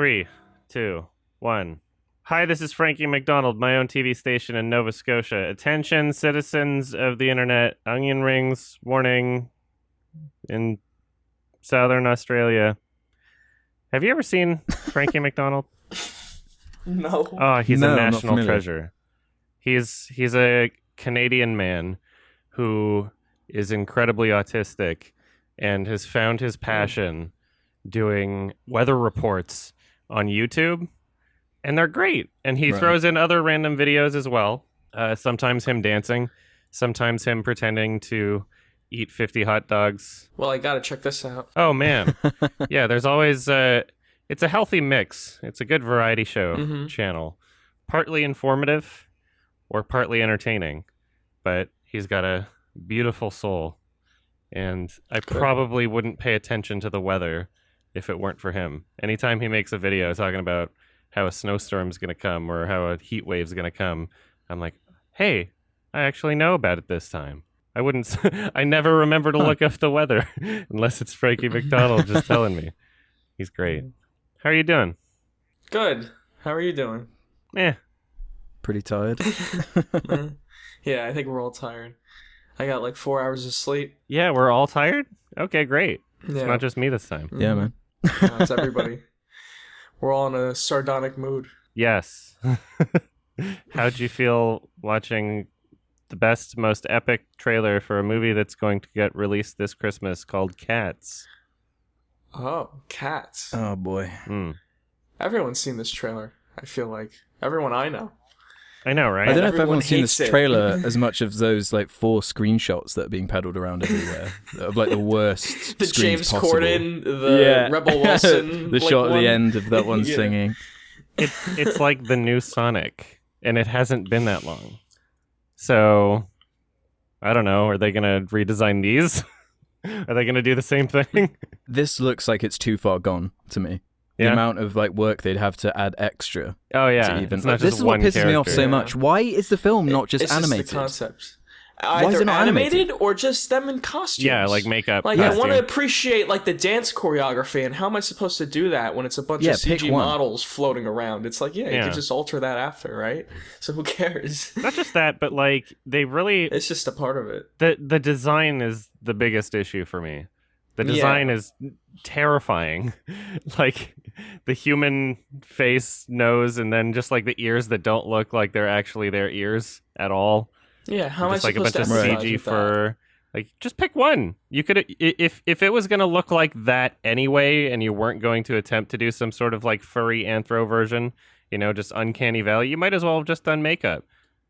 3, 2, 1. Hi, this is Frankie McDonald, my own TV station in Nova Scotia. Attention, citizens of the internet. Onion rings, warning, in Southern Australia. Have you ever seen Frankie McDonald? No. Oh, he's No, a I'm not national familiar. treasure. He's a Canadian man who is incredibly autistic and has found his passion doing weather reports on YouTube. And they're great. And he throws in other random videos as well. Sometimes him dancing. Sometimes him pretending to eat 50 hot dogs. Well, I gotta check this out. Oh, man. Yeah, there's always... it's a healthy mix. It's a good variety show channel. Partly informative or partly entertaining. But he's got a beautiful soul. And I probably wouldn't pay attention to the weather if it weren't for him. Anytime he makes a video talking about how a snowstorm's going to come or how a heat wave's going to come, I'm like, hey, I actually know about it this time. I wouldn't, I never remember to look up the weather unless it's Frankie McDonald just telling me. He's great. How are you doing? Good. How are you doing? Pretty tired. Yeah, I think we're all tired. I got like 4 hours of sleep. Yeah, we're all tired? Okay, great. Yeah. It's not just me this time. Yeah, man. No, it's everybody. We're all in a sardonic mood. Yes. How'd you feel watching the best, most epic trailer for a movie that's going to get released this Christmas called Cats? Oh, Cats. Oh, boy. Everyone's seen this trailer, I feel like. Everyone I know. I know, right? I don't know if Everyone everyone's seen this hates it. trailer as much of those like 4 screenshots that are being peddled around everywhere of like the worst The screens James possible. Corden, the Rebel Wilson. The like, shot at one. the end of that one Yeah. singing. It's like the new Sonic, and it hasn't been that long. So, I don't know. Are they going to redesign these? Are they going to do the same thing? This looks like it's too far gone to me. The Yeah. amount of like work they'd have to add extra. Oh, yeah. To even, It's not like, this just is what one pisses me off character. so Yeah. much. Why is the film not just It's animated? Just the concept. Why is Either it not animated? or just them in costumes. Yeah, like makeup. Like, I costume. want to appreciate, like, the dance choreography, and how am I supposed to do that when it's a bunch Yeah, of pick CG one. models floating around? It's like, you Yeah. could just alter that after, right? So who cares? Not just that, but like they really It's just a part of it. the design is the biggest issue for me. The design is terrifying. Like the human face, nose, and then just like the ears that don't look like they're actually their ears at all. Yeah, how am I Just like a supposed bunch to of empathize CG with that? fur. Like just pick one. You could if it was gonna look like that anyway, and you weren't going to attempt to do some sort of like furry anthro version, just uncanny valley, you might as well have just done makeup,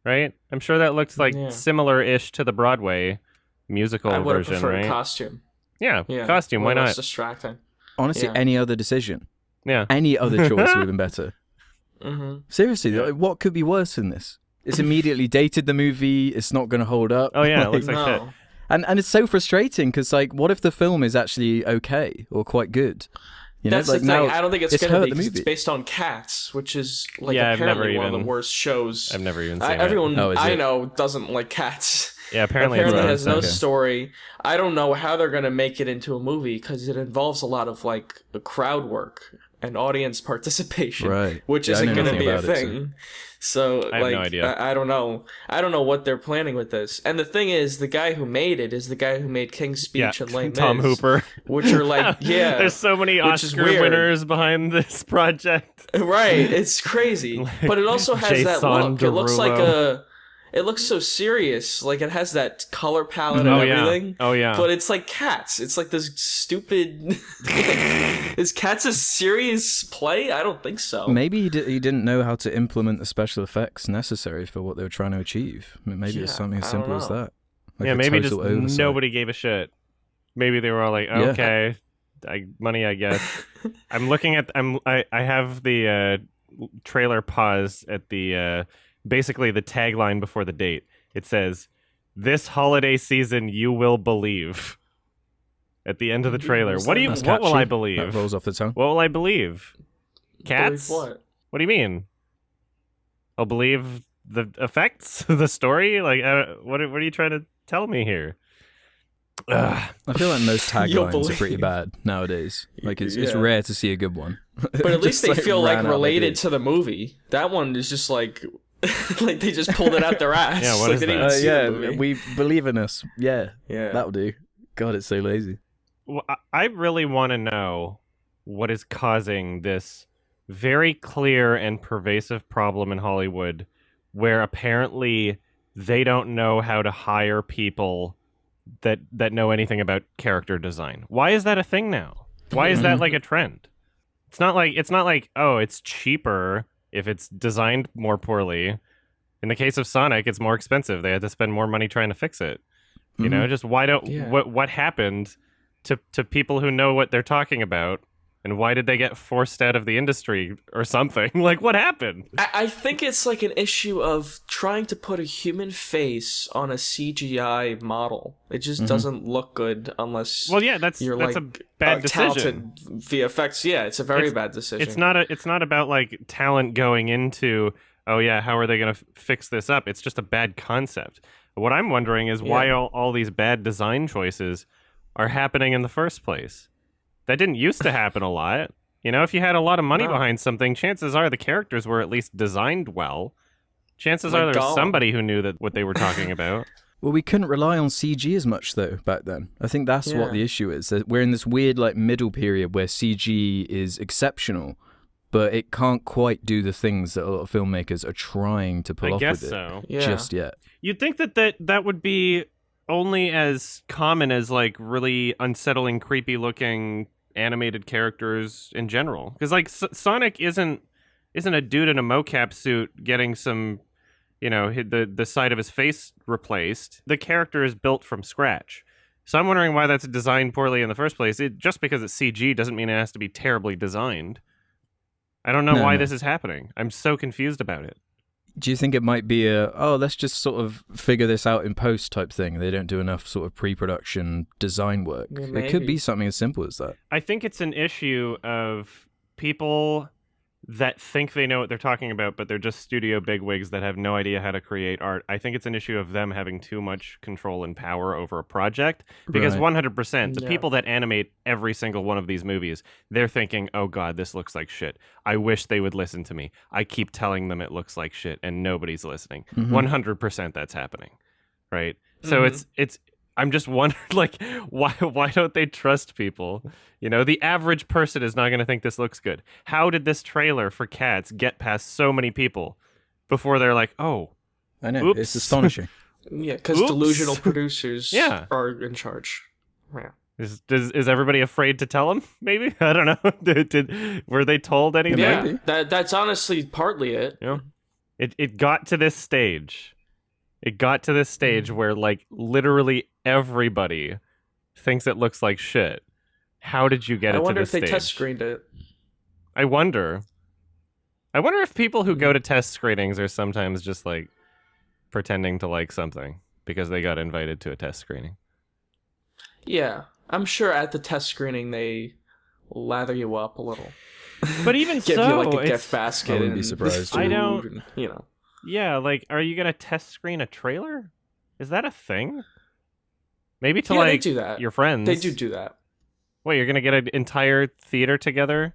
right? I'm sure that looks like similar-ish to the Broadway musical I would have version, preferred right? costume. Yeah, Yeah, costume. Why way less not? distracting. Honestly, Yeah. any other decision, Yeah. any other choice would have been better. Mm-hmm. Seriously, like, what could be worse than this? It's immediately dated the movie. It's not going to hold up. Oh yeah, it Like, looks like shit. No. and it's so frustrating because like, what if the film is actually okay or quite good? You know, That's like the thing. now I don't think it's it's going to hurt be the 'cause it's movie. based on Cats, which is like Yeah, I've apparently never one of the even- worst shows. I've never even seen it. Everyone Oh, is I it? know doesn't like Cats. Yeah, apparently it it's has no okay. story. I don't know how they're going to make it into a movie because it involves a lot of like the crowd work and audience participation, Right. which Yeah, I isn't know going to nothing be a about it, thing. So I have like, no idea. I don't know. I don't know what they're planning with this. And the thing is, the guy who made it is the guy who made King's Speech and Les Tom Mis, Hooper. which are like, yeah, There's so many which is Oscar weird. winners behind this project. Right, it's crazy. But it also has that Jason look. It looks like Derulo. it looks so serious. Like it has that color palette and Oh everything. yeah. Oh yeah. But it's like Cats. It's like this stupid. Is Cats a serious play? I don't think so. Maybe he didn't know how to implement the special effects necessary for what they were trying to achieve. Maybe it's Yeah, something as I simple don't as know. that. Like yeah, a maybe just total oversight. nobody gave a shit. Maybe they were all like, okay, money, I guess. I'm looking at. I have the trailer pause at the basically the tagline before the date. It says, "This holiday season, you will believe." At the end of the trailer, what do you? That's What will I catchy. believe? That rolls off the tongue. What will I believe? Cats? Believe what? What do you mean? I'll believe the effects, the story. Like, what are you trying to tell me here? Ugh. I feel like most You'll taglines are pretty believe. bad nowadays. Like it's Yeah. rare to see a good one. But at least they feel like ran out related to the movie. That one is just like like they just pulled it out their ass. Yeah, what like is they didn't that? even see the movie. We believe in us. Yeah, Yeah. that'll do. God, it's so lazy. Well, I really want to know what is causing this very clear and pervasive problem in Hollywood where apparently they don't know how to hire people that know anything about character design. Why is that a thing now? Why is that like a trend? It's not like oh, it's cheaper if it's designed more poorly. In the case of Sonic, it's more expensive. They had to spend more money trying to fix it. You know, just why don't what happened to people who know what they're talking about, and why did they get forced out of the industry or something? Like, what happened? I think it's like an issue of trying to put a human face on a CGI model. It just doesn't look good unless that's you're like a bad decision. Talented VFX. Yeah, it's a very bad decision. It's not about like talent going into, oh yeah, how are they going to fix this up? It's just a bad concept. What I'm wondering is why all these bad design choices are happening in the first place. That didn't used to happen a lot. You know, if you had a lot of money behind something, chances are the characters were at least designed well. Chances are there was somebody who knew that what they were talking about. Well, we couldn't rely on CG as much, though, back then. I think that's what the issue is. That we're in this weird, like, middle period where CG is exceptional, but it can't quite do the things that a lot of filmmakers are trying to pull off with it just yet. You'd think that would be only as common as, like, really unsettling, creepy-looking animated characters in general. Because, like, Sonic isn't a dude in a mocap suit getting some, you know, the side of his face replaced. The character is built from scratch. So I'm wondering why that's designed poorly in the first place. Just because it's CG doesn't mean it has to be terribly designed. I don't know why this is happening. I'm so confused about it. Do you think it might be let's just sort of figure this out in post type thing? They don't do enough sort of pre-production design work. Yeah, it could be something as simple as that. I think it's an issue of people that think they know what they're talking about, but they're just studio bigwigs that have no idea how to create art. I think it's an issue of them having too much control and power over a project. Because 100%, the people that animate every single one of these movies, they're thinking, oh God, this looks like shit. I wish they would listen to me. I keep telling them it looks like shit, and nobody's listening. 100% that's happening, right? So it's I'm just wondering, like, why don't they trust people? You know, the average person is not going to think this looks good. How did this trailer for Cats get past so many people before they're like, oh, I know, oops. It's astonishing. Yeah, because delusional producers are in charge. Yeah. Is everybody afraid to tell them? Maybe, I don't know. Were they told anything? Yeah, that's honestly partly it. Yeah, it got to this stage. It got to this stage where, like, literally everybody thinks it looks like shit. How did you get it to this stage? I wonder if they test screened it. I wonder if people who go to test screenings are sometimes just, like, pretending to like something because they got invited to a test screening. Yeah, I'm sure at the test screening they lather you up a little. But even give so, you like a gift basket. I wouldn't be surprised. I don't. And, you know. Yeah, like, are you gonna test screen a trailer? Is that a thing? Maybe to they do that. Your friends. They do that. Wait, you're gonna get an entire theater together,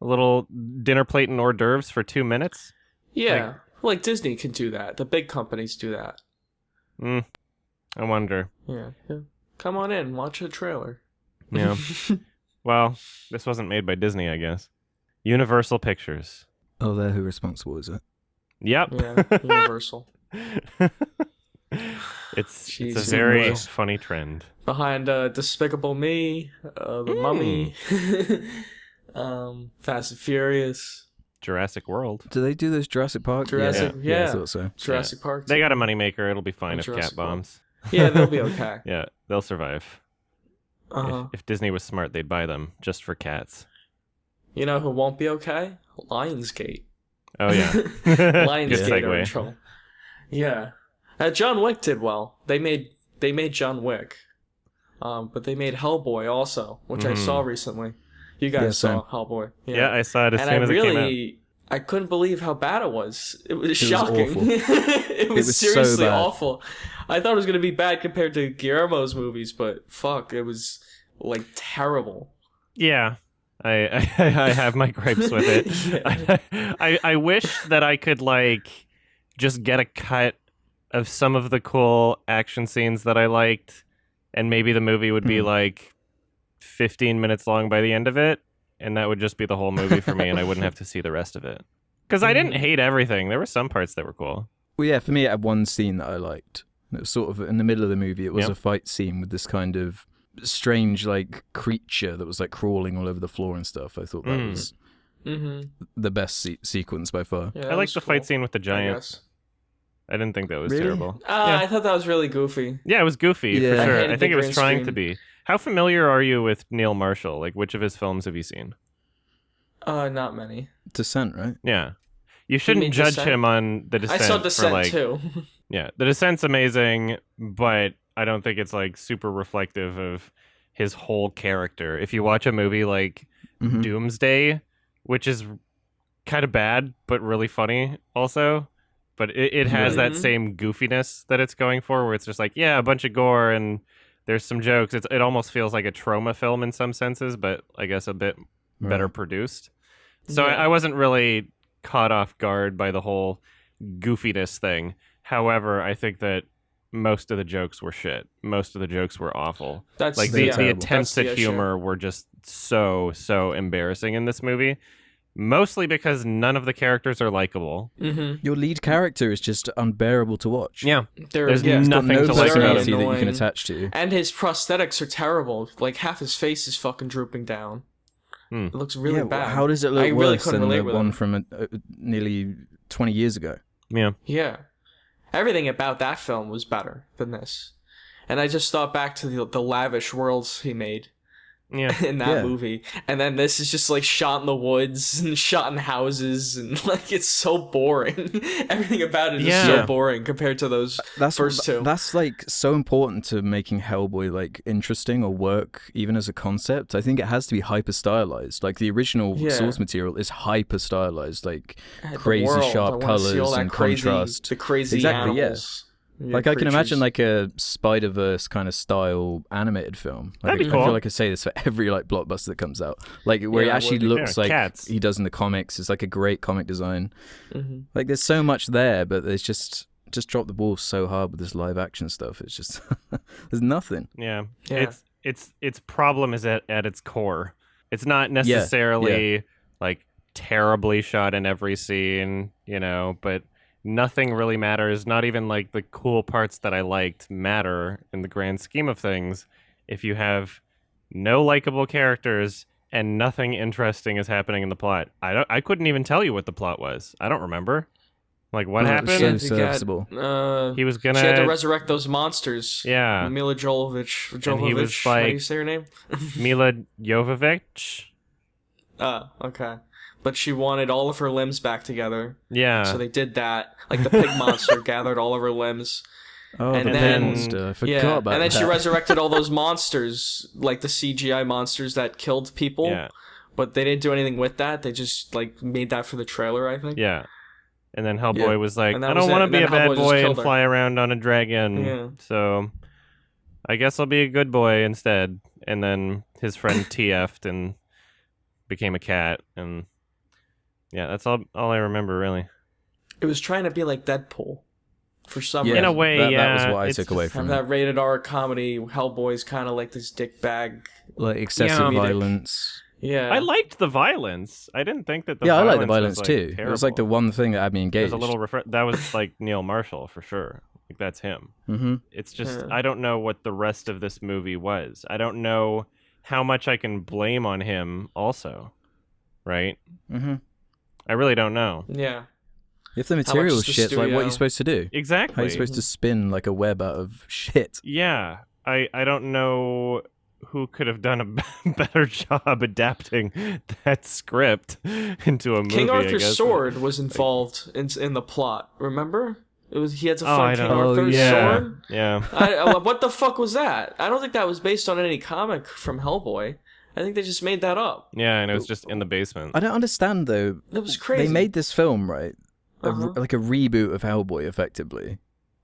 a little dinner plate and hors d'oeuvres for 2 minutes? Yeah, like Disney can do that. The big companies do that. I wonder. Yeah. Come on in, watch a trailer. Yeah. Well, this wasn't made by Disney, I guess. Universal Pictures. Oh, they're who responsible, is it? Yep. Yeah, Universal. It's a very funny trend. Behind Despicable Me, The Mummy, Fast and Furious, Jurassic World. Do they do this Jurassic Park? Yeah, I thought so. Jurassic Park. They got a moneymaker. It'll be fine if Jurassic cat bombs. Yeah, they'll be okay. Yeah, they'll survive. If Disney was smart, they'd buy them just for cats. You know who won't be okay? Lionsgate. Oh, yeah. Lionsgate are in trouble. Yeah. John Wick did well. They made John Wick. But they made Hellboy also, which I saw recently. You guys saw Hellboy. Yeah, I saw it as soon as it came out. I couldn't believe how bad it was. It was shocking. It was seriously so bad. awful. I thought it was going to be bad compared to Guillermo's movies, but fuck, it was, like, terrible. Yeah. I have my gripes with it. I wish that I could like just get a cut of some of the cool action scenes that I liked, and maybe the movie would be like 15 minutes long by the end of it, and that would just be the whole movie for me, and I wouldn't have to see the rest of it. Because I didn't hate everything. There were some parts that were cool. Well, yeah, for me, it had one scene that I liked. It was sort of in the middle of the movie. It was a fight scene with this kind of strange, like, creature that was, like, crawling all over the floor and stuff. I thought that was the best sequence by far. Yeah, I liked the fight scene with the giant. I didn't think that was terrible. I thought that was really goofy. Yeah, it was goofy, for sure. I think it was trying to be. How familiar are you with Neil Marshall? Like, which of his films have you seen? Not many. Descent, right? Yeah. You shouldn't judge him on The Descent. I saw Descent, too. Yeah, The Descent's amazing, but I don't think it's, like, super reflective of his whole character. If you watch a movie like Doomsday, which is kind of bad, but really funny also, but it has that same goofiness that it's going for, where it's just like, yeah, a bunch of gore and there's some jokes. It almost feels like a trauma film in some senses, but I guess a bit better produced. So I wasn't really caught off guard by the whole goofiness thing. However, I think that most of the jokes were shit. Most of the jokes were awful. That's like the attempts at humor were just so embarrassing in this movie. Mostly because none of the characters are likable. Your lead character is just unbearable to watch. Yeah, there's nothing no to like about him that you can attach to. And his prosthetics are terrible. Like, half his face is fucking drooping down. It looks really bad. How does it look worse than the one from nearly 20 years ago? Yeah. Everything about that film was better than this. And I just thought back to the lavish worlds he made in that movie. And then this is just like shot in the woods and shot in houses, and like it's so boring. Everything about it is so boring compared to those first two. That's like so important to making Hellboy like interesting or work even as a concept. I think it has to be hyper stylized. Like the original source material is hyper stylized, like crazy sharp colors and contrast. The crazy animals. Like I can imagine like a Spider-Verse kind of style animated film. Like, That'd be cool. I feel like I say this for every like blockbuster that comes out. Like where he actually looks like he does in the comics. It's like a great comic design. Like there's so much there, but there's just dropped the ball so hard with this live action stuff. It's just there's nothing. Yeah. Its problem is at its core. It's not necessarily like terribly shot in every scene, you know, but nothing really matters. Not even like the cool parts that I liked matter in the grand scheme of things if you have no likable characters and nothing interesting is happening in the plot. I couldn't even tell you what the plot was. I don't remember. Like what happened? He was gonna. She had to resurrect those monsters. Yeah. Mila Jovovich. And he was like, how do you say her name? Mila Jovovich. Okay. But she wanted all of her limbs back together. Yeah. So they did that. Like the pig monster gathered all of her limbs. Oh, and then monster. I forgot about and then that. she resurrected all those monsters, like the CGI monsters that killed people. Yeah. But they didn't do anything with that. They just like made that for the trailer, I think. Yeah. And then Hellboy was like, I don't want to be a bad boy and fly around on a dragon. So I guess I'll be a good boy instead. And then his friend TF'd and became a cat. And yeah, that's all I remember, really. It was trying to be like Deadpool for some reason. In a way, that was what I took away from it. That rated R comedy, Hellboy's kind of like this dick bag. Like excessive violence. Yeah. I liked the violence. I didn't think that the violence I liked the violence was, too. Terrible. It was like the one thing that had me engaged. It was a little that was like Neil Marshall for sure. Like that's him. It's just I don't know what the rest of this movie was. I don't know how much I can blame on him also. Right? I really don't know. Yeah. If the material's shit, like what are you supposed to do? Exactly. How are you supposed to spin like a web out of shit? Yeah. I don't know who could have done a better job adapting that script into a movie. King Arthur's sword was involved in the plot, remember? He had to find King Arthur's sword. Yeah. What the fuck was that? I don't think that was based on any comic from Hellboy. I think they just made that up. Yeah, and it was just in the basement. I don't understand though. That was crazy. They made this film, right? Like a reboot of Hellboy, effectively.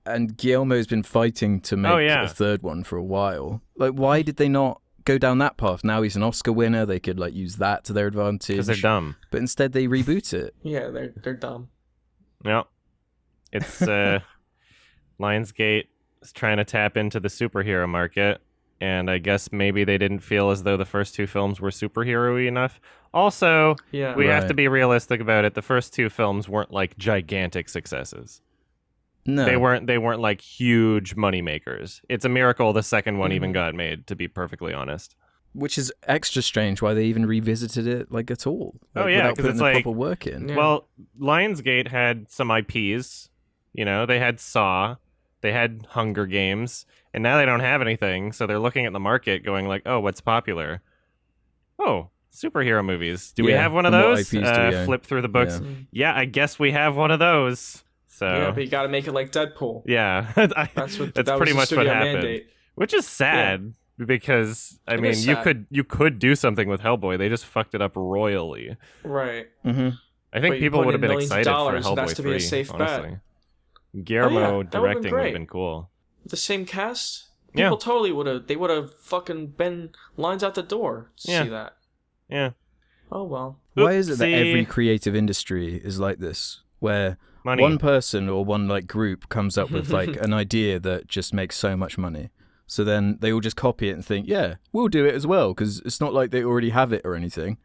And Guillermo's been fighting to make a third one for a while. Like, why did they not go down that path. Now he's an Oscar winner. They could like use that to their advantage. Because they're dumb. But instead they reboot it. Yeah, they're dumb. Yeah. It's Lionsgate is trying to tap into the superhero market, and I guess maybe they didn't feel as though the first two films were superhero-y enough. Also, we have to be realistic about it. The first two films weren't like gigantic successes. No. They weren't like huge money makers. It's a miracle the second one even got made, to be perfectly honest. Which is extra strange why they even revisited it like at all. Like, without putting it's the like proper work in. Yeah. Well, Lionsgate had some IPs, they had Saw, they had Hunger Games, and now they don't have anything, so they're looking at the market going like, "Oh, what's popular? Oh, superhero movies. Do we have one of those?" Flip through the books. Yeah, I guess we have one of those. So yeah, but you got to make it like Deadpool. Yeah, that's pretty much what happened. Mandate. Which is sad because you could do something with Hellboy. They just fucked it up royally. Right. Mm-hmm. I think people would have been excited for Hellboy 3. Be a safe honestly, bet. Guillermo directing would have been cool. The same cast. People totally would have. They would have fucking been lines out the door to see that. Yeah. Oh well. Why is it that every creative industry is like this, where one person or one like group comes up with like an idea that just makes so much money, so then they all just copy it and think, yeah, we'll do it as well, because it's not like they already have it or anything.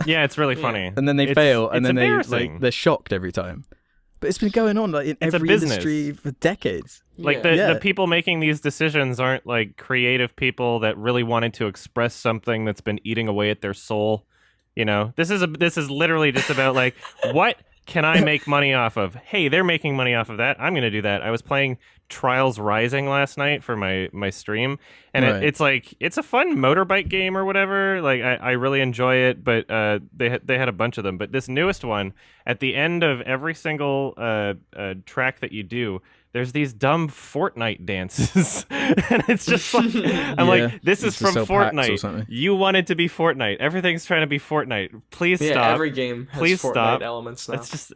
Yeah, it's really funny. And then they fail, and then they're shocked every time. But it's been going on like in every industry for decades. Like the people making these decisions aren't like creative people that really wanted to express something that's been eating away at their soul. This is literally just about like, what can I make money off of? Hey, they're making money off of that. I'm going to do that. I was playing Trials Rising last night for my stream, and it's like, it's a fun motorbike game or whatever. Like I really enjoy it, but they had a bunch of them. But this newest one, at the end of every single track that you do, there's these dumb Fortnite dances. And it's just like, I'm like, this is from Fortnite. You want it to be Fortnite. Everything's trying to be Fortnite. Please stop. Yeah, every game has Please Fortnite stop. elements now. It's just...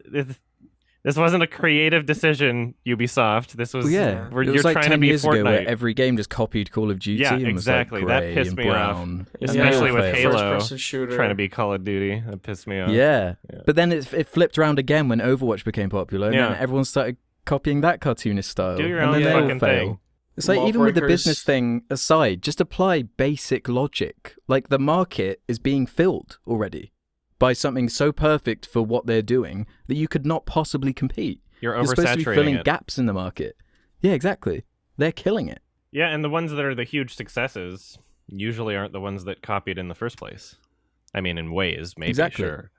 This wasn't a creative decision, Ubisoft. This was it was like 10 years ago where every game just copied Call of Duty. Yeah, and exactly. Was like that pissed me brown. off. Especially with Halo shooter. trying to be Call of Duty. That pissed me off. Yeah. But then it flipped around again when Overwatch became popular, and then everyone started copying that cartoonist style. Do your own fucking thing. It's like, even with the business thing aside, just apply basic logic. Like, the market is being filled already by something so perfect for what they're doing that you could not possibly compete. You're supposed to be filling it. gaps in the market. Yeah, exactly. They're killing it. Yeah, and the ones that are the huge successes usually aren't the ones that copied in the first place. I mean, in ways, maybe, sure.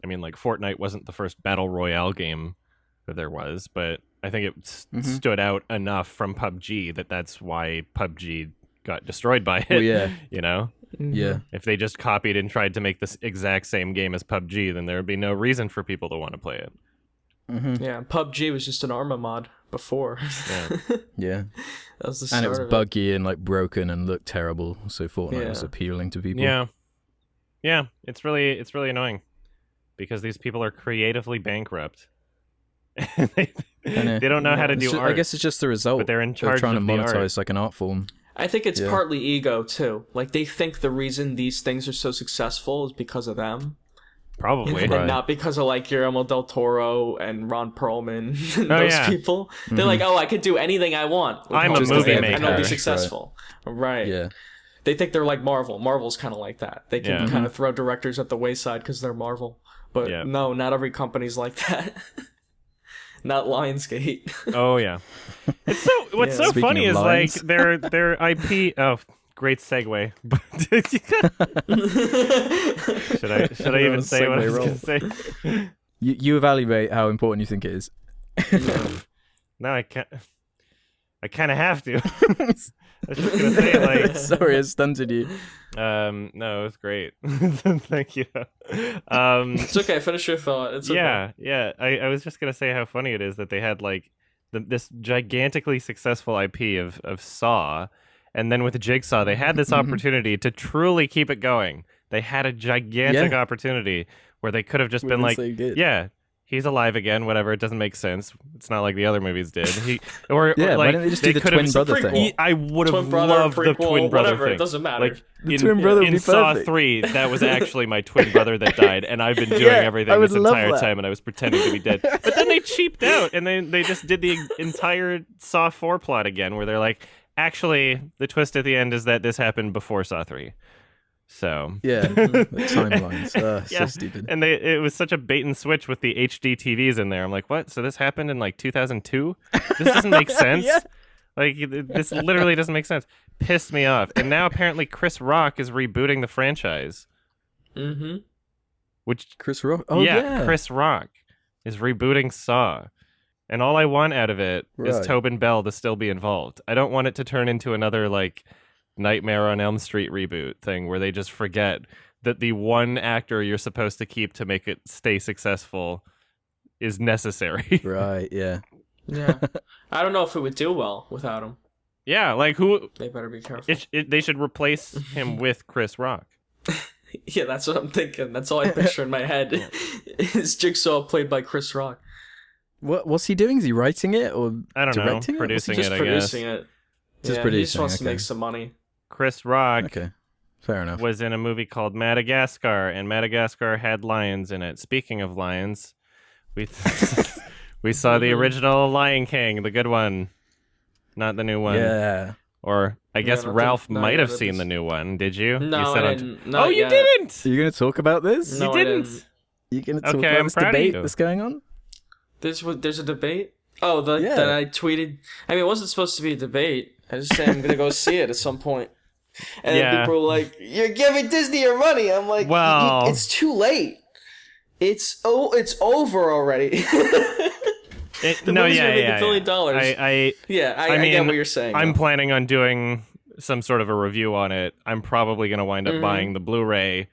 I mean, like, Fortnite wasn't the first Battle Royale game that there was, but I think it stood out enough from PUBG that's why PUBG got destroyed by it. Well, yeah. Yeah. If they just copied and tried to make this exact same game as PUBG, then there would be no reason for people to want to play it. Mm-hmm. Yeah, PUBG was just an Arma mod before. Yeah. That was the start. And it was buggy and like broken and looked terrible, so Fortnite was appealing to people. Yeah, it's really annoying because these people are creatively bankrupt. they don't know how to do art. I guess it's just the result. But they're in charge trying of to monetize like an art form. I think it's partly ego too. Like, they think the reason these things are so successful is because of them. Probably. And not because of like Guillermo del Toro and Ron Perlman and those people. They're like, oh, I could do anything I want. I'm a movie maker. And I'll be successful. Right. Yeah. They think they're like Marvel. Marvel's kind of like that. They can kind of throw directors at the wayside because they're Marvel. But no, not every company's like that. Not Lionsgate. Oh yeah. It's so what's so funny is lines. like their IP. Oh, great segue. should I even say what I was going to say? You evaluate how important you think it is. No, I can't. I kind of have to. I was just gonna say, like, sorry, I stunted you. No, it was great. Thank you. It's okay. Finish your thought. It's okay. Yeah. I was just gonna say how funny it is that they had like this gigantically successful IP of Saw, and then with Jigsaw, they had this opportunity to truly keep it going. They had a gigantic opportunity where they could have just been like, he's alive again. Whatever. It doesn't make sense. It's not like the other movies did. Or yeah, like, why don't they just do the twin brother thing? I would have loved the twin brother whatever, thing. It doesn't matter. Like, the twin brother in Saw 3, that was actually my twin brother that died, and I've been doing everything this entire time, and I was pretending to be dead. But then they cheaped out, and they just did the entire Saw 4 plot again, where they're like, actually, the twist at the end is that this happened before Saw 3. So yeah, the timelines. So stupid. And it was such a bait and switch with the HD TVs in there. I'm like, what? So this happened in like 2002? This doesn't make sense. Yeah. Like, this literally doesn't make sense. Pissed me off. And now apparently Chris Rock is rebooting the franchise. Mm-hmm. Which Chris Rock? Oh, yeah. Chris Rock is rebooting Saw. And all I want out of it is Tobin Bell to still be involved. I don't want it to turn into another, like, Nightmare on Elm Street reboot thing where they just forget that the one actor you're supposed to keep to make it stay successful is necessary. Right, yeah. Yeah. I don't know if it would do well without him. Yeah, like who... They better be careful. They should replace him with Chris Rock. Yeah, that's what I'm thinking. That's all I picture in my head. Is Jigsaw played by Chris Rock. What's he doing? Is he writing it or I don't directing know. Producing it? I guess. Producing it. Just yeah, producing, he just wants to okay. make some money. Chris Rock Okay, fair enough. was in a movie called Madagascar, and Madagascar had lions in it. Speaking of lions, we saw the original Lion King, the good one, not the new one. Yeah. Or I guess Ralph might have seen the new one. Did you? No, you said I didn't. Oh, you didn't! Are you going to talk about this? No, you didn't. You going to talk Okay, about I'm this proud of debate you. that's going on? There's a debate? Oh, that I tweeted. I mean, it wasn't supposed to be a debate. I just said I'm going to go see it at some point. And then people were like, "You're giving Disney your money." I'm like, well, it's too late. It's over already. The movie's gonna make $1 billion. I get what you're saying. I'm planning on doing some sort of a review on it. I'm probably going to wind up buying the Blu-ray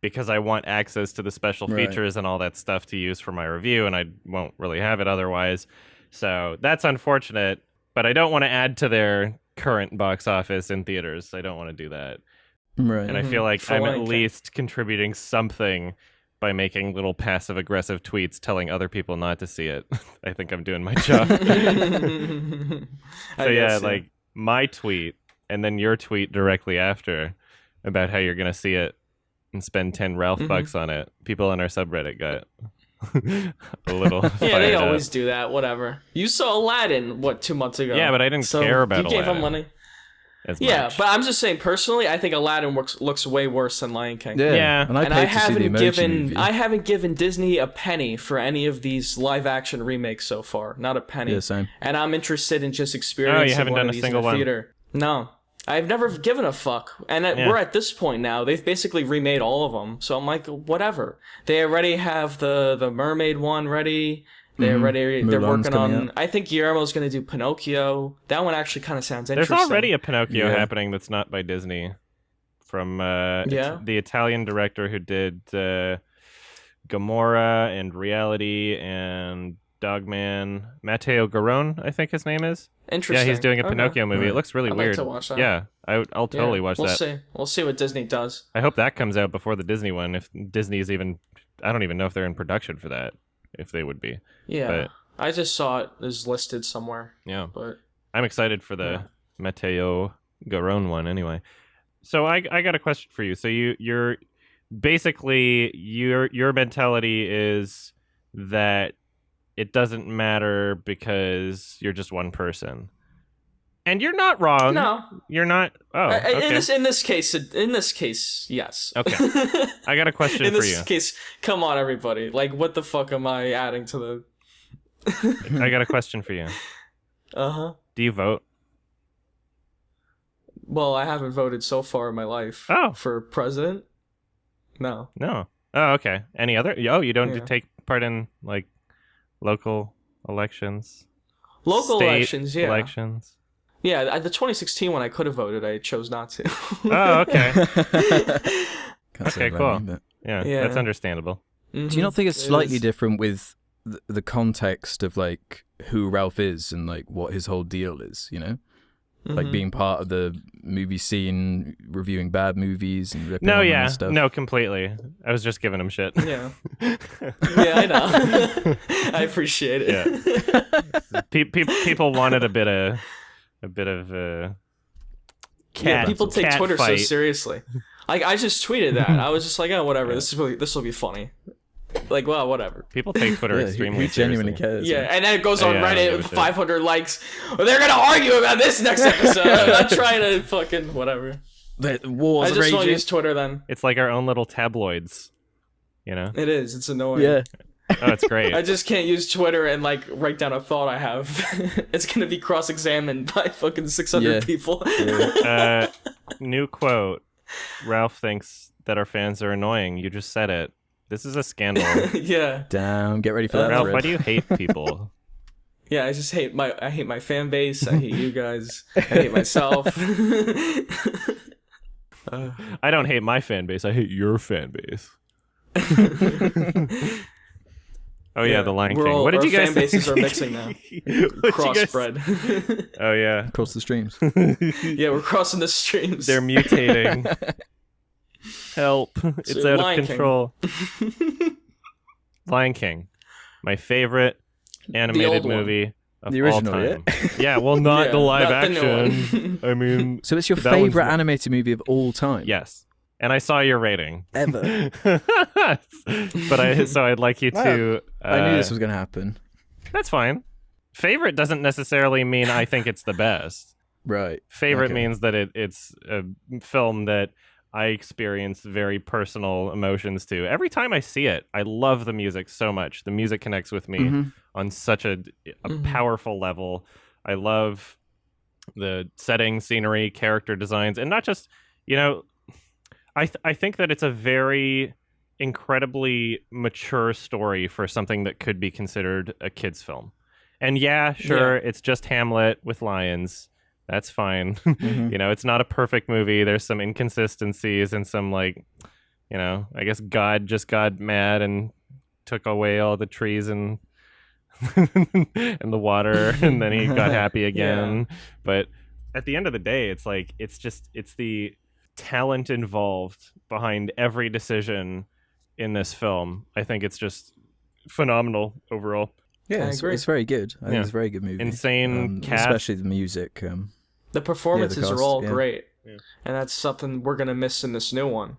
because I want access to the special features and all that stuff to use for my review, and I won't really have it otherwise. So that's unfortunate, but I don't want to add to their current box office in theaters. I don't want to do that. Right. And I feel like I'm at least contributing something by making little passive-aggressive tweets telling other people not to see it. I think I'm doing my job. Like my tweet and then your tweet directly after about how you're going to see it and spend 10 Ralph bucks on it. People on our subreddit got a little yeah, they fired always up. do that, whatever. You saw Aladdin, 2 months ago? Yeah, but I didn't care about Aladdin. You gave him money. Yeah, but I'm just saying, personally, I think Aladdin looks way worse than Lion King. Yeah. And I haven't given Disney a penny for any of these live-action remakes so far. Not a penny. Yeah, same. And I'm interested in just experiencing you haven't one done of a these single in the theater. No. I've never given a fuck. And we're at this point now. They've basically remade all of them. So I'm like, whatever. They already have the Mermaid one ready. They're ready. They're working on... I think Guillermo's going to do Pinocchio. That one actually kind of sounds interesting. There's already a Pinocchio happening that's not by Disney. From the Italian director who did Gomorrah and Reality and Dogman. Matteo Garrone, I think his name is. Interesting. Yeah, he's doing a Pinocchio movie. It looks really I'd weird. like to watch that. Yeah, I'll totally watch that. We'll see what Disney does. I hope that comes out before the Disney one. If Disney's even... I don't even know if they're in production for that. If they would be. Yeah. But, I just saw it as listed somewhere. Yeah. But I'm excited for the Matteo Garrone one anyway. So I got a question for you. So you're basically your mentality is that it doesn't matter because you're just one person. And you're not wrong. No. You're not. Oh, okay. In this case, yes. Okay. I got a question for you. In this case, come on, everybody. Like, what the fuck am I adding to the... I got a question for you. Uh-huh. Do you vote? Well, I haven't voted so far in my life. Oh. For president? No. No. Oh, okay. Any other? Oh, you don't take part in, like, local elections? Local State elections, yeah. Elections? Yeah, the 2016 one I could have voted. I chose not to. Oh, okay. Okay, cool. Yeah, that's understandable. Mm-hmm. Do you not think it's slightly different with the context of, like, who Ralph is and, like, what his whole deal is, you know? like being part of the movie scene, reviewing bad movies and ripping No, on them yeah, and stuff. no, completely. I was just giving him shit. Yeah. Yeah, I know. I appreciate it. Yeah. People wanted a bit of cat. People take cat Twitter fight. so seriously. Like, I just tweeted that. I was just like, oh, whatever. This will be funny. Like, well, whatever. People take Twitter extremely who genuinely seriously. cares? Yeah, and then it goes on Yeah, Reddit give with a shit. 500 likes. Well, they're gonna argue about this next episode. I'm trying to fucking whatever. The war's I just want to raging. use Twitter then. It's like our own little tabloids, you know? It is. It's annoying. Yeah. Oh, it's great. I just can't use Twitter and like write down a thought I have. It's gonna be cross-examined by fucking 600 Yeah. people. New quote. Ralph thinks that our fans are annoying. You just said it. This is a scandal. Yeah. Damn, get ready for that. Ralph, thread. why do you hate people? Yeah, I just hate my fan base. I hate you guys. I hate myself. I don't hate my fan base. I hate your fan base. Oh yeah, the Lion King. What did you guys fan think? bases are mixing now. What'd you guys- Crossbred. Oh yeah. Across the streams. Yeah, we're crossing the streams. They're mutating. Help. It's out Lion of King. control. Lion King. My favorite old animated one. movie of The original, all time. Yeah, well, not Yeah, the live not the new action. I mean, So it's your that one's- favorite animated movie of all time? yes. And I saw your rating. Ever. But I'd like you to I knew this was going to happen. That's fine. Favorite doesn't necessarily mean I think it's the best. Right. Favorite Okay. means that it's a film that I experience very personal emotions to. Every time I see it, I love the music so much. The music connects with me on such a powerful level. I love the setting, scenery, character designs, and not just, I think that it's a very incredibly mature story for something that could be considered a kid's film. And yeah, sure, it's just Hamlet with lions. That's fine. It's not a perfect movie. There's some inconsistencies and some I guess God just got mad and took away all the trees and and the water, and then he got happy again. But at the end of the day, it's the talent involved behind every decision in this film. I think it's just phenomenal overall. Yeah, I it's, agree. it's very good. I think it's a very good movie. Insane cast. Especially the music. The performances cast, are all yeah. great, Yeah. and that's something we're gonna miss in this new one.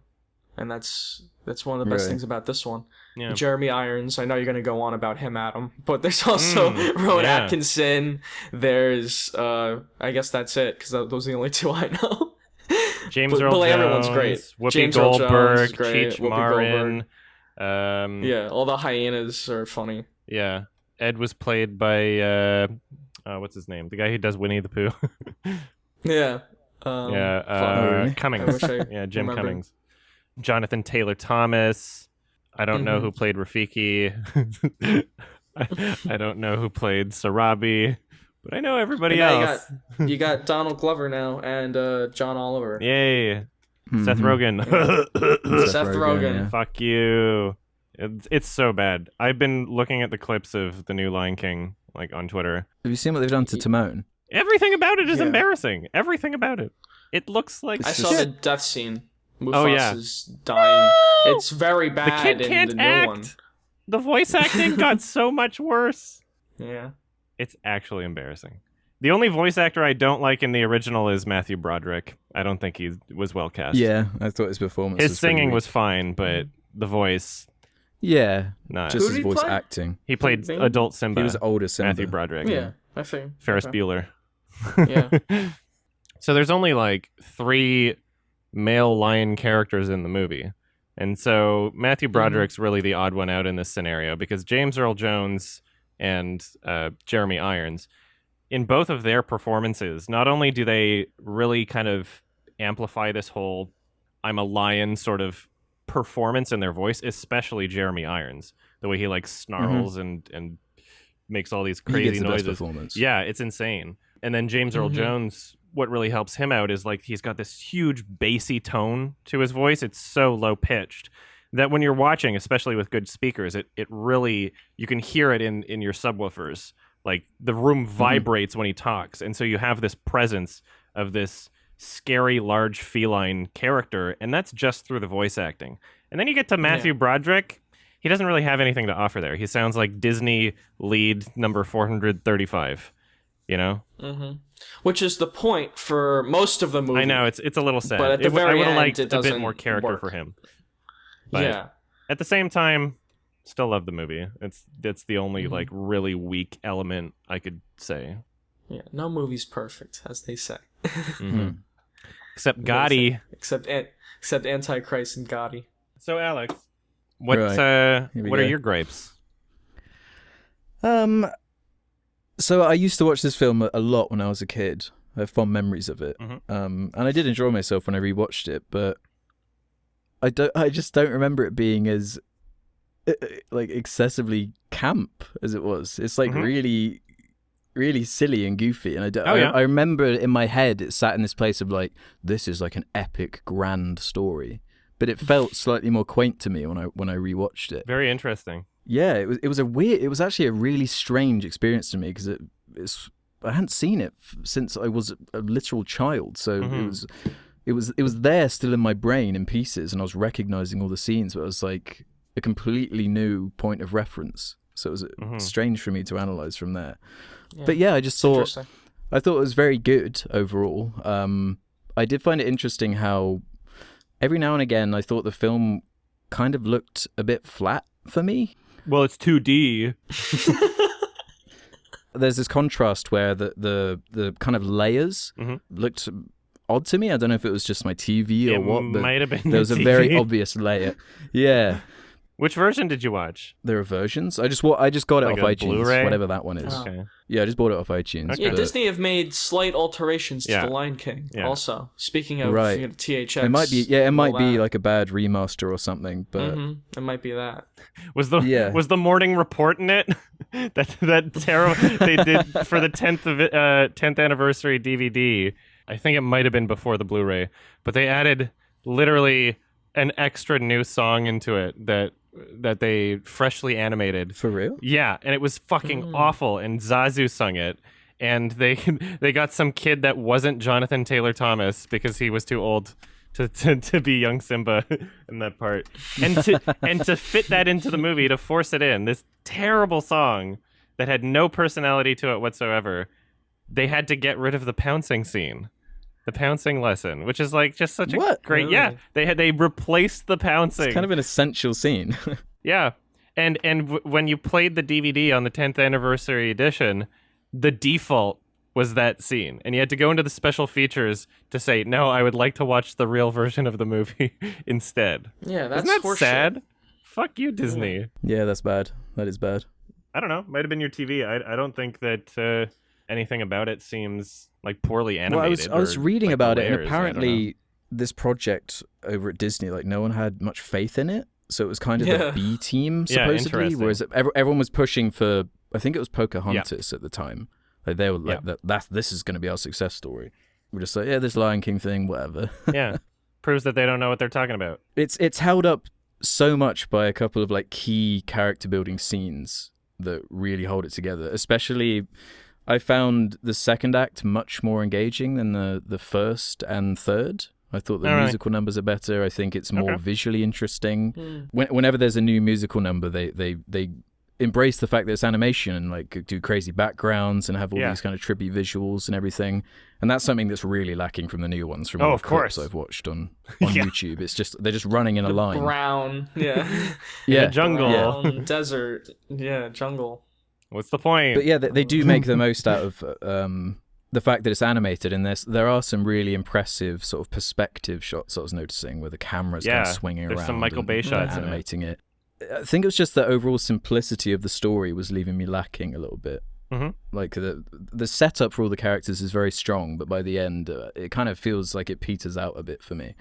And that's one of the best Right. things about this one. Yeah. Jeremy Irons. I know you're gonna go on about him, Adam, but there's also Rowan yeah. Atkinson. There's I guess that's it because those are the only two I know. James But Earl Jones, everyone's great. Whoopi James Earl Jones is Goldberg, great. Cheech Whoopi Marin. Yeah, all the hyenas are funny. Yeah. Ed was played by what's his name? The guy who does Winnie the Pooh. Yeah. really? Cummings. I wish I Yeah, Jim remembered. Cummings. Jonathan Taylor Thomas. I don't know who played Rafiki. I don't know who played Sarabi, but I know everybody And now else. you got Donald Glover now and John Oliver. Yay. Seth Mhm. Rogen. Seth Rogen. yeah. Fuck you. It's so bad. I've been looking at the clips of the new Lion King on Twitter. Have you seen what they've done to Timon? Everything about it is Yeah. embarrassing. Everything about it. It looks like I It's saw just- the death scene. Oh, yeah. Mufasa's dying. It's very the bad kid in can't the new act. one. The voice acting got so much worse. Yeah. It's actually embarrassing. The only voice actor I don't like in the original is Matthew Broderick. I don't think he was well cast. Yeah, I thought his performance His was pretty singing weak. was fine, but the voice, Yeah, not. just Who his did he voice play? acting. He played Bing? adult Simba. He was older Simba. Matthew Broderick. Yeah, I think. Ferris Okay. Bueller. Yeah. So there's only 3 male lion characters in the movie. And so Matthew Broderick's really the odd one out in this scenario because James Earl Jones and Jeremy Irons, in both of their performances, not only do they really kind of amplify this whole I'm a lion sort of performance in their voice, especially Jeremy Irons, the way he snarls and makes all these He crazy gives the best noises. performance. Yeah, it's insane. And then James Earl Jones, what really helps him out is he's got this huge bassy tone to his voice. It's so low pitched that when you're watching, especially with good speakers, it really, you can hear it in your subwoofers Like the room vibrates when he talks, and so you have this presence of this scary, large feline character, and that's just through the voice acting. And then you get to Matthew Broderick. He doesn't really have anything to offer there. He sounds like Disney lead number 435, you know? Mm-hmm. Which is the point for most of the movie. I know, it's a little sad. But at the very I would have end, liked it a bit doesn't more character work. for him. But at the same time, still love the movie. It's the only like really weak element I could say. Yeah, no movie's perfect, as they say. Except Gotti. Except Antichrist and Gotti. So Alex, what Right. what are your gripes? So I used to watch this film a lot when I was a kid. I have fond memories of it. And I did enjoy myself when I rewatched it, but I just don't remember it being as like excessively camp as it was. It's like really, really silly and goofy. And I remember in my head it sat in this place of like, this is like an epic, grand story. But it felt slightly more quaint to me when I rewatched it. Very interesting. Yeah, it was actually a really strange experience to me because I hadn't seen it since I was a literal child. So it was there still in my brain in pieces, and I was recognizing all the scenes, but it was like a completely new point of reference. So it was strange for me to analyze from there. Yeah, but yeah, I thought it was very good overall. I did find it interesting how every now and again I thought the film kind of looked a bit flat for me. Well, it's 2D. There's this contrast where the kind of layers looked odd to me. I don't know if it was just my TV or what, but might have been there was a very obvious layer. Yeah. Which version did you watch? There are versions. I just got it Like off a iTunes, Blu-ray? whatever that one is. Okay. Yeah, I just bought it off iTunes. Okay. Yeah, but Disney have made slight alterations to The Lion King. Also, speaking of THX, it might be. Yeah, it might be like a bad remaster or something. But it might be that. Was the Morning Report in it? that terrible they did for the 10th anniversary DVD. I think it might have been before the Blu-ray, but they added literally an extra new song into it that they freshly animated. For real? Yeah, and it was fucking awful, and Zazu sung it, and they got some kid that wasn't Jonathan Taylor Thomas because he was too old to be young Simba in that part. And to fit that into the movie, to force it in, this terrible song that had no personality to it whatsoever, they had to get rid of the pouncing scene. The pouncing lesson, which is like just such a great, they replaced the pouncing. It's kind of an essential scene. Yeah, and when you played the DVD on the 10th anniversary edition, the default was that scene, and you had to go into the special features to say, no, I would like to watch the real version of the movie instead. Yeah, that's Isn't that sad? Fuck you, Disney. Yeah, that's bad. That is bad. I don't know. Might have been your TV. I don't think that anything about it seems like poorly animated. Well, I was reading like about layers, it, and apparently this project over at Disney, like no one had much faith in it. So it was kind of the B team, supposedly, whereas everyone was pushing for, I think it was Pocahontas at the time. Like they were like, this is going to be our success story. We're just like, this Lion King thing, whatever. Yeah, proves that they don't know what they're talking about. It's held up so much by a couple of like key character building scenes that really hold it together. Especially, I found the second act much more engaging than the first and third. I thought the musical numbers are better. I think it's more visually interesting. Whenever there's a new musical number, they embrace the fact that it's animation and like do crazy backgrounds and have all these kind of trippy visuals and everything. And that's something that's really lacking from the new ones from all the clips I've watched on YouTube. It's just they're just running in a line. Brown, jungle, brown, desert, jungle. What's the point? But yeah, they do make the most out of the fact that it's animated, and there are some really impressive sort of perspective shots I was noticing where the camera's kind of swinging around. There's some Michael Bay shots animating it. I think it was just the overall simplicity of the story was leaving me lacking a little bit. Like the setup for all the characters is very strong, but by the end, it kind of feels like it peters out a bit for me.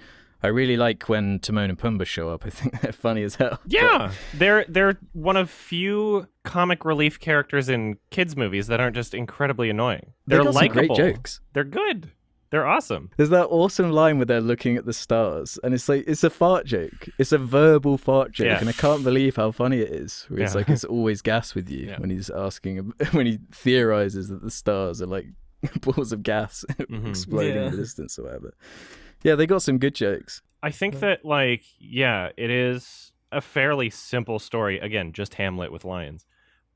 I really like when Timon and Pumbaa show up. I think they're funny as hell. Yeah, they're one of few comic relief characters in kids' movies that aren't just incredibly annoying. They're likable. Great jokes. They're good. They're awesome. There's that awesome line where they're looking at the stars, and it's like, it's a fart joke. It's a verbal fart joke, and I can't believe how funny it is. Where it's like, it's always gas with you when he's asking, when he theorizes that the stars are like balls of gas exploding in the distance or whatever. Yeah, they got some good jokes. I think that, like, it is a fairly simple story. Again, just Hamlet with lions.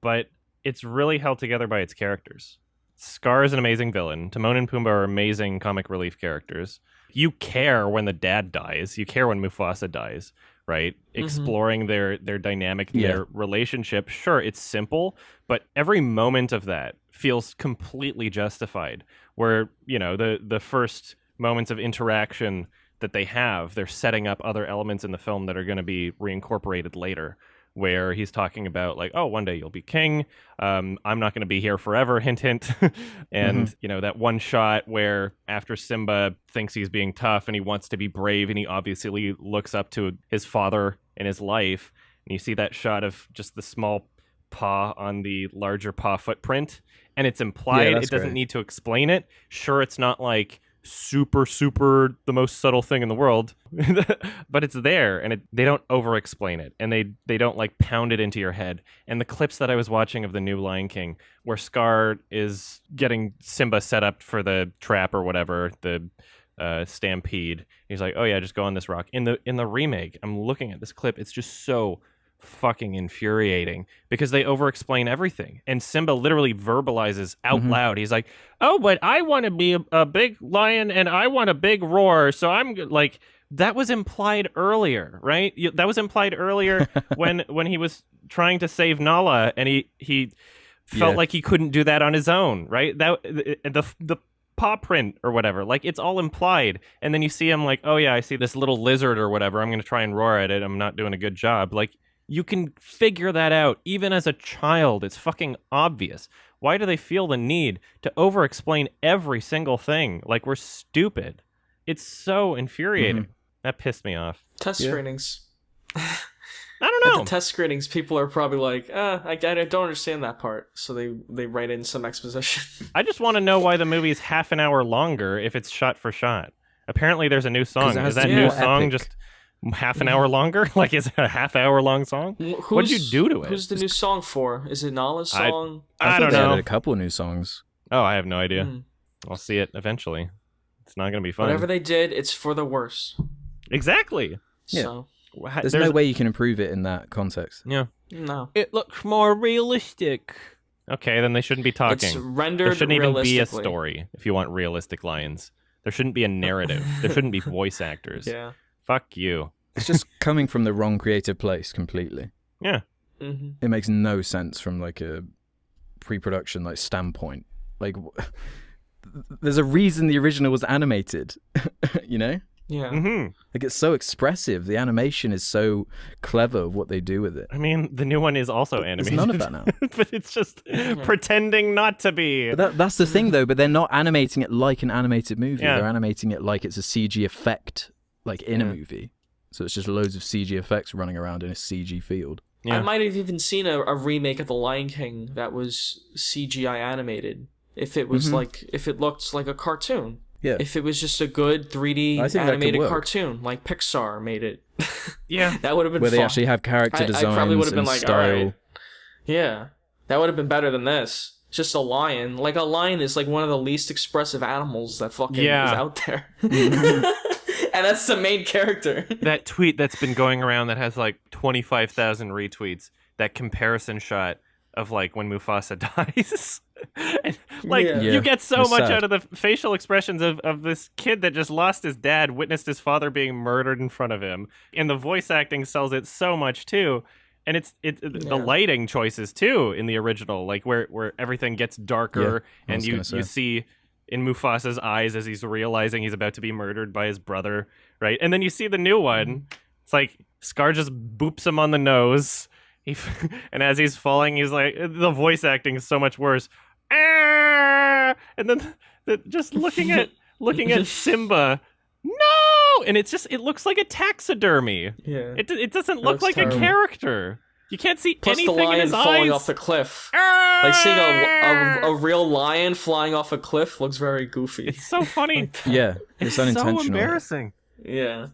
But it's really held together by its characters. Scar is an amazing villain. Timon and Pumbaa are amazing comic relief characters. You care when the dad dies. You care when Mufasa dies, right? Exploring their dynamic, their relationship. Sure, it's simple, but every moment of that feels completely justified. Where, you know, the first moments of interaction that they have, they're setting up other elements in the film that are going to be reincorporated later, where he's talking about, like, oh, one day you'll be king. I'm not going to be here forever, hint, hint. And, you know, that one shot where after Simba thinks he's being tough and he wants to be brave and he obviously looks up to his father in his life. And you see that shot of just the small paw on the larger paw footprint. And it's implied. It doesn't need to explain it. Sure, it's not like super the most subtle thing in the world, but it's there, and they don't over explain it, and they don't like pound it into your head. And the clips that I was watching of the new Lion King, where Scar is getting Simba set up for the trap or whatever, the stampede, he's like, oh yeah, just go on this rock. In the remake, I'm looking at this clip, it's just so fucking infuriating because they over explain everything, and Simba literally verbalizes out loud, he's like, oh, but I want to be a big lion and I want a big roar, so I'm like, that was implied earlier, right? That was implied earlier when he was trying to save Nala, and he felt like he couldn't do that on his own, right? That the paw print or whatever, like, it's all implied. And then you see him like, oh yeah, I see this little lizard or whatever, I'm gonna try and roar at it, I'm not doing a good job. Like, you can figure that out even as a child. It's fucking obvious. Why do they feel the need to over-explain every single thing? Like, we're stupid. It's so infuriating. That pissed me off. Test screenings. I don't know. At the test screenings, people are probably like, I don't understand that part. So they write in some exposition. I just want to know why the movie's half an hour longer if it's shot for shot. Apparently there's a new song. Is that new song just half an hour longer? Like, is it a half-hour long song? What'd you do to it? Who's the new song for? Is it Nala's song? I don't know. They added a couple new songs. Oh, I have no idea. I'll see it eventually. It's not going to be fun. Whatever they did, it's for the worse. Exactly. So there's no way you can improve it in that context. Yeah. No. It looks more realistic. Okay, then they shouldn't be talking. It's rendered there shouldn't even be a story if you want realistic lions. There shouldn't be a narrative. There shouldn't be voice actors. Yeah. Fuck you. It's just coming from the wrong creative place completely. Yeah. It makes no sense from like a pre-production like standpoint. Like, there's a reason the original was animated, you know? Yeah. Like, it's so expressive. The animation is so clever what they do with it. I mean, the new one is also animated. There's none of that now. But it's just pretending not to be. But that's the thing, though. But they're not animating it like an animated movie. Yeah. They're animating it like it's a CG effect, like in a movie. So it's just loads of CG effects running around in a CG field. Yeah. I might have even seen a remake of The Lion King that was CGI animated. If it was if it looked like a cartoon. Yeah. If it was just a good 3D animated cartoon, like Pixar made it. Yeah. That would have been where fun. they actually have character designs. I probably would have been like, style. all right. Yeah. That would have been better than this. Just a lion. Like, a lion is like one of the least expressive animals that fucking is out there. And that's the main character. That tweet that's been going around that has like 25,000 retweets, that comparison shot of like when Mufasa dies. And, like, you get so much out of the facial expressions of this kid that just lost his dad, witnessed his father being murdered in front of him. And the voice acting sells it so much too. And the lighting choices too in the original, like where everything gets darker and you see in Mufasa's eyes as he's realizing he's about to be murdered by his brother, right? And then you see the new one. It's like Scar just boops him on the nose. And as he's falling, he's like, the voice acting is so much worse. And then just looking at Simba, no! And it looks like a taxidermy. Yeah. It doesn't look like terrible. A character. You can't see Plus anything the lion in his falling eyes. off the cliff. Like seeing a real lion flying off a cliff looks very goofy. It's so funny. Yeah, it's unintentional. So embarrassing. Yeah.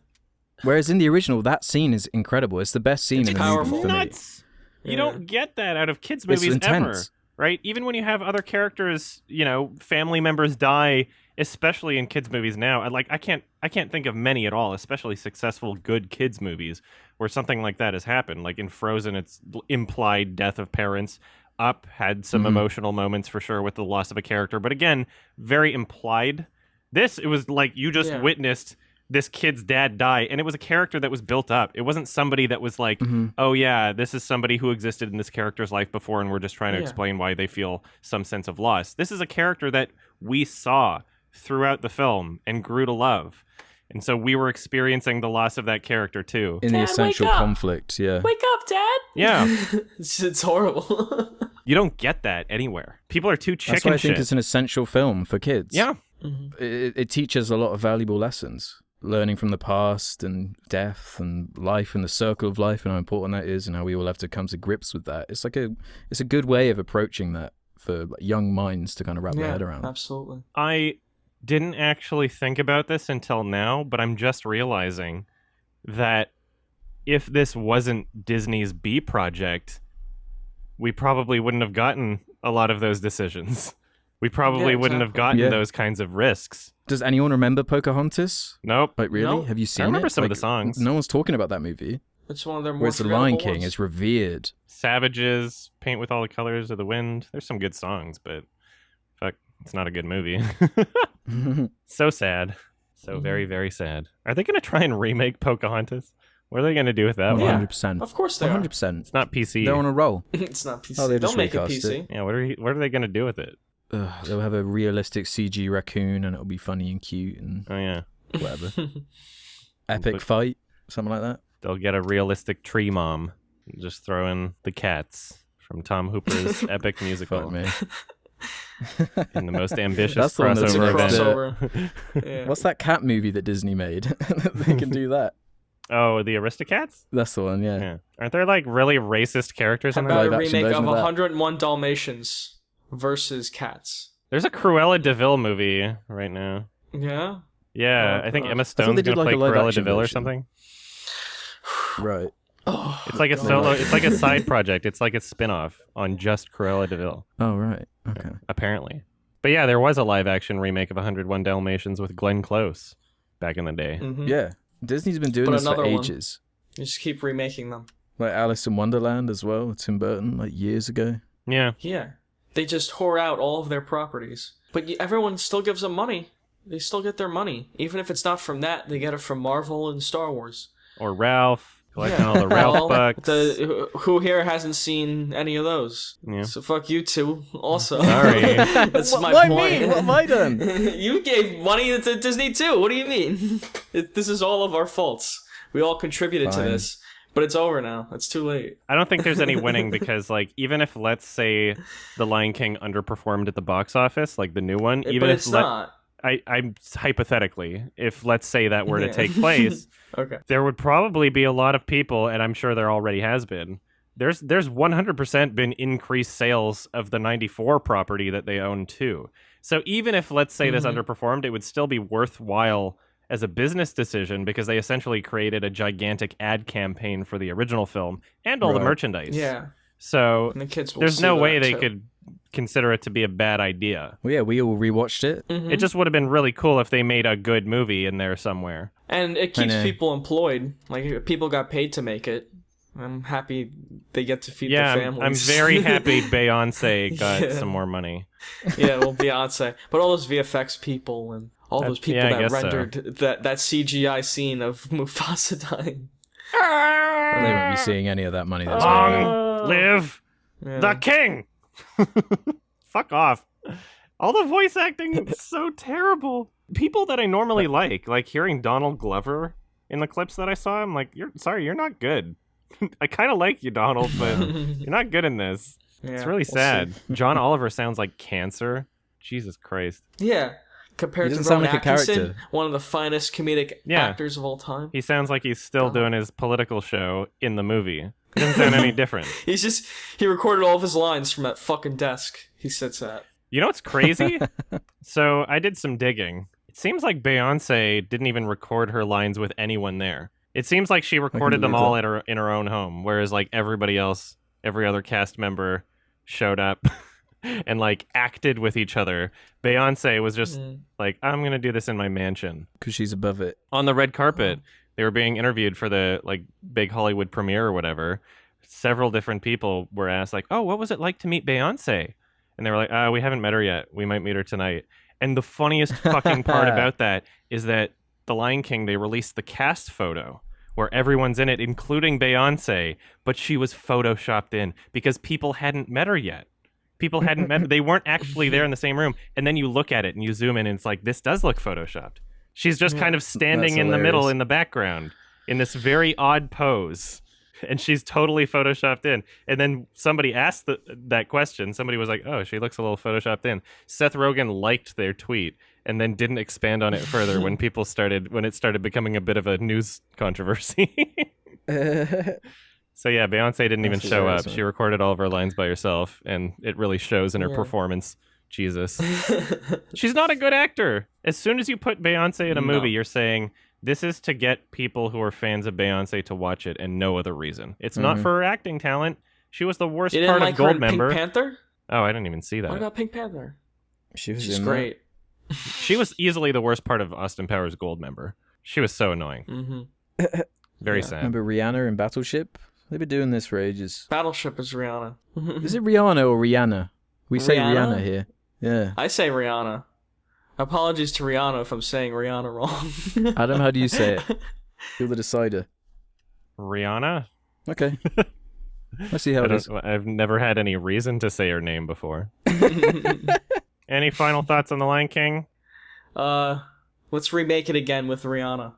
Whereas in the original, that scene is incredible. It's the best scene in the powerful. movie for me. Nuts. You don't get that out of kids' movies It's ever, intense. right? Even when you have other characters, family members die, especially in kids' movies now. I can't think of many at all, especially successful good kids' movies where something like that has happened. Like in Frozen, it's implied death of parents. Up had some emotional moments for sure with the loss of a character, but again, very implied. This, it was like you just witnessed this kid's dad die, and it was a character that was built up. It wasn't somebody that was like, oh yeah, this is somebody who existed in this character's life before, and we're just trying to explain why they feel some sense of loss. This is a character that we saw throughout the film and grew to love. And so we were experiencing the loss of that character too. In the essential conflict, yeah. Wake up, Dad! Yeah. It's horrible. You don't get that anywhere. People are too chicken That's why I shit. think it's an essential film for kids. Yeah. It teaches a lot of valuable lessons. Learning from the past and death and life and the circle of life and how important that is and how we all have to come to grips with that. It's a good way of approaching that for young minds to kind of wrap their head around. Absolutely. I didn't actually think about this until now, but I'm just realizing that if this wasn't Disney's B project, we probably wouldn't have gotten a lot of those decisions. We probably wouldn't have gotten those kinds of risks. Does anyone remember Pocahontas? Nope. Like, really? Nope. Have you seen it? I remember some of the songs. No one's talking about that movie. It's one of their more Whereas The Lion King ones. is revered. Savages, Paint with All the Colors of the Wind. There's some good songs, but fuck, it's not a good movie. So sad. So very, very sad. Are they going to try and remake Pocahontas? What are they going to do with that one? 100%. Of course they are. 100%. It's not PC. They're on a roll. It's not PC. Oh, they just Don't make it recast PC. it. Yeah, what are they going to do with it? They'll have a realistic CG raccoon and it'll be funny and cute and Oh, yeah. whatever. Epic fight, something like that. They'll get a realistic tree mom. Just throw in the cats from Tom Hooper's epic musical. Fuck me. In the most ambitious That's the one that's crossover next event. Yeah. What's that cat movie that Disney made? They can do that. Oh, the Aristocats? That's the one, yeah. Yeah. Aren't there like really racist characters How in about that? a live-action remake version of of that? 101 Dalmatians versus Cats? There's a Cruella DeVille movie right now. Yeah? Yeah, Oh, I think God. Emma I thought Stone's they gonna did, like, play a live Cruella action DeVille or version. something. Right. Oh, It's like a solo. It's like a side project. It's like a spin-off on just Cruella DeVille, Oh, right. Okay. apparently. But yeah, there was a live-action remake of 101 Dalmatians with Glenn Close back in the day. Mhm. Yeah. Disney's been doing But this for another one. ages. You just keep remaking them. Like Alice in Wonderland as well, Tim Burton, like years ago. Yeah. Yeah. They just whore out all of their properties. But everyone still gives them money. They still get their money. Even if it's not from that, they get it from Marvel and Star Wars. Or Ralph, collecting all the Ralph bucks. Who here hasn't seen any of those? Yeah. So fuck you two also. Sorry. That's my Why point. me? What have I done? You gave money to Disney too. What do you mean? This is all of our faults. We all contributed to Fine. this. But it's over now. It's too late. I don't think there's any winning because, like, even if, let's say, The Lion King underperformed at the box office, like the new one, even But if it's not. I'm hypothetically, if let's say that were to Yeah. take place, Okay. there would probably be a lot of people, and I'm sure there already has been. There's 100% been increased sales of the 94 property that they own too. So even if, let's say, this underperformed, it would still be worthwhile as a business decision because they essentially created a gigantic ad campaign for the original film and all the Right. merchandise. Yeah. So And the kids will there's see no that, way they too. could consider it to be a bad idea. Well, yeah, we all rewatched it. Mhm. It just would have been really cool if they made a good movie in there somewhere. And it keeps know. people employed. Like, people got paid to make it. I'm happy they get to feed Yeah, their I'm families. very happy Beyonce got Yeah. some more money. Yeah, well, Beyonce. But all those VFX people and all those people yeah, I that guess so. rendered that CGI scene of Mufasa dying. They won't be seeing any of that money that's made. Long live Yeah. the king! Fuck off. All the voice acting is so terrible. People that I normally like hearing Donald Glover in the clips that I saw, I'm like, you're not good. I kind of like you, Donald, but you're not good in this. Yeah, It's really we'll sad. see. John Oliver sounds like cancer. Jesus Christ. Yeah. Compared He to doesn't sound Rowan like a Atkinson, character. one of the finest comedic Yeah. actors of all time. He sounds like he's still doing his political show in the movie. It doesn't sound any different. He recorded all of his lines from that fucking desk he sits at. You know what's crazy? So I did some digging. It seems like Beyonce didn't even record her lines with anyone there. It seems like she recorded them all in her own home, whereas like everybody else, every other cast member showed up and like acted with each other. Beyonce was just like, I'm going to do this in my mansion. Because she's above it. On the red carpet, they were being interviewed for the like big Hollywood premiere or whatever. Several different people were asked like, oh, what was it like to meet Beyonce? And they were like, we haven't met her yet. We might meet her tonight. And the funniest fucking part about that is that The Lion King, they released the cast photo where everyone's in it, including Beyonce, but she was photoshopped in because people hadn't met her yet. People hadn't met her. They weren't actually there in the same room. And then you look at it and you zoom in and it's like, this does look photoshopped. She's just kind of standing in the middle in the background in this very odd pose. And she's totally photoshopped in. And then somebody asked that question. Somebody was like, oh, she looks a little photoshopped in. Seth Rogen liked their tweet and then didn't expand on it further when it started becoming a bit of a news controversy. So yeah, Beyonce didn't even show up. She recorded all of her lines by herself, and it really shows in her performance. Jesus. She's not a good actor. As soon as you put Beyonce in a movie, you're saying, this is to get people who are fans of Beyonce to watch it and no other reason. It's not for her acting talent. She was the worst part of Goldmember. Pink Panther? Oh, I didn't even see that. What about Pink Panther? She's great. She was easily the worst part of Austin Powers' Goldmember. She was so annoying. Very sad. Remember Rihanna in Battleship? They've been doing this for ages. Battleship is Rihanna. Is it Rihanna or Rihanna? We say Rihanna here. Yeah. I say Rihanna. Apologies to Rihanna if I'm saying Rihanna wrong. Adam, how do you say it? You're the decider. Rihanna? Okay. Let's see how it is. I've never had any reason to say her name before. Any final thoughts on The Lion King? Let's remake it again with Rihanna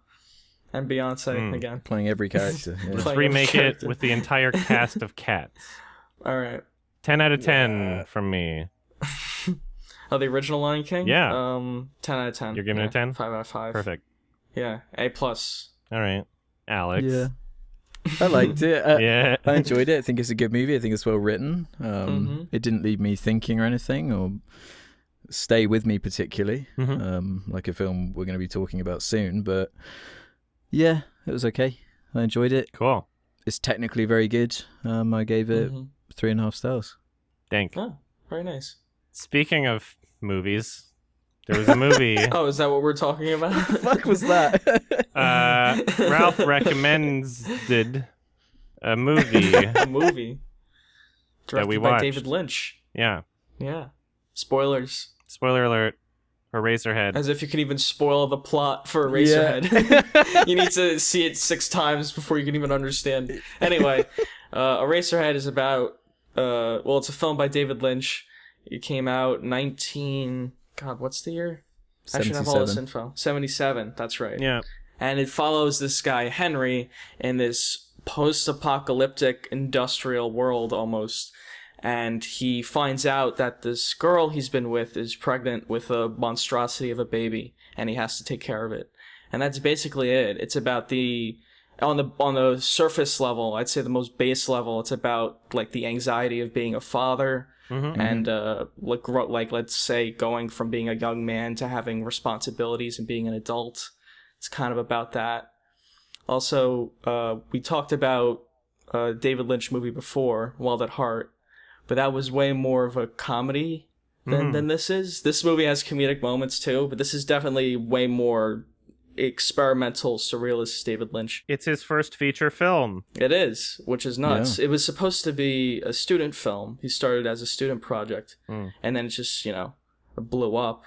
and Beyonce again. Playing every character. Yeah. Let's remake it with the entire cast of cats. All right. 10 out of 10 from me. Oh, the original Lion King? Yeah. 10 out of 10. You're giving it a 10? 5 out of 5. Perfect. Yeah, A+. All right. Alex. Yeah. I liked it. Yeah. I enjoyed it. I think it's a good movie. I think it's well written. It didn't leave me thinking or anything, or stay with me particularly, like a film we're going to be talking about soon. But yeah, it was okay. I enjoyed it. Cool. It's technically very good. I gave it 3.5 stars. Thank. Oh, very nice. Speaking of movies, there was a movie. Oh, is that what we're talking about? What the fuck was that? Ralph recommends a movie. A movie. Directed we by watched. David Lynch. Yeah. Yeah. Spoilers. Spoiler alert. Eraserhead. As if you can even spoil the plot for Eraserhead. You need to see it 6 times before you can even understand. Anyway, Eraserhead is about... it's a film by David Lynch. It came out God, what's the year? I should have all this info. 77, that's right. Yeah. And it follows this guy, Henry, in this post-apocalyptic industrial world almost. And he finds out that this girl he's been with is pregnant with a monstrosity of a baby, and he has to take care of it. And that's basically it. It's about on the surface level, I'd say the most base level, it's about like the anxiety of being a father, and like let's say going from being a young man to having responsibilities and being an adult. It's kind of about that. Also, we talked about a David Lynch movie before, Wild at Heart, but that was way more of a comedy than this is. This movie has comedic moments too, but this is definitely way more experimental, surrealist David Lynch. It's his first feature film. It is, which is nuts. Yeah. It was supposed to be a student film. He started as a student project, and then it just, blew up.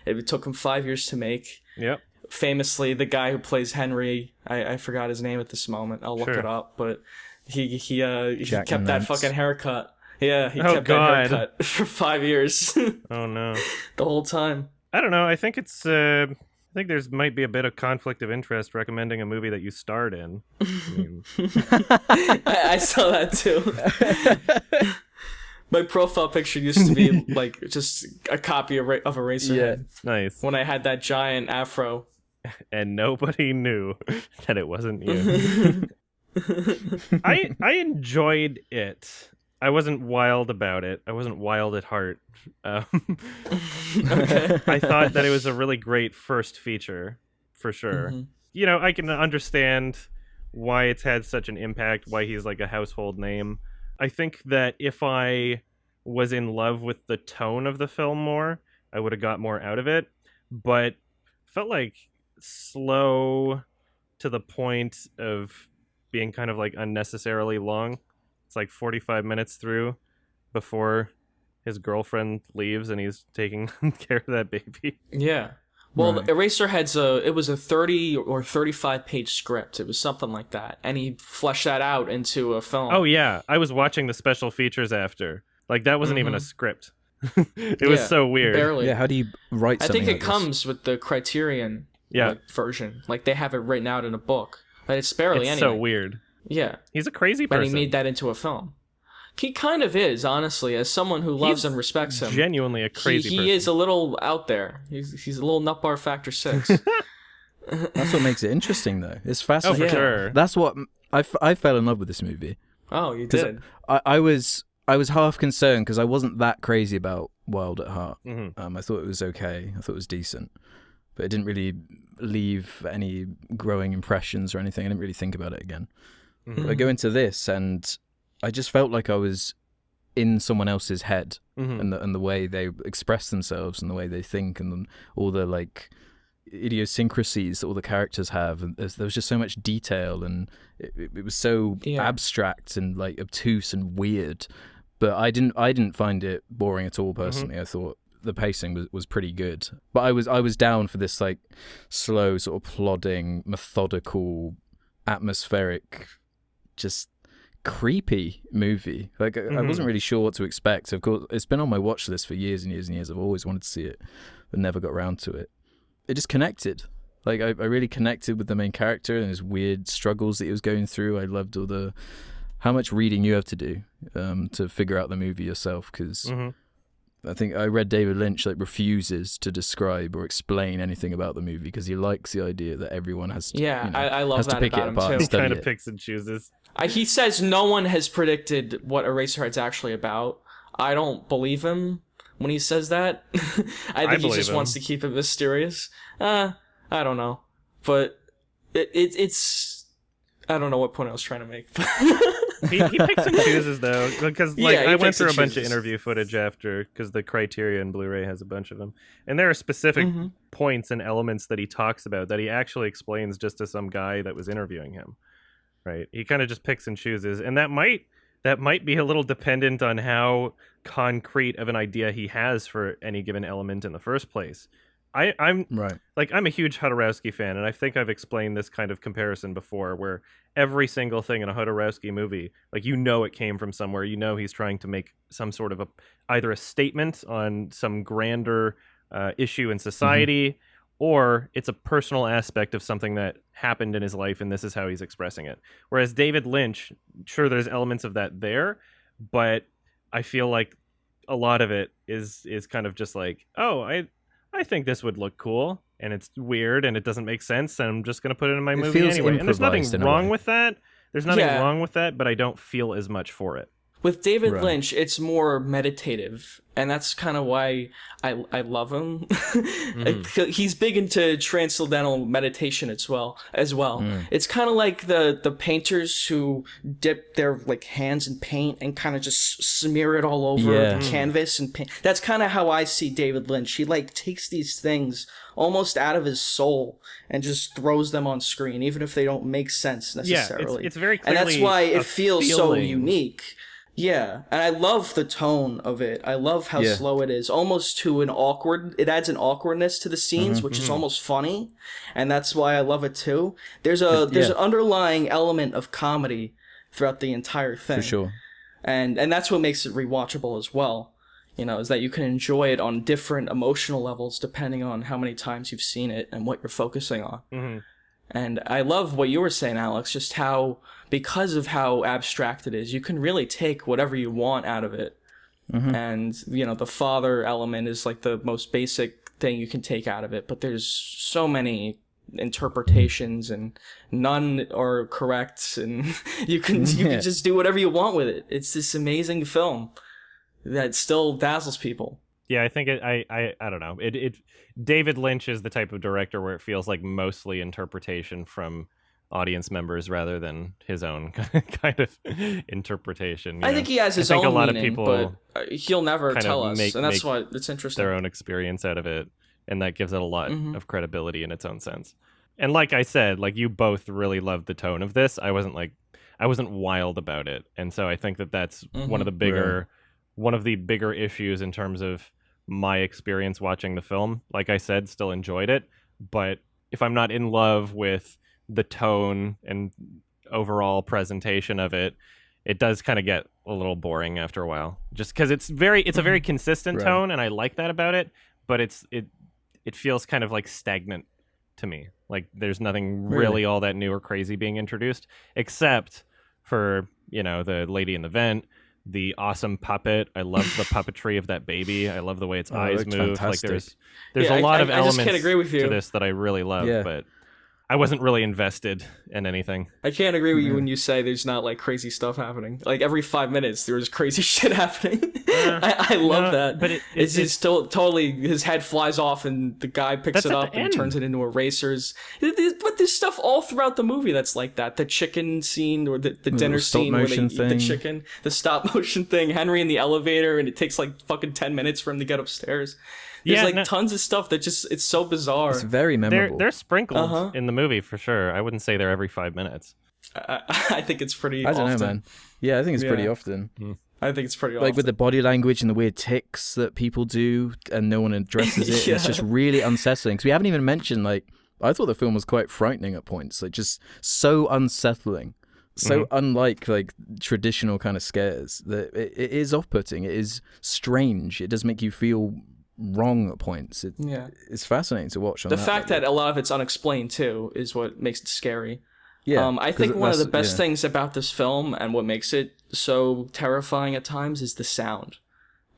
It took him 5 years to make. Yep. Famously, the guy who plays Henry, I forgot his name at this moment. I'll look it up, but he kept that fucking haircut. Yeah, he kept that haircut for 5 years. Oh no. The whole time. I don't know. I think it's I think there's might be a bit of conflict of interest recommending a movie that you starred in. I saw that too. My profile picture used to be like just a copy of Eraserhead. Yeah, nice. When I had that giant afro. And nobody knew that it wasn't you. I enjoyed it. I wasn't wild about it. I wasn't wild at heart. Okay. I thought that it was a really great first feature, for sure. I can understand why it's had such an impact, why he's like a household name. I think that if I was in love with the tone of the film more, I would have got more out of it. But felt like slow to the point of being kind of like unnecessarily long. It's like 45 minutes through before his girlfriend leaves and he's taking care of that baby. Yeah. Well, right. Eraserhead's it was a 30 or 35 page script. It was something like that. And he fleshed that out into a film. Oh, yeah. I was watching the special features after. Like, that wasn't even a script. It was so weird. Barely. Yeah, how do you write something I think like it comes with the Criterion version. Like, they have it written out in a book. But it's barely anything. It's so weird. Yeah. He's a crazy person. But he made that into a film. He kind of is, honestly, as someone who loves and respects him. Genuinely a crazy person. He is a little out there. He's a little nut bar factor 6. That's what makes it interesting, though. It's fascinating. Oh, for sure. That's what... I fell in love with this movie. Oh, you did? I was half concerned because I wasn't that crazy about Wild at Heart. I thought it was okay. I thought it was decent. But it didn't really leave any growing impressions or anything. I didn't really think about it again. I go into this and I just felt like I was in someone else's head and the way they express themselves and the way they think and all the like idiosyncrasies that all the characters have. And there was just so much detail and it was so abstract and like obtuse and weird. But I didn't find it boring at all personally. I thought the pacing was pretty good. But I was down for this like slow sort of plodding, methodical, atmospheric, just creepy movie. Like I wasn't really sure what to expect. Of course, it's been on my watch list for years and years and years. I've always wanted to see it, but never got around to it. It just connected. Like I really connected with the main character and his weird struggles that he was going through. I loved how much reading you have to do to figure out the movie yourself, because I think I read David Lynch like refuses to describe or explain anything about the movie because he likes the idea that everyone has to I love that pick about it apart him and He study kind of it. picks and chooses. He says no one has predicted what Eraserhead's actually about. I don't believe him when he says that. I think he just wants to keep it mysterious. I don't know. But it's... I don't know what point I was trying to make. He picks and chooses, though, because I went through a bunch of interview footage after, because the Criterion Blu-ray has a bunch of them, and there are specific points and elements that he talks about that he actually explains just to some guy that was interviewing him. Right? He kind of just picks and chooses, and that might be a little dependent on how concrete of an idea he has for any given element in the first place. I'm a huge Jodorowsky fan, and I think I've explained this kind of comparison before, where every single thing in a Jodorowsky movie, like, it came from somewhere. He's trying to make some sort of either a statement on some grander issue in society, or it's a personal aspect of something that happened in his life, and this is how he's expressing it. Whereas David Lynch, sure, there's elements of that there, but I feel like a lot of it is kind of just like, I think this would look cool, and it's weird, and it doesn't make sense, and I'm just going to put it in my movie anyway. And there's nothing wrong with that. There's nothing wrong with that, but I don't feel as much for it. With David Lynch, it's more meditative, and that's kind of why I love him. He's big into transcendental meditation as well. It's kind of like the painters who dip their like hands in paint and kind of just smear it all over the canvas and paint. That's kind of how I see David Lynch. He like takes these things almost out of his soul and just throws them on screen, even if they don't make sense necessarily. Yeah, it's very clearly, and that's why it feels so unique. Yeah, and I love the tone of it. I love how slow it is, almost to it adds an awkwardness to the scenes, which is almost funny, and that's why I love it too. There's an underlying element of comedy throughout the entire thing. For sure. And that's what makes it rewatchable as well, is that you can enjoy it on different emotional levels depending on how many times you've seen it and what you're focusing on. And I love what you were saying, Alex, just how, because of how abstract it is, you can really take whatever you want out of it. And, the father element is like the most basic thing you can take out of it. But there's so many interpretations, and none are correct, and you can just do whatever you want with it. It's this amazing film that still dazzles people. Yeah, I think I don't know. David Lynch is the type of director where it feels like mostly interpretation from audience members rather than his own kind of interpretation. I think he has his own meaning, a lot of people but he'll never tell us, and that's why it's interesting. Their own experience out of it, and that gives it a lot of credibility in its own sense. And like I said, like you both really loved the tone of this. I wasn't wild about it, and so I think that's one of the bigger issues in terms of my experience watching the film. Like I said, still enjoyed it, but if I'm not in love with the tone and overall presentation of it, it does kind of get a little boring after a while, just because it's a very consistent tone, and I like that about it, but it feels kind of like stagnant to me. Like there's nothing really all that new or crazy being introduced, except for, the lady in the vent, the awesome puppet. I love the puppetry of that baby. I love the way its eyes move. Fantastic. Like there's a lot of elements can't agree with you. to this that I really love, but I wasn't really invested in anything. I can't agree with you when you say there's not like crazy stuff happening. Like every 5 minutes there was crazy shit happening. I love that. But it's still totally, his head flies off and the guy picks it up and turns it into erasers. But there's stuff all throughout the movie that's like that. The chicken scene, or the dinner scene where they eat the chicken, the stop motion thing, Henry in the elevator, and it takes like fucking 10 minutes for him to get upstairs. There's tons of stuff that it's so bizarre. It's very memorable. They're sprinkled in the movie for sure. I wouldn't say they're every 5 minutes. I think it's pretty often. I don't know, man. Yeah, I think it's pretty often. I think it's pretty often. Like with the body language and the weird tics that people do and no one addresses it. It's just really unsettling. Because we haven't even mentioned, like, I thought the film was quite frightening at points. Like, just so unsettling. So unlike like traditional kind of scares that it is off-putting. It is strange. It does make you feel wrong at points. It's fascinating to watch. The fact that a lot of it's unexplained too is what makes it scary. I think one of the best things about this film and what makes it so terrifying at times is the sound.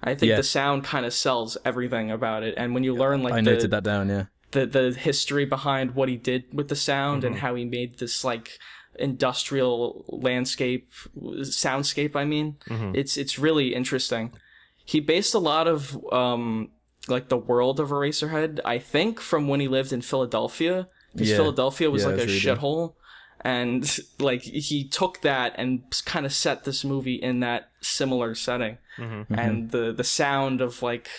I think the sound kind of sells everything about it, and when you learn like I noted that down, the history behind what he did with the sound and how he made this like industrial soundscape. I mean, it's really interesting. He based a lot of like the world of Eraserhead, I think, from when he lived in Philadelphia, because Philadelphia was like a shithole, and like he took that and kind of set this movie in that similar setting, and the sound of like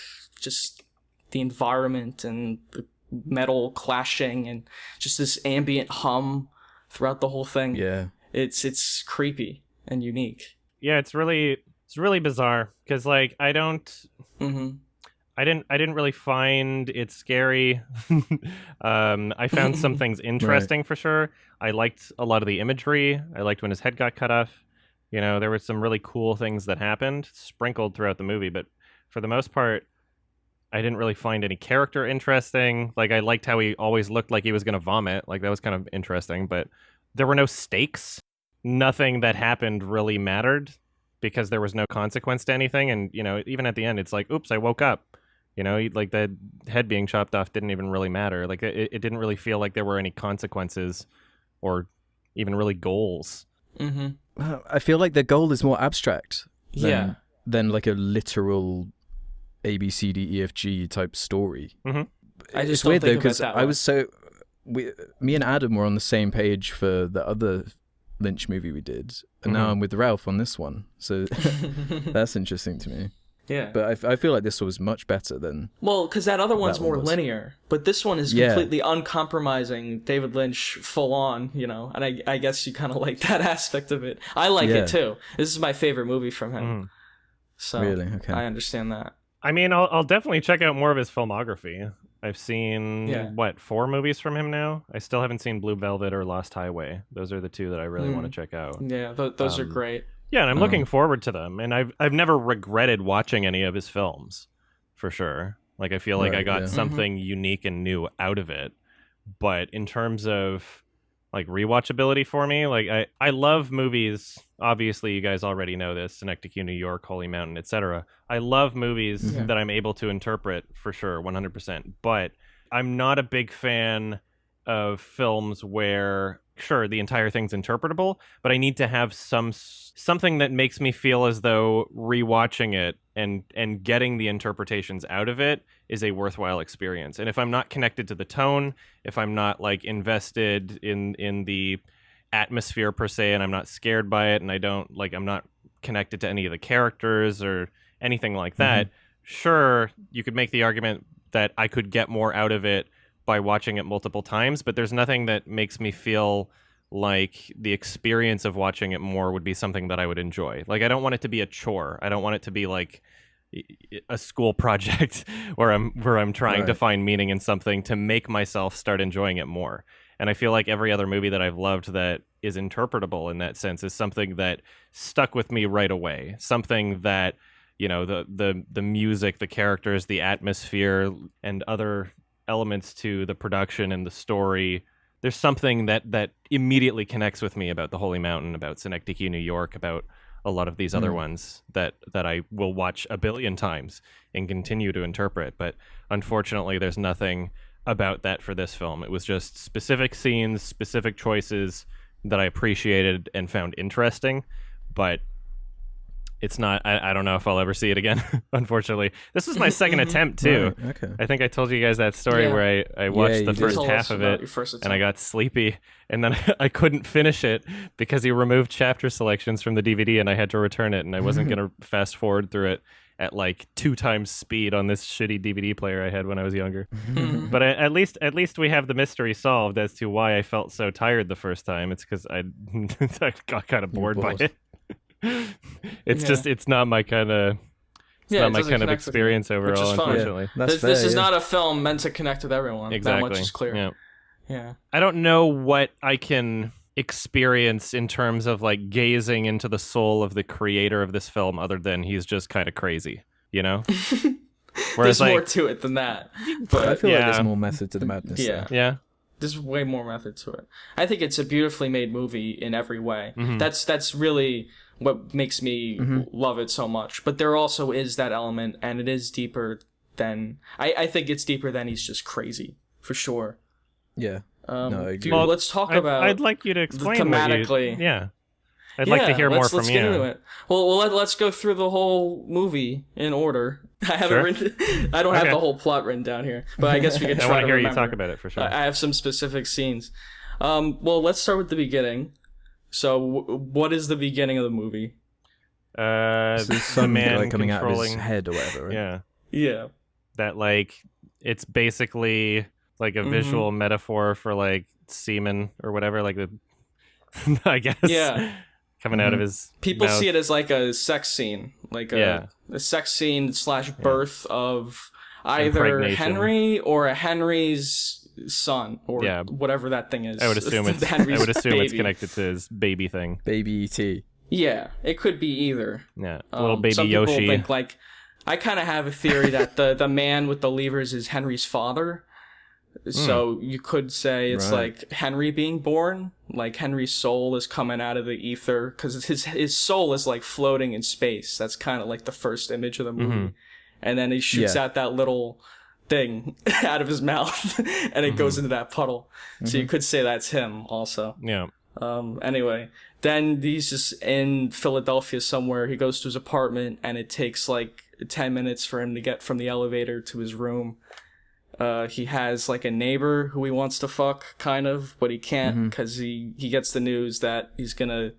just the environment and the metal clashing and just this ambient hum throughout the whole thing. It's creepy and unique. It's really bizarre because like I didn't really find it scary. I found some things interesting for sure. I liked a lot of the imagery. I liked when his head got cut off. There were some really cool things that happened sprinkled throughout the movie, but for the most part, I didn't really find any character interesting. Like I liked how he always looked like he was going to vomit. Like that was kind of interesting, but there were no stakes. Nothing that happened really mattered because there was no consequence to anything. And, even at the end, it's like, oops, I woke up. Like the head being chopped off didn't even really matter. Like it didn't really feel like there were any consequences or even really goals. I feel like the goal is more abstract than like a literal ABCDEFG type story. It's weird though, because me and Adam were on the same page for the other Lynch movie we did, and now I'm with Ralph on this one, so that's interesting to me. But I feel like this was much better than... Well, because that other one's more linear, but this one is completely uncompromising, David Lynch full on, and I guess you kind of like that aspect of it. I like it too. This is my favorite movie from him. So really? Okay. I understand that. I mean, I'll definitely check out more of his filmography. I've seen, 4 movies from him now? I still haven't seen Blue Velvet or Lost Highway. Those are the 2 that I really want to check out. Yeah, those are great. Yeah, and I'm looking forward to them. And I've never regretted watching any of his films, for sure. Like, I feel like I got something unique and new out of it. But in terms of, like, rewatchability for me, like, I love movies. Obviously, you guys already know this. Synecdoche, New York, Holy Mountain, etc. I love movies that I'm able to interpret, for sure, 100%. But I'm not a big fan of films where, sure, the entire thing's interpretable, but I need to have something that makes me feel as though rewatching it and getting the interpretations out of it is a worthwhile experience. And if I'm not connected to the tone, if I'm not like invested in the atmosphere per se, and I'm not scared by it, and I'm not connected to any of the characters or anything like that, sure, you could make the argument that I could get more out of it by watching it multiple times, but there's nothing that makes me feel like the experience of watching it more would be something that I would enjoy. Like, I don't want it to be a chore. I don't want it to be like a school project where I'm trying to find meaning in something to make myself start enjoying it more. And I feel like every other movie that I've loved that is interpretable in that sense is something that stuck with me right away. Something that, you know, the music, the characters, the atmosphere, and other elements to the production and the story. There's something that immediately connects with me about the Holy Mountain, about Synecdoche, New York, about a lot of these other ones that I will watch a billion times and continue to interpret. But unfortunately, there's nothing about that for this film. It was just specific scenes, specific choices that I appreciated and found interesting, but it's not, I don't know if I'll ever see it again, unfortunately. This was my second attempt, too. Right, okay. I think I told you guys that story where I watched the first half of it, and I got sleepy, and then I couldn't finish it because he removed chapter selections from the DVD, and I had to return it, and I wasn't going to fast forward through it at like 2 times speed on this shitty DVD player I had when I was younger. But at least we have the mystery solved as to why I felt so tired the first time. It's because I got kind of bored by it. It's not my kind of experience overall, unfortunately. This is not a film meant to connect with everyone. Exactly. That much is clear. Yeah. I don't know what I can experience in terms of like gazing into the soul of the creator of this film other than he's just kind of crazy, you know? There's more to it than that. But I feel like there's more method to the madness. Yeah. There's way more method to it. I think it's a beautifully made movie in every way. That's really what makes me love it so much. But there also is that element, and it is deeper than... I think it's deeper than he's just crazy, for sure. Yeah. Let's talk about... I'd like you to explain thematically. I'd like to hear more from let's you. Get into it. Well, let's go through the whole movie in order. I haven't written... I don't have the whole plot written down here, but I guess we can try to I want to hear remember. you talk about it, for sure. I have some specific scenes. Well, let's start with the beginning. So, what is the beginning of the movie? Some man like coming out of his head or whatever, right? Yeah. That, like, it's basically like a visual metaphor for, like, semen or whatever, like, I guess. Yeah. Coming out of his People mouth. see it as, like, a sex scene. Like, a sex scene / birth of either Henry or a Henry's son or whatever that thing is. I would assume it's connected to his baby thing. Baby E.T. Yeah, it could be either. Yeah, little baby some Yoshi. People think, like, I kind of have a theory that the man with the levers is Henry's father. So you could say it's like Henry being born, like Henry's soul is coming out of the ether because his soul is like floating in space. That's kind of like the first image of the movie, and then he shoots out that little thing out of his mouth, and it goes into that puddle. So you could say that's him also. Yeah. Anyway, then he's just in Philadelphia somewhere. He goes to his apartment, and it takes like 10 minutes for him to get from the elevator to his room. He has like a neighbor who he wants to fuck, kind of, but he can't because he gets the news that he's gonna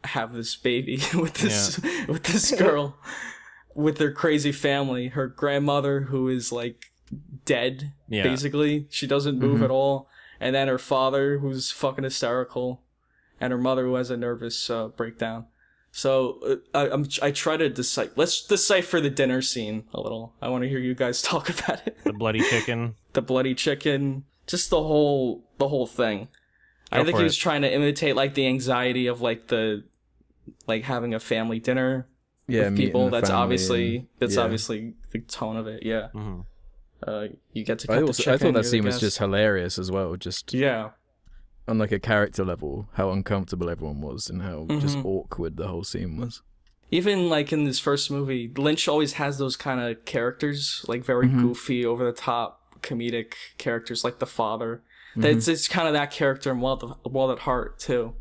have this baby with this girl, with their crazy family. Her grandmother, who is like dead, basically. She doesn't move at all. And then her father, who's fucking hysterical, and her mother, who has a nervous breakdown. So I try to decipher. Let's decipher the dinner scene a little. I want to hear you guys talk about it. The bloody chicken. The bloody chicken. Just the whole thing. I think he was trying to imitate like the anxiety of like having a family dinner with people. That's obviously obviously the tone of it. Yeah. You get to cut the chicken. I thought that scene was just hilarious as well. Just on like a character level, how uncomfortable everyone was and how just awkward the whole scene was. Even like in this first movie, Lynch always has those kind of characters, like very goofy, over the top comedic characters, like the father. That's it's kind of that character in World at Heart too.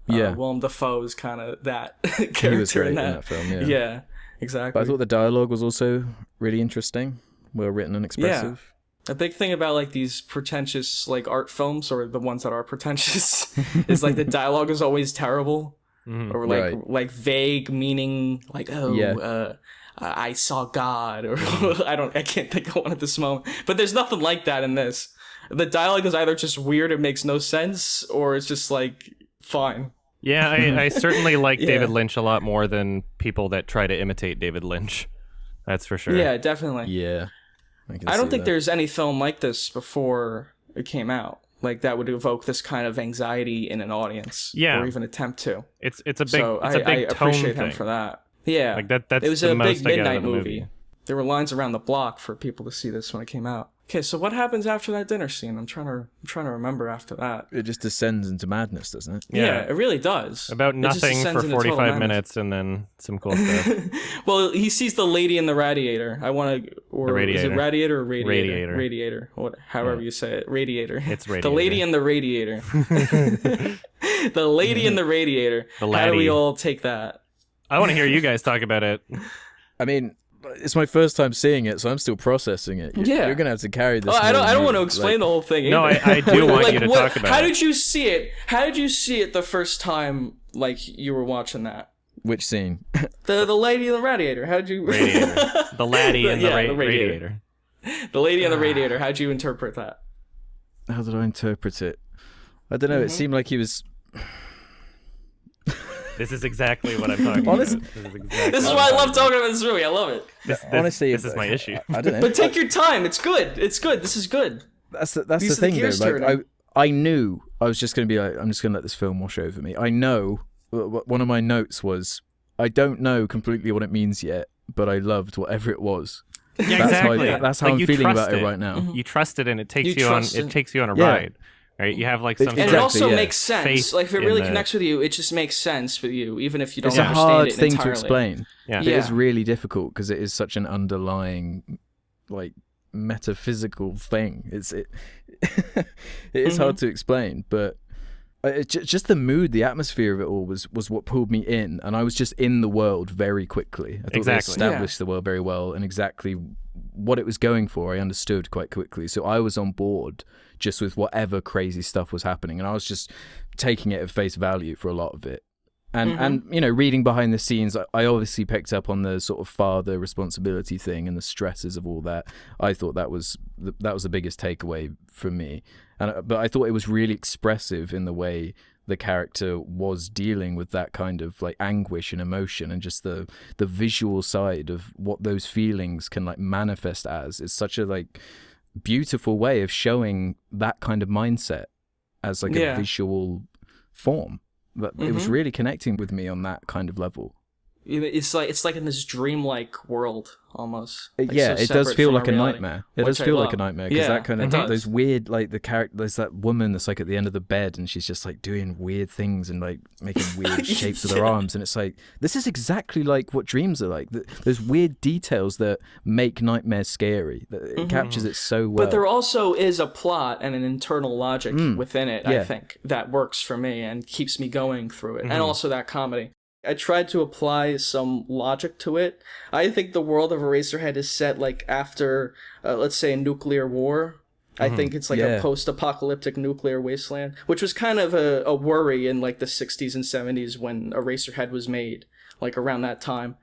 Yeah, Willem Dafoe is kind of that character he was great in that film. Yeah, yeah, exactly. But I thought the dialogue was also really interesting, well written and expressive. A big thing about like these pretentious like art films, or the ones that are pretentious, is like the dialogue is always terrible, or like vague meaning, like I saw God, or I can't think of one at this moment. But there's nothing like that in this. The dialogue is either just weird, it makes no sense, or it's just like fine. Yeah, I certainly like David Lynch a lot more than people that try to imitate David Lynch. That's for sure. Yeah, definitely. Yeah. I don't think there's any film like this before it came out, like that would evoke this kind of anxiety in an audience, or even attempt to. It's a big I appreciate tone him thing. for that. Yeah, like that's it was the a most big I get out midnight of the movie. There were lines around the block for people to see this when it came out. Okay, so what happens after that dinner scene? I'm trying to remember after that. It just descends into madness, doesn't it? Yeah, it really does. About nothing for 45 minutes and then some cool stuff. Well, he sees the lady in the radiator. Is it radiator or radiator? Radiator. Radiator. However you say it. Radiator. It's radiator. The lady in the radiator. The lady in the radiator. How do we all take that? I want to hear you guys talk about it. I mean, it's my first time seeing it, so I'm still processing it. You're gonna have to carry this. I don't want to explain the whole thing either. No, I do want you to talk about it. How did you see it? How did you see it the first time, like, you were watching that? Which scene? The lady in the radiator. How did you... Radiator. The laddie in the radiator. The lady in the radiator. How did you interpret that? How did I interpret it? I don't know. It seemed like he was... This is exactly what I'm talking about. This is why I love talking about this movie. I love it. Honestly, this is my issue. I don't know. But take your time. It's good. It's good. This is good. That's the thing, though. Like, I knew I was just going to be like, I'm just going to let this film wash over me. I know. One of my notes was, I don't know completely what it means yet, but I loved whatever it was. Yeah, exactly. That's how I'm feeling about it right now. You trust it, and it takes you on. It takes you on a ride. Right? You have like some, and it also makes sense. Faith like if it really connects with you, it just makes sense with you, even if you don't understand it entirely. It's a hard thing to explain. Yeah. It is really difficult because it is such an underlying, like, metaphysical thing. It is hard to explain, but just the mood, the atmosphere of it all was what pulled me in, and I was just in the world very quickly. I thought they established the world very well, and exactly what it was going for I understood quite quickly, so I was on board just with whatever crazy stuff was happening, and I was just taking it at face value for a lot of it. And you know, reading behind the scenes, I obviously picked up on the sort of father responsibility thing and the stresses of all that. I thought that was the biggest takeaway for me, but I thought it was really expressive in the way the character was dealing with that kind of like anguish and emotion, and just the visual side of what those feelings can like manifest as is such a like beautiful way of showing that kind of mindset as like a visual form. But it was really connecting with me on that kind of level. It's like in this dreamlike world almost. Like it does feel like a nightmare. It does feel like a nightmare because that kind of those weird, like the character. There's that woman that's like at the end of the bed and she's just like doing weird things and like making weird shapes with her arms, and it's like this is exactly like what dreams are like. There's weird details that make nightmares scary. It captures it so well. But there also is a plot and an internal logic within it. I think that works for me and keeps me going through it, and also that comedy. I tried to apply some logic to it. I think the world of Eraserhead is set like after, let's say, a nuclear war. I think it's like a post-apocalyptic nuclear wasteland, which was kind of a worry in like the 60s and 70s when Eraserhead was made, like around that time.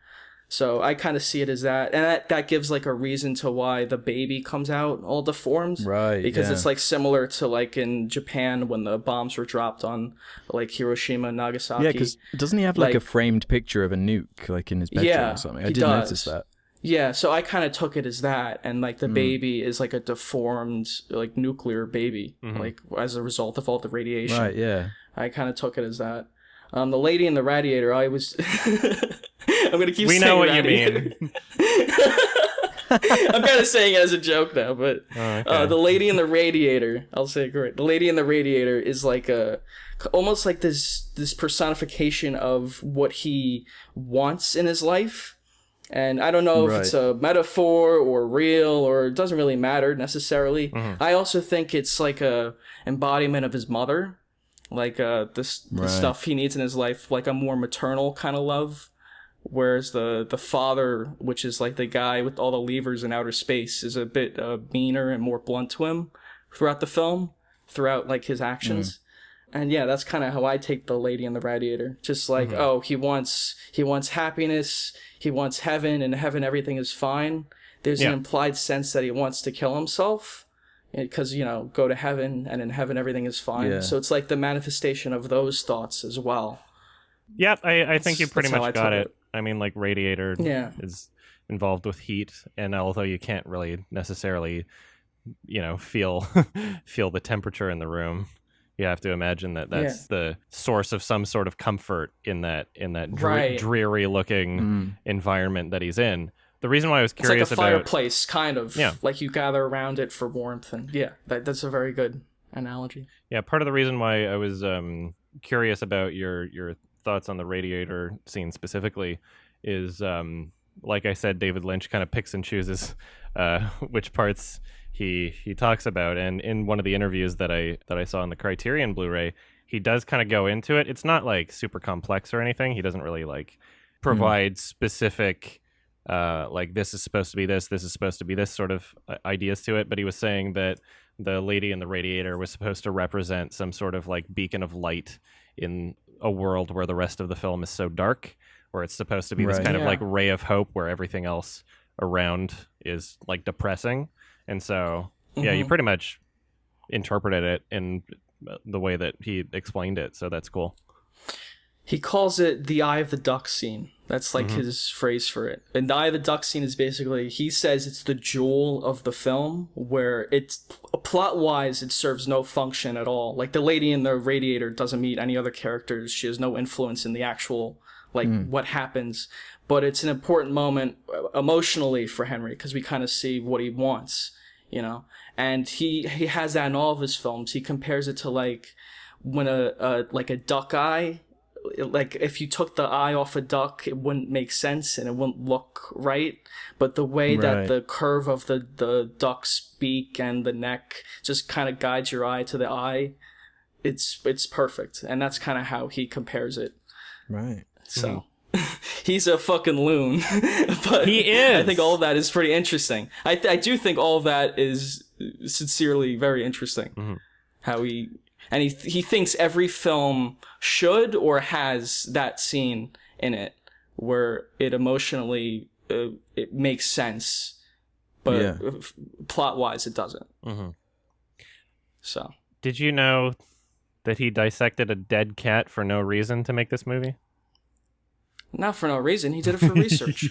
So I kind of see it as that, and that gives like a reason to why the baby comes out all deformed, right? Because it's like similar to like in Japan when the bombs were dropped on like Hiroshima and Nagasaki. Yeah, because doesn't he have like a framed picture of a nuke like in his bedroom or something? I did notice that. Yeah, so I kind of took it as that, and like the baby is like a deformed like nuclear baby, like as a result of all the radiation. Right. Yeah. I kind of took it as that. The lady in the radiator, I was. I'm gonna keep. We saying know what radiator. you mean. I'm kind of saying it as a joke now, but the lady in the radiator. I'll say it correct. The lady in the radiator is like almost like this personification of what he wants in his life, And I don't know if it's a metaphor or real, or it doesn't really matter necessarily. I also think it's like a embodiment of his mother, like the stuff he needs in his life, like a more maternal kind of love. Whereas the father, which is like the guy with all the levers in outer space, is a bit meaner and more blunt to him throughout the film, throughout like his actions. And yeah, that's kind of how I take The Lady and the Radiator. Just like, he wants happiness, he wants heaven, and in heaven everything is fine. There's an implied sense that he wants to kill himself because, go to heaven, and in heaven everything is fine. Yeah. So it's like the manifestation of those thoughts as well. Yeah, I think you pretty much got it. I mean, like, Radiator is involved with heat, and although you can't really necessarily, feel the temperature in the room, you have to imagine that that's the source of some sort of comfort in that dreary looking environment that he's in. The reason why I was curious it's like a fireplace, kind of. Yeah. Like you gather around it for warmth, and that's a very good analogy. Yeah, part of the reason why I was curious about your thoughts on the Radiator scene specifically is, like I said, David Lynch kind of picks and chooses which parts he talks about, and in one of the interviews that I saw on the Criterion Blu-ray, he does kind of go into it. It's not like super complex or anything. He doesn't really like provide specific like this is supposed to be this is supposed to be this sort of ideas to it, but he was saying that The Lady and the Radiator was supposed to represent some sort of like beacon of light in a world where the rest of the film is so dark, where it's supposed to be this kind of like ray of hope where everything else around is like depressing. And so, you pretty much interpreted it in the way that he explained it. So that's cool. He calls it the eye of the duck scene. That's like his phrase for it. And the eye of the duck scene is basically, he says it's the jewel of the film, where it's plot-wise, it serves no function at all. Like the Lady in the Radiator doesn't meet any other characters. She has no influence in the actual, what happens. But it's an important moment emotionally for Henry, because we kind of see what he wants, And he has that in all of his films. He compares it to like when a duck eye, like if you took the eye off a duck, it wouldn't make sense and it wouldn't look right. But the way that the curve of the duck's beak and the neck just kind of guides your eye to the eye, it's perfect. And that's kind of how he compares it. Right. So he's a fucking loon. But he is. I think all of that is pretty interesting. I do think all of that is sincerely very interesting. How he thinks every film should or has that scene in it where it emotionally it makes sense, but plot-wise it doesn't. So, did you know that he dissected a dead cat for no reason to make this movie? Not for no reason. He did it for research.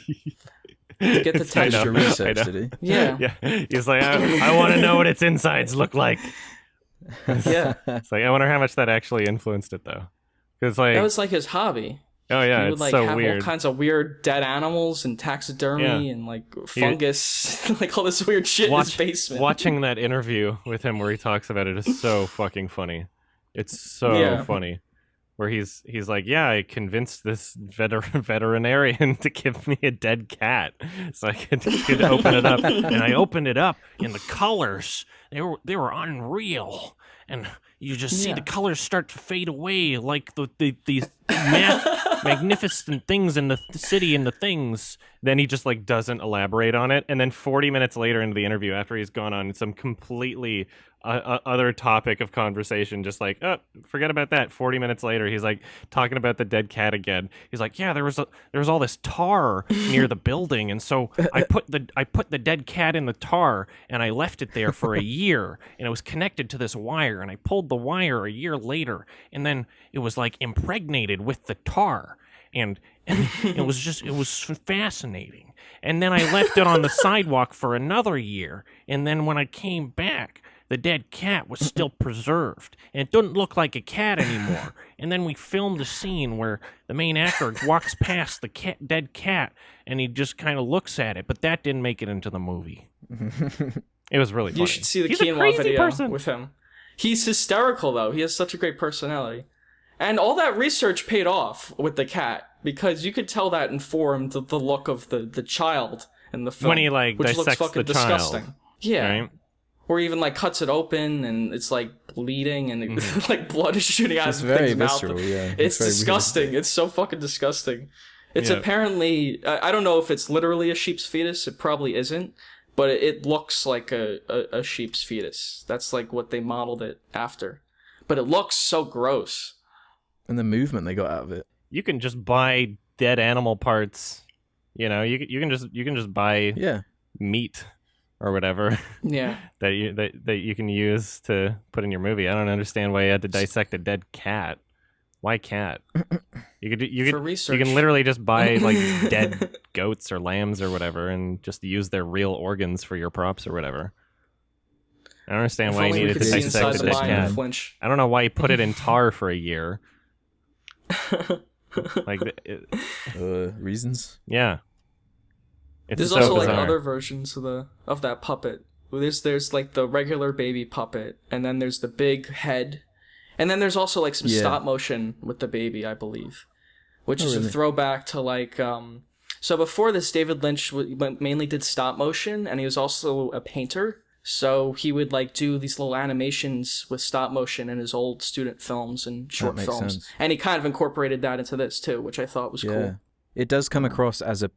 To get the texture research, did he? Yeah. He's like, I want to know what its insides look like. Yeah. It's like, I wonder how much that actually influenced it, though. Because like that was like his hobby. Oh yeah, he would it's so have weird. all kinds of weird dead animals and taxidermy and like fungus, like all this weird shit in his basement. Watching that interview with him where he talks about it is so fucking funny. It's so funny. Where he's like, yeah, I convinced this veterinarian to give me a dead cat so I could open it up, and I opened it up, and the colors they were unreal, and you just see the colors start to fade away, like the magnificent things in the city and the things. Then he just like doesn't elaborate on it, and then 40 minutes later into the interview, after he's gone on some completely other topic of conversation, just like, oh, forget about that. 40 minutes later, he's like talking about the dead cat again. He's like, yeah, there was all this tar near the building, and so I put the dead cat in the tar, and I left it there for a year, and it was connected to this wire, and I pulled the wire a year later, and then it was like impregnated with the tar, and it was fascinating. And then I left it on the sidewalk for another year, and then when I came back, the dead cat was still preserved, and it didn't look like a cat anymore. And then we filmed a scene where the main actor walks past the dead cat, and he just kind of looks at it, but that didn't make it into the movie. It was really funny. You should see the Quinoa video with him. He's hysterical, though. He has such a great personality. And all that research paid off with the cat, because you could tell that informed the look of the child in the film. When he, like, which looks dissects fucking the child. disgusting. Yeah. Right? Or even, like, cuts it open and it's, like, bleeding and like blood is shooting out of the very thing's mouth. visceral, yeah. It's very disgusting. realistic. It's so fucking disgusting. It's apparently, I don't know if it's literally a sheep's fetus. It probably isn't. But it looks like a sheep's fetus. That's, like, what they modeled it after. But it looks so gross. And the movement they got out of it. You can just buy dead animal parts. You know, you can just buy meat or whatever. Yeah. that you can use to put in your movie. I don't understand why you had to dissect a dead cat. Why cat? For research. You can literally just buy like dead goats or lambs or whatever and just use their real organs for your props or whatever. I don't understand why you needed to dissect a dead cat. Flinch. I don't know why you put it in tar for a year. Like reasons. Yeah. There's so also bizarre. like other versions of that puppet. There's like the regular baby puppet, and then there's the big head, and then there's also like some stop motion with the baby, I believe, which is a throwback to like so before this, David Lynch mainly did stop motion, and he was also a painter. So he would like do these little animations with stop motion in his old student films and short films. Sense. And he kind of incorporated that into this too, which I thought was cool. It does come across as a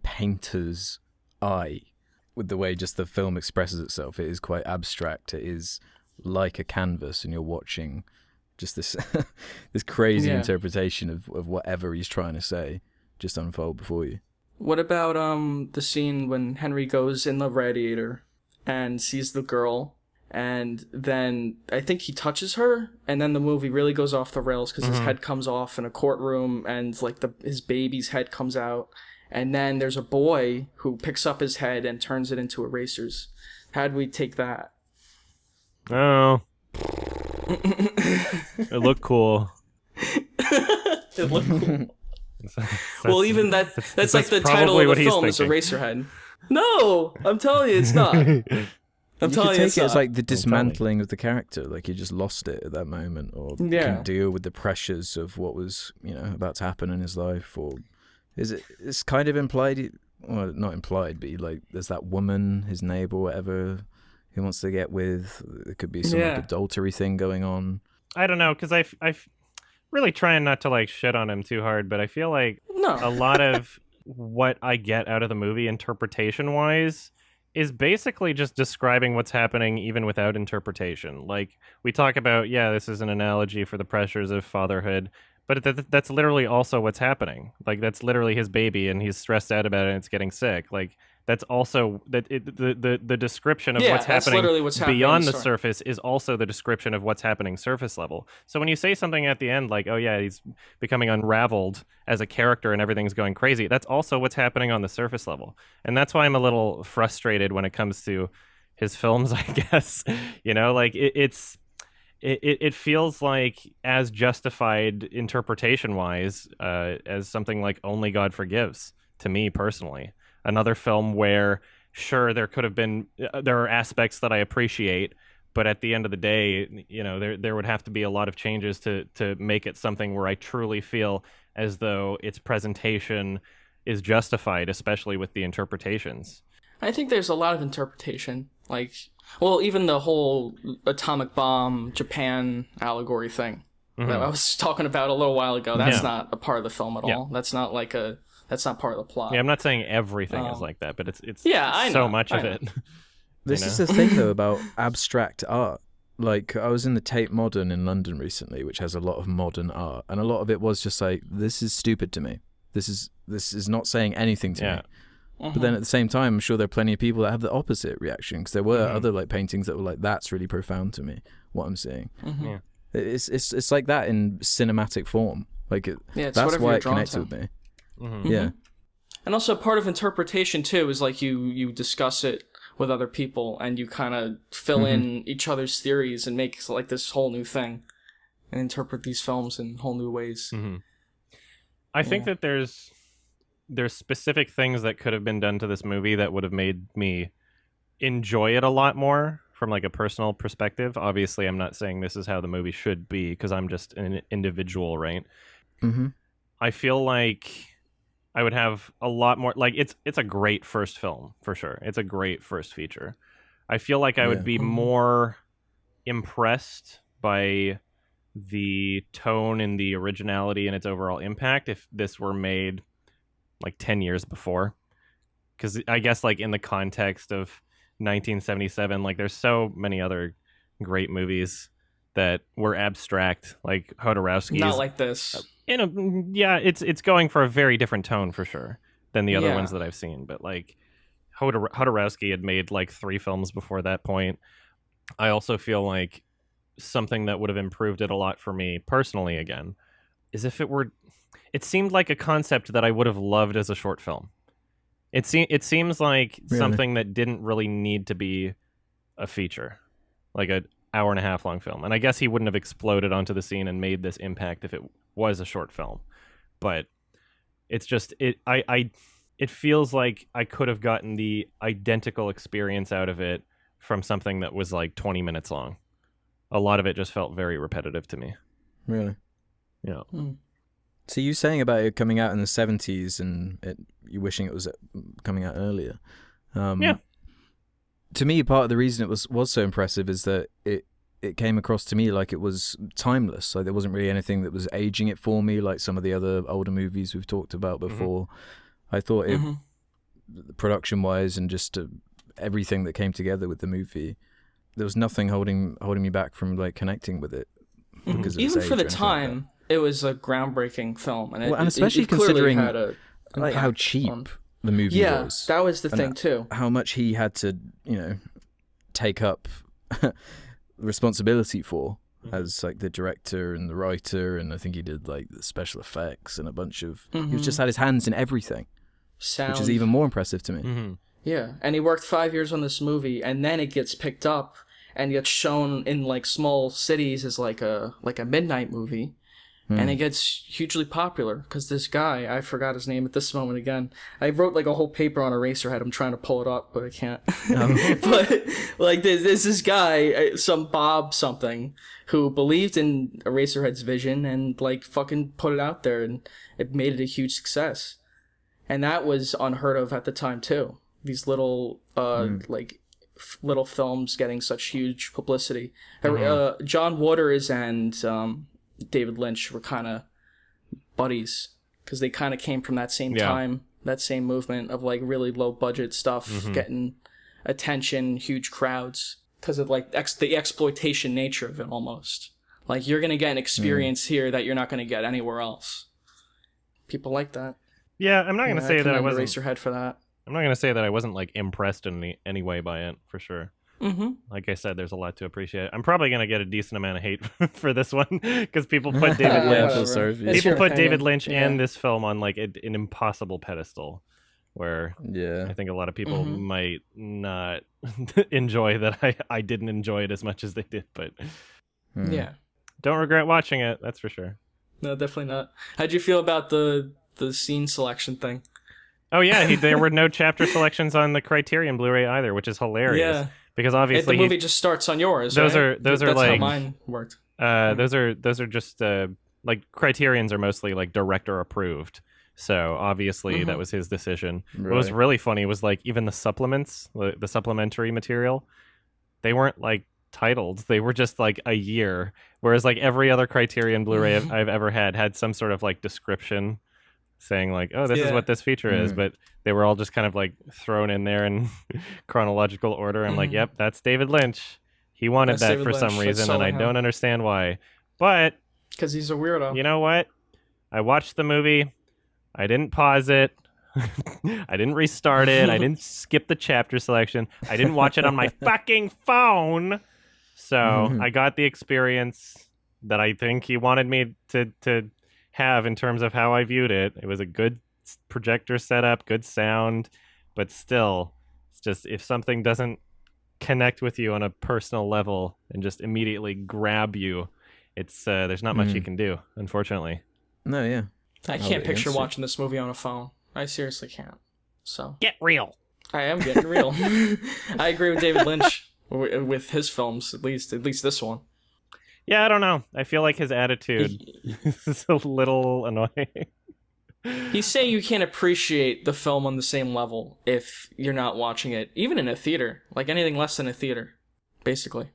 painter's eye with the way just the film expresses itself. It is quite abstract. It is like a canvas, and you're watching just this this crazy interpretation of whatever he's trying to say just unfold before you. What about the scene when Henry goes in the radiator and sees the girl, and then I think he touches her, and then the movie really goes off the rails because his head comes off in a courtroom, and like his baby's head comes out, and then there's a boy who picks up his head and turns it into erasers. How'd we take that? Oh. It looked cool. It looked cool. Well, even that's like the title of the film is Eraserhead. No, I'm telling you, it's not. I'm telling you, it's not. It's like the dismantling of the character, like he just lost it at that moment, or couldn't deal with the pressures of what was, about to happen in his life, or is it? It's kind of implied, well, not implied, but like there's that woman, his neighbor, whatever, he wants to get with. There could be some like adultery thing going on. I don't know, because I really trying not to like shit on him too hard, but I feel like a lot of what I get out of the movie interpretation wise is basically just describing what's happening even without interpretation. Like we talk about, this is an analogy for the pressures of fatherhood, but that's literally also what's happening. Like that's literally his baby and he's stressed out about it and it's getting sick. Like that's also the description of what's happening beyond the surface is also the description of what's happening surface level. So when you say something at the end like, oh yeah, he's becoming unraveled as a character and everything's going crazy, that's also what's happening on the surface level. And that's why I'm a little frustrated when it comes to his films, I guess. Like it feels like as justified interpretation wise as something like Only God Forgives to me personally. Another film where, sure, there could have been, there are aspects that I appreciate, but at the end of the day, there would have to be a lot of changes to make it something where I truly feel as though its presentation is justified, especially with the interpretations. I think there's a lot of interpretation. Like, well, even the whole atomic bomb Japan allegory thing that I was talking about a little while ago, that's not a part of the film at all. That's not like that's not part of the plot. Yeah, I'm not saying everything is like that, but it's I know, so much of it. This is the thing, though, about abstract art. Like, I was in the Tate Modern in London recently, which has a lot of modern art, and a lot of it was just like, this is stupid to me. This is not saying anything to me. But then at the same time, I'm sure there are plenty of people that have the opposite reaction, because there were other like paintings that were like, that's really profound to me, what I'm seeing. Yeah. It's like that in cinematic form. Like that's why it connects with me. Yeah. And also part of interpretation too is like you discuss it with other people and you kind of fill in each other's theories and make like this whole new thing and interpret these films in whole new ways. I think that there's specific things that could have been done to this movie that would have made me enjoy it a lot more from like a personal perspective. Obviously, I'm not saying this is how the movie should be because I'm just an individual, right? Mm-hmm. I feel like I would have a lot more, like it's a great first film for sure. It's a great first feature. I feel like I would be more impressed by the tone and the originality and its overall impact if this were made like 10 years before. Because I guess like in the context of 1977, like there's so many other great movies that were abstract, like Jodorowsky's. Not like this. It's going for a very different tone for sure than the other ones that I've seen. But like Jodorowsky had made like 3 films before that point. I also feel like something that would have improved it a lot for me personally again is if it seemed like a concept that I would have loved as a short film. It seems like something that didn't really need to be a feature, like an hour and a half long film. And I guess he wouldn't have exploded onto the scene and made this impact if it was a short film. But it's just it feels like I could have gotten the identical experience out of it from something that was like 20 minutes long. A lot of it just felt very repetitive to me. Really? Yeah. So you saying about it coming out in the 70s and you wishing it was coming out earlier. Yeah. To me, part of the reason it was so impressive is that it came across to me like it was timeless. Like there wasn't really anything that was aging it for me, like some of the other older movies we've talked about before. I thought it, production-wise and just everything that came together with the movie, there was nothing holding me back from like connecting with it. Because of even for the age time, it was a groundbreaking film, and and especially considering had like how cheap the movie was. Yeah, that was the thing too. How much he had to, take up responsibility for as like the director and the writer, and I think he did like the special effects and a bunch of. He was just had his hands in everything, which is even more impressive to me. Yeah, and he worked 5 years on this movie, and then it gets picked up and gets shown in like small cities as like a midnight movie. And it gets hugely popular because this guy, I forgot his name at this moment again. I wrote like a whole paper on Eraserhead. I'm trying to pull it up, but I can't. But like there's this guy, some Bob something, who believed in Eraserhead's vision and like fucking put it out there, and it made it a huge success. And that was unheard of at the time too. These little little films getting such huge publicity. John Waters and David Lynch were kind of buddies because they kind of came from that same time, that same movement of like really low budget stuff getting attention, huge crowds because of like the exploitation nature of it almost. Like you're going to get an experience here that you're not going to get anywhere else. People like that. Yeah, I'm not going to say that I wasn't Eraserhead for that. I'm not going to say that I wasn't like impressed in any way by it for sure. Like I said, there's a lot to appreciate. I'm probably going to get a decent amount of hate for this one because people put David Lynch. People put David Lynch and this film on like an impossible pedestal, where I think a lot of people might not enjoy that. I didn't enjoy it as much as they did, but don't regret watching it. That's for sure. No, definitely not. How'd you feel about the scene selection thing? Oh yeah, there were no chapter selections on the Criterion Blu-ray either, which is hilarious. Yeah. Because obviously the movie just starts on yours. Those right? That's like how mine worked. Those are just like Criterions are mostly like director approved. So obviously that was his decision. Right. What was really funny was like even the supplements, the supplementary material, they weren't like titled. They were just like a year. Whereas like every other Criterion Blu-ray I've ever had some sort of like description saying like, oh, this is what this feature is, but they were all just kind of like thrown in there in chronological order. I'm like, yep, that's David Lynch. He wanted that David for Lynch. Some reason, and I don't understand why. But because he's a weirdo. You know what? I watched the movie. I didn't pause it. I didn't restart it. I didn't skip the chapter selection. I didn't watch it on my fucking phone. So I got the experience that I think he wanted me to have in terms of how I viewed it. It was a good projector setup, good sound, but still, it's just if something doesn't connect with you on a personal level and just immediately grab you, it's there's not much you can do, unfortunately. No, yeah. I can't picture watching this movie on a phone. I seriously can't. So get real. I am getting real. I agree with David Lynch with his films, at least this one. Yeah, I don't know. I feel like his attitude is a little annoying. He's saying you can't appreciate the film on the same level if you're not watching it, even in a theater, like anything less than a theater, basically.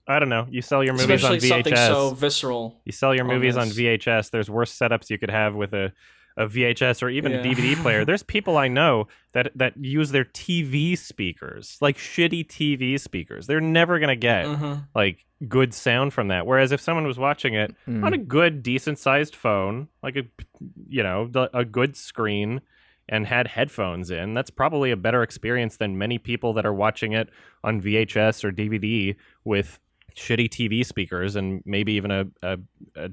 I don't know. You sell your movies Especially on VHS. Something so visceral. You sell your movies on VHS. There's worse setups you could have with a VHS or even a DVD player. There's people I know that use their TV speakers, like shitty TV speakers. They're never gonna get like good sound from that. Whereas if someone was watching it on a good, decent-sized phone, like a good screen, and had headphones in, that's probably a better experience than many people that are watching it on VHS or DVD with shitty TV speakers and maybe even a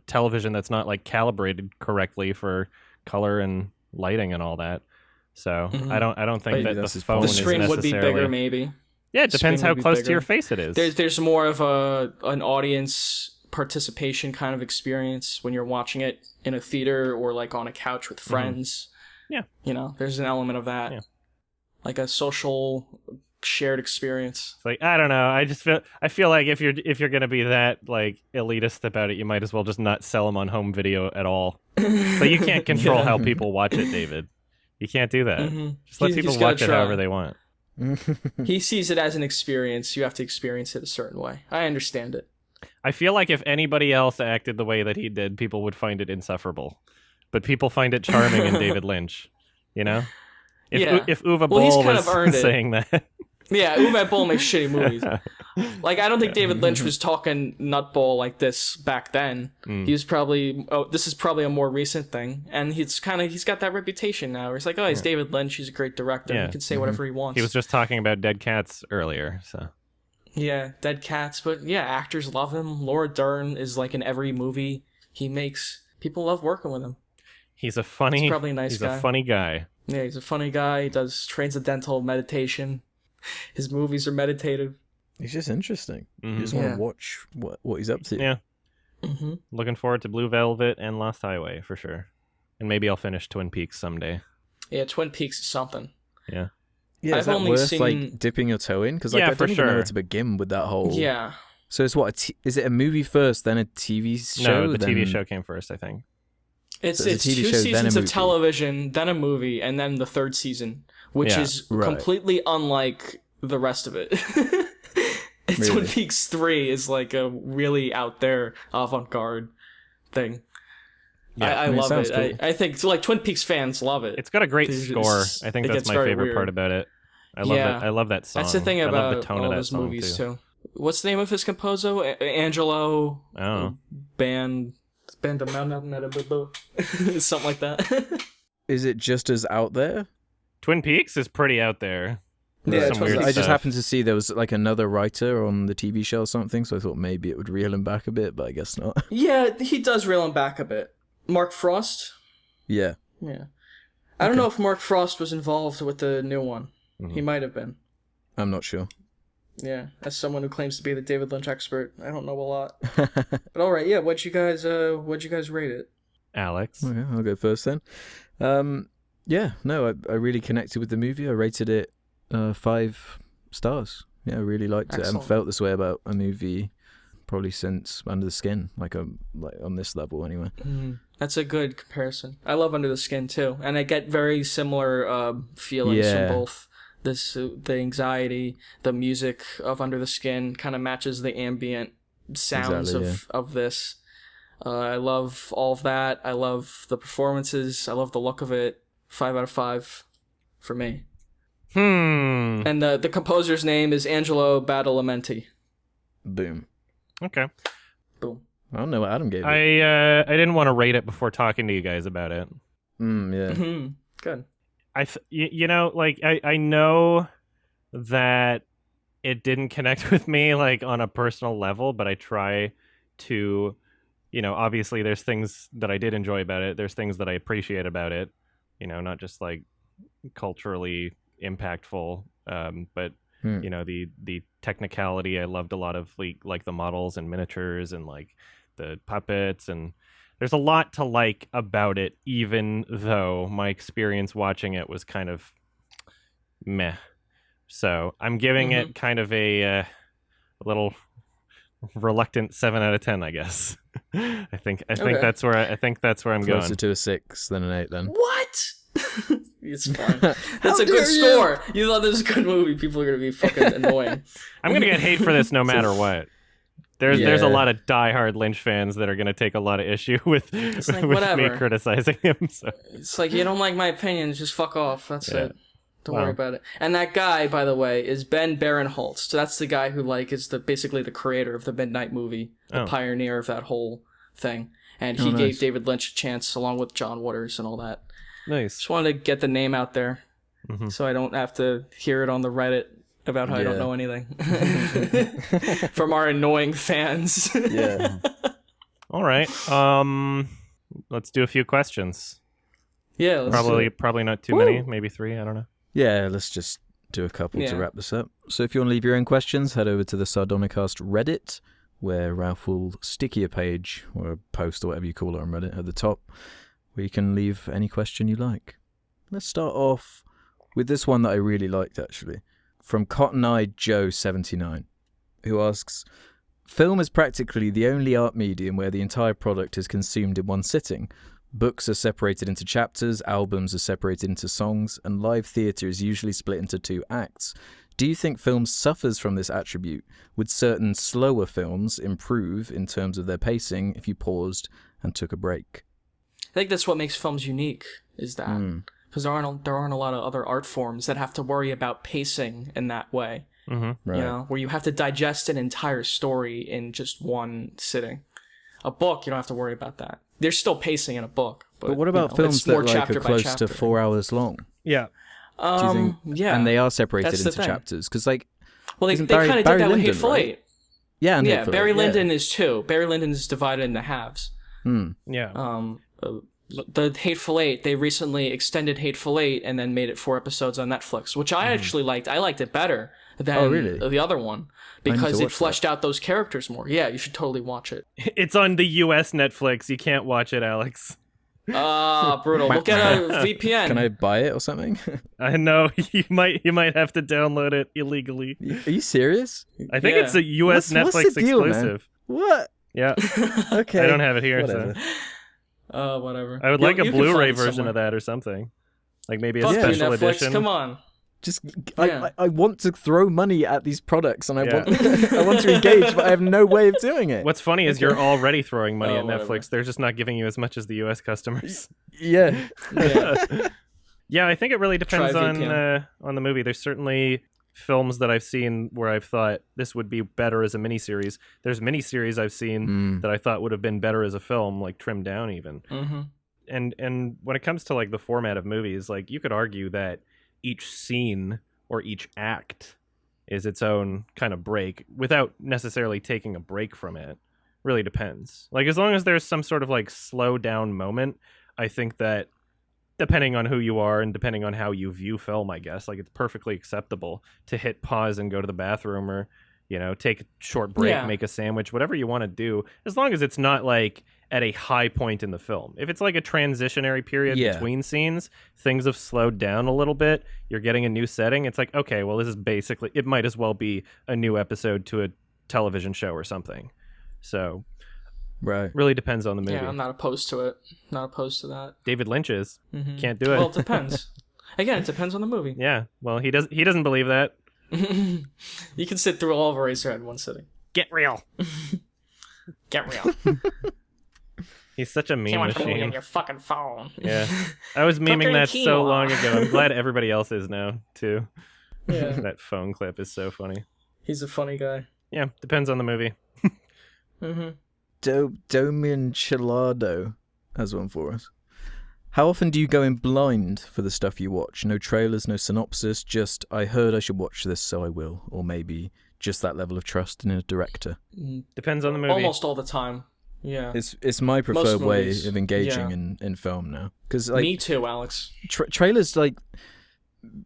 television that's not like calibrated correctly for color and lighting and all that. So I don't think that the phone is necessarily... The screen would be bigger, maybe. Yeah, it depends how close to your face it is. There's more of an audience participation kind of experience when you're watching it in a theater or like on a couch with friends. Yeah. You know, there's an element of that. Yeah. Like a social shared experience. It's like, I don't know. I feel like if you're gonna be that like elitist about it, you might as well just not sell them on home video at all. But you can't control how people watch it, David. You can't do that. Just let people watch it however they want. He sees it as an experience. You have to experience it a certain way. I understand it. I feel like if anybody else acted the way that he did, people would find it insufferable. But people find it charming in David Lynch, you know? If Uwe Boll was saying that. Yeah, Uwe Boll makes shitty movies. Like, I don't think David Lynch was talking nutball like this back then. He was probably... this is probably a more recent thing. And he's got that reputation now. Where it's like, oh, he's David Lynch. He's a great director. He can say whatever he wants. He was just talking about Dead Cats earlier, so... Yeah, Dead Cats. But yeah, actors love him. Laura Dern is like in every movie he makes. People love working with him. He's probably a nice guy. He's a funny guy. Yeah, he's a funny guy. He does transcendental meditation. His movies are meditative. He's just interesting. You just want to watch what he's up to. Yeah. Looking forward to Blue Velvet and Lost Highway for sure. And maybe I'll finish Twin Peaks someday. Yeah, Twin Peaks is something. Yeah. Yeah, is that worth like dipping your toe in? Because like, I don't even know where to begin with that whole... Yeah. So it's what? Is it a movie first, then a TV show? No, the TV show came first, I think. It's 2 seasons of television, then a movie, and then the third season, which is completely unlike the rest of it. Really? Twin Peaks 3 is like a really out there avant-garde thing. Yeah, I love it. Cool. I think like Twin Peaks fans love it. It's got a great score. I think that's my favorite part about it. I love that song. That's the thing about I love the tone all of his movies too. What's the name of his composer? Angelo. Oh. Something like that. Is it just as out there? Twin Peaks is pretty out there. Yeah, I just happened to see there was like another writer on the TV show or something, so I thought maybe it would reel him back a bit, but I guess not. Yeah, he does reel him back a bit. Mark Frost? Yeah. Yeah. I don't know if Mark Frost was involved with the new one. He might have been. I'm not sure. Yeah, as someone who claims to be the David Lynch expert, I don't know a lot. But all right, yeah, what'd you guys rate it? Alex. Okay, I'll go first then. Yeah, no, I really connected with the movie. I rated it 5 stars. Yeah, I really liked it. I haven't felt this way about a movie probably since Under the Skin, like on this level anyway. That's a good comparison. I love Under the Skin too, and I get very similar feelings from both. The anxiety, the music of Under the Skin kind of matches the ambient sounds of this. I love all of that. I love the performances. I love the look of it. 5 out of 5 for me. And the composer's name is Angelo Badalamenti. Boom. Okay. Boom. I don't know what Adam gave it. I didn't want to rate it before talking to you guys about it. Yeah. Good. I know that it didn't connect with me like on a personal level, but I try to, obviously there's things that I did enjoy about it. There's things that I appreciate about it, not just like culturally impactful, but the technicality. I loved a lot of like the models and miniatures and like the puppets, and there's a lot to like about it, even though my experience watching it was kind of meh. So I'm giving it kind of a a little reluctant 7 out of 10, I guess. I think Okay. that's where I'm Closer going. to a 6 than an 8 then. What? It's fine. That's a good score. You thought this was a good movie. People are going to be fucking annoying. I'm going to get hate for this no matter what. There's a lot of diehard Lynch fans that are going to take a lot of issue with me criticizing him. So. It's like, you don't like my opinion, just fuck off. That's it. Don't worry about it. And that guy, by the way, is Ben Barenholtz. So that's the guy who is basically the creator of the Midnight Movie, the pioneer of that whole thing. And he gave David Lynch a chance along with John Waters and all that. Nice. Just wanted to get the name out there so I don't have to hear it on the Reddit about how I don't know anything from our annoying fans. Yeah. All right. Let's do a few questions. Yeah. Probably not too many. Maybe 3. I don't know. Yeah, let's just do a couple to wrap this up. So if you want to leave your own questions, head over to the Sardonicast Reddit, where Ralph will stick you a page or a post or whatever you call it on Reddit at the top, where you can leave any question you like. Let's start off with this one that I really liked, actually, from Cotton-Eyed Joe 79, who asks, film is practically the only art medium where the entire product is consumed in one sitting. Books are separated into chapters, albums are separated into songs, and live theatre is usually split into 2 acts. Do you think film suffers from this attribute? Would certain slower films improve in terms of their pacing if you paused and took a break? I think that's what makes films unique, is that. Because there aren't a lot of other art forms that have to worry about pacing in that way. Right. You know, where you have to digest an entire story in just one sitting. A book, you don't have to worry about that. There's still pacing in a book. But what about films that are close to 4 hours long? Yeah. Do you think, yeah. And they are separated into chapters? Because, well, they kind of did that with Hateful Eight. Yeah, and Barry Lyndon is 2. Barry Lyndon is divided into halves. Yeah. The Hateful Eight, they recently extended Hateful Eight and then made it 4 episodes on Netflix, which I actually liked. I liked it better than the other one because it fleshed out those characters more. Yeah, you should totally watch it. It's on the US Netflix. You can't watch it, Alex. Brutal. We'll get a VPN. Can I buy it or something? I know you might have to download it illegally. Are you serious? I think it's a US Netflix what's the deal, exclusive. Man? What? Yeah. Okay. I don't have it here. Whatever. So. Whatever. I would like a Blu-ray version of that or something. Like maybe a special edition. Come on. Just, I want to throw money at these products, and I want to engage, but I have no way of doing it. What's funny is you're already throwing money at Netflix. They're just not giving you as much as the US customers. Yeah. Yeah, I think it really depends on the movie. There's certainly films that I've seen where I've thought this would be better as a miniseries. There's miniseries I've seen that I thought would have been better as a film, like trimmed down even. And when it comes to like the format of movies, like you could argue that each scene or each act is its own kind of break without necessarily taking a break from it. Really depends. Like as long as there's some sort of like slow down moment, I think that depending on who you are and depending on how you view film, I guess, like it's perfectly acceptable to hit pause and go to the bathroom or, you know, take a short break, make a sandwich, whatever you want to do, as long as it's not like at a high point in the film. If it's like a transitionary period between scenes, things have slowed down a little bit, you're getting a new setting, it's like, okay, well, this is basically, it might as well be a new episode to a television show or something. So, really depends on the movie. Yeah, I'm not opposed to it. Not opposed to that. David Lynch is. Can't do it. Well, it depends. Again, it depends on the movie. Yeah, well, he doesn't believe that. You can sit through all of Eraserhead in one sitting. Get real. Get real. He's such a meme machine. On your fucking phone. Yeah, I was memeing that so long ago. I'm glad everybody else is now too. Yeah, that phone clip is so funny. He's a funny guy. Yeah, depends on the movie. Domian Chilado has one for us. How often do you go in blind for the stuff you watch? No trailers, no synopsis, just I heard I should watch this, so I will. Or maybe just that level of trust in a director. Depends on the movie. Almost all the time. Yeah. It's my preferred way of engaging in film now. 'Cause, like, me too, Alex. Trailers, like,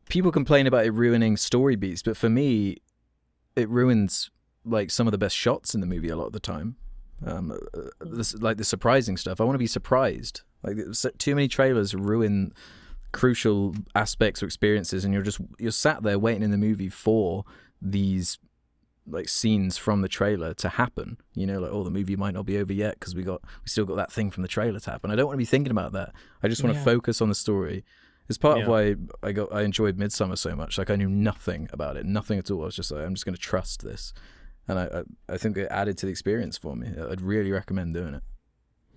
people complain about it ruining story beats, but for me, it ruins like some of the best shots in the movie a lot of the time. Like the surprising stuff. I want to be surprised. Like too many trailers ruin crucial aspects or experiences, and you're sat there waiting in the movie for these like scenes from the trailer to happen. You know, like, oh, the movie might not be over yet because we still got that thing from the trailer to happen. I don't want to be thinking about that. I just want to focus on the story. It's part of why I enjoyed Midsummer so much. Like, I knew nothing about it, nothing at all. I was just like, I'm just going to trust this, and I think it added to the experience for me. I'd really recommend doing it.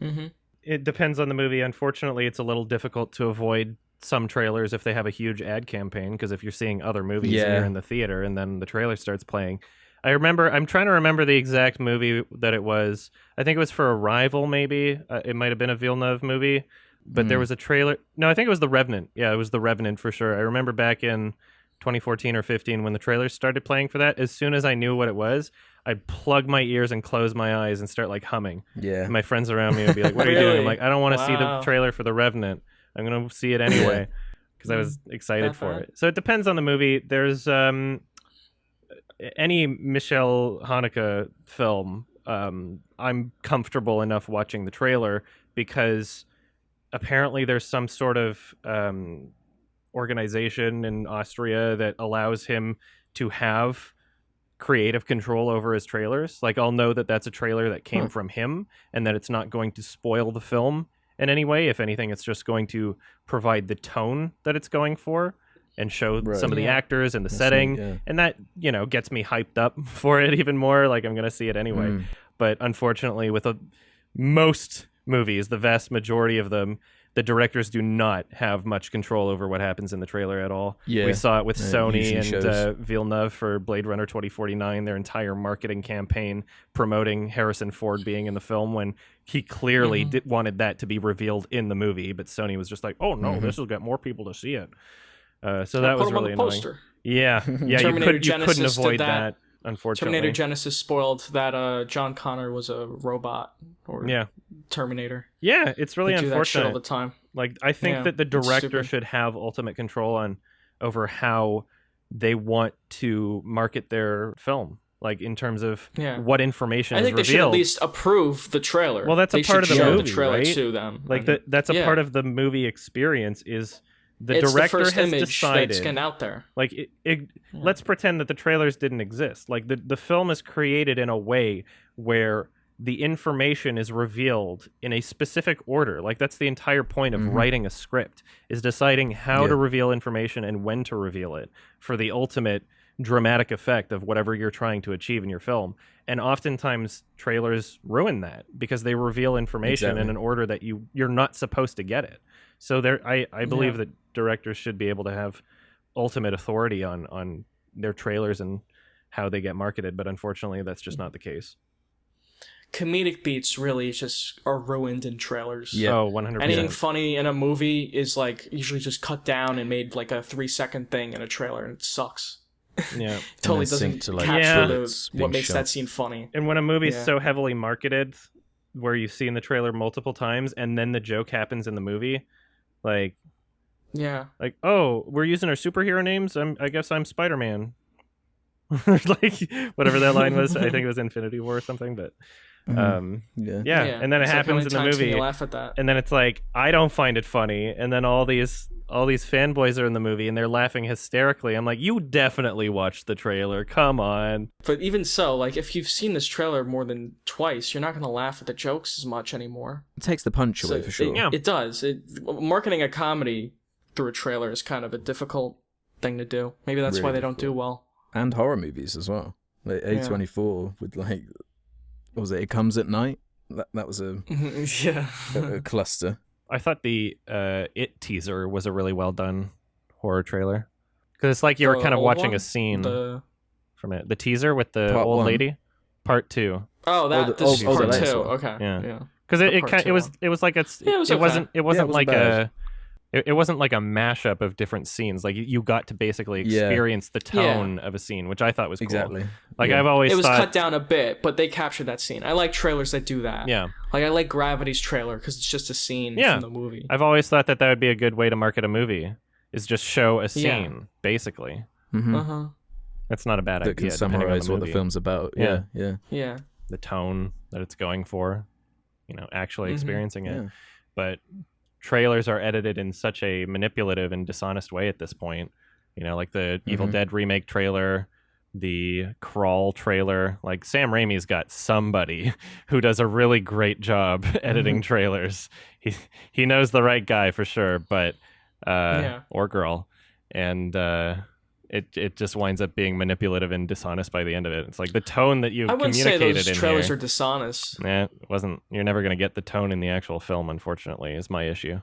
Mm-hmm. It depends on the movie. Unfortunately, it's a little difficult to avoid some trailers if they have a huge ad campaign, because if you're seeing other movies and you're in the theater and then the trailer starts playing. I'm trying to remember the exact movie that it was. I think it was for Arrival, maybe. It might have been a Villeneuve movie, but there was a trailer. No, I think it was The Revenant. Yeah, it was The Revenant for sure. I remember back in 2014 or 15 when the trailers started playing for that. As soon as I knew what it was, I'd plug my ears and close my eyes and start like humming. Yeah. And my friends around me would be like, "What are you doing?" I'm like, "I don't want to see the trailer for The Revenant. I'm going to see it anyway," because I was excited for it. So it depends on the movie. There's any Michelle Haneke film, I'm comfortable enough watching the trailer because apparently there's some sort of organization in Austria that allows him to have creative control over his trailers. Like, I'll know that that's a trailer that came from him and that it's not going to spoil the film in any way. If anything, it's just going to provide the tone that it's going for and show some of the actors and the setting. And that, gets me hyped up for it even more. Like, I'm going to see it anyway. But unfortunately, with most movies, the vast majority of them, the directors do not have much control over what happens in the trailer at all. We saw it with Sony and Villeneuve for Blade Runner 2049, their entire marketing campaign promoting Harrison Ford being in the film when he clearly wanted that to be revealed in the movie, but Sony was just like, "Oh no, this will get more people to see it." So that was really annoying. Poster. Yeah, you couldn't avoid that. Unfortunately, Terminator Genesis spoiled that John Connor was a robot or Terminator. Yeah, it's really unfortunate. Do that shit all the time. Like, I think that the director should have ultimate control over how they want to market their film. Like, in terms of what information is revealed. I think they should at least approve the trailer. Well, that's a part of the movie, the trailer right? to them. Like, that's a part of the movie experience is... It's director the first has image decided that's getting out there. Like, let's pretend that the trailers didn't exist. Like, the film is created in a way where the information is revealed in a specific order. Like, that's the entire point of writing a script, is deciding how to reveal information and when to reveal it for the ultimate dramatic effect of whatever you're trying to achieve in your film. And oftentimes trailers ruin that because they reveal information in an order that you're not supposed to get it. So I believe that directors should be able to have ultimate authority on their trailers and how they get marketed, but unfortunately that's just not the case. Comedic beats really just are ruined in trailers. Yeah. Oh, 100%. Anything funny in a movie is like usually just cut down and made like a 3-second thing in a trailer, and it sucks. Yeah. Totally doesn't capture what makes that scene funny. And when a movie's so heavily marketed, where you see in the trailer multiple times, and then the joke happens in the movie, like, oh, we're using our superhero names. I guess I'm Spider-Man. Like, whatever that line was. I think it was Infinity War or something, but and then it happens in the movie, you laugh at that. And then it's like, I don't find it funny, and then all these fanboys are in the movie and they're laughing hysterically. I'm like, you definitely watched the trailer, come on. But even so, like, if you've seen this trailer more than twice, you're not going to laugh at the jokes as much anymore. It takes the punch away, for sure. It does. Marketing a comedy through a trailer is kind of a difficult thing to do. Maybe that's why they don't do well. And horror movies as well. Like A24 with, like, what was it? It Comes at Night. That was a cluster. I thought the It teaser was a really well done horror trailer, because it's like you were kind of watching a scene from it. The teaser with the old lady, part 2. Oh, this is part 2. Okay, yeah. Because it was like it wasn't like a. It wasn't like a mashup of different scenes. Like, you got to basically experience the tone of a scene, which I thought was cool. Exactly. Like, I've always thought... It was cut down a bit, but they captured that scene. I like trailers that do that. Yeah. Like, I like Gravity's trailer because it's just a scene from the movie. I've always thought that would be a good way to market a movie, is just show a scene, basically. Mm-hmm. That's not a bad idea. That can summarize what the film's about. Yeah. The tone that it's going for, actually experiencing it. Yeah. But... trailers are edited in such a manipulative and dishonest way at this point. Like the Evil Dead remake trailer the Crawl trailer. Like, Sam Raimi's got somebody who does a really great job editing trailers. He knows the right guy for sure, but or girl, and it just winds up being manipulative and dishonest by the end of it. It's like the tone that you've communicated in here. I wouldn't say those trailers are dishonest. It wasn't. You're never going to get the tone in the actual film, unfortunately, is my issue.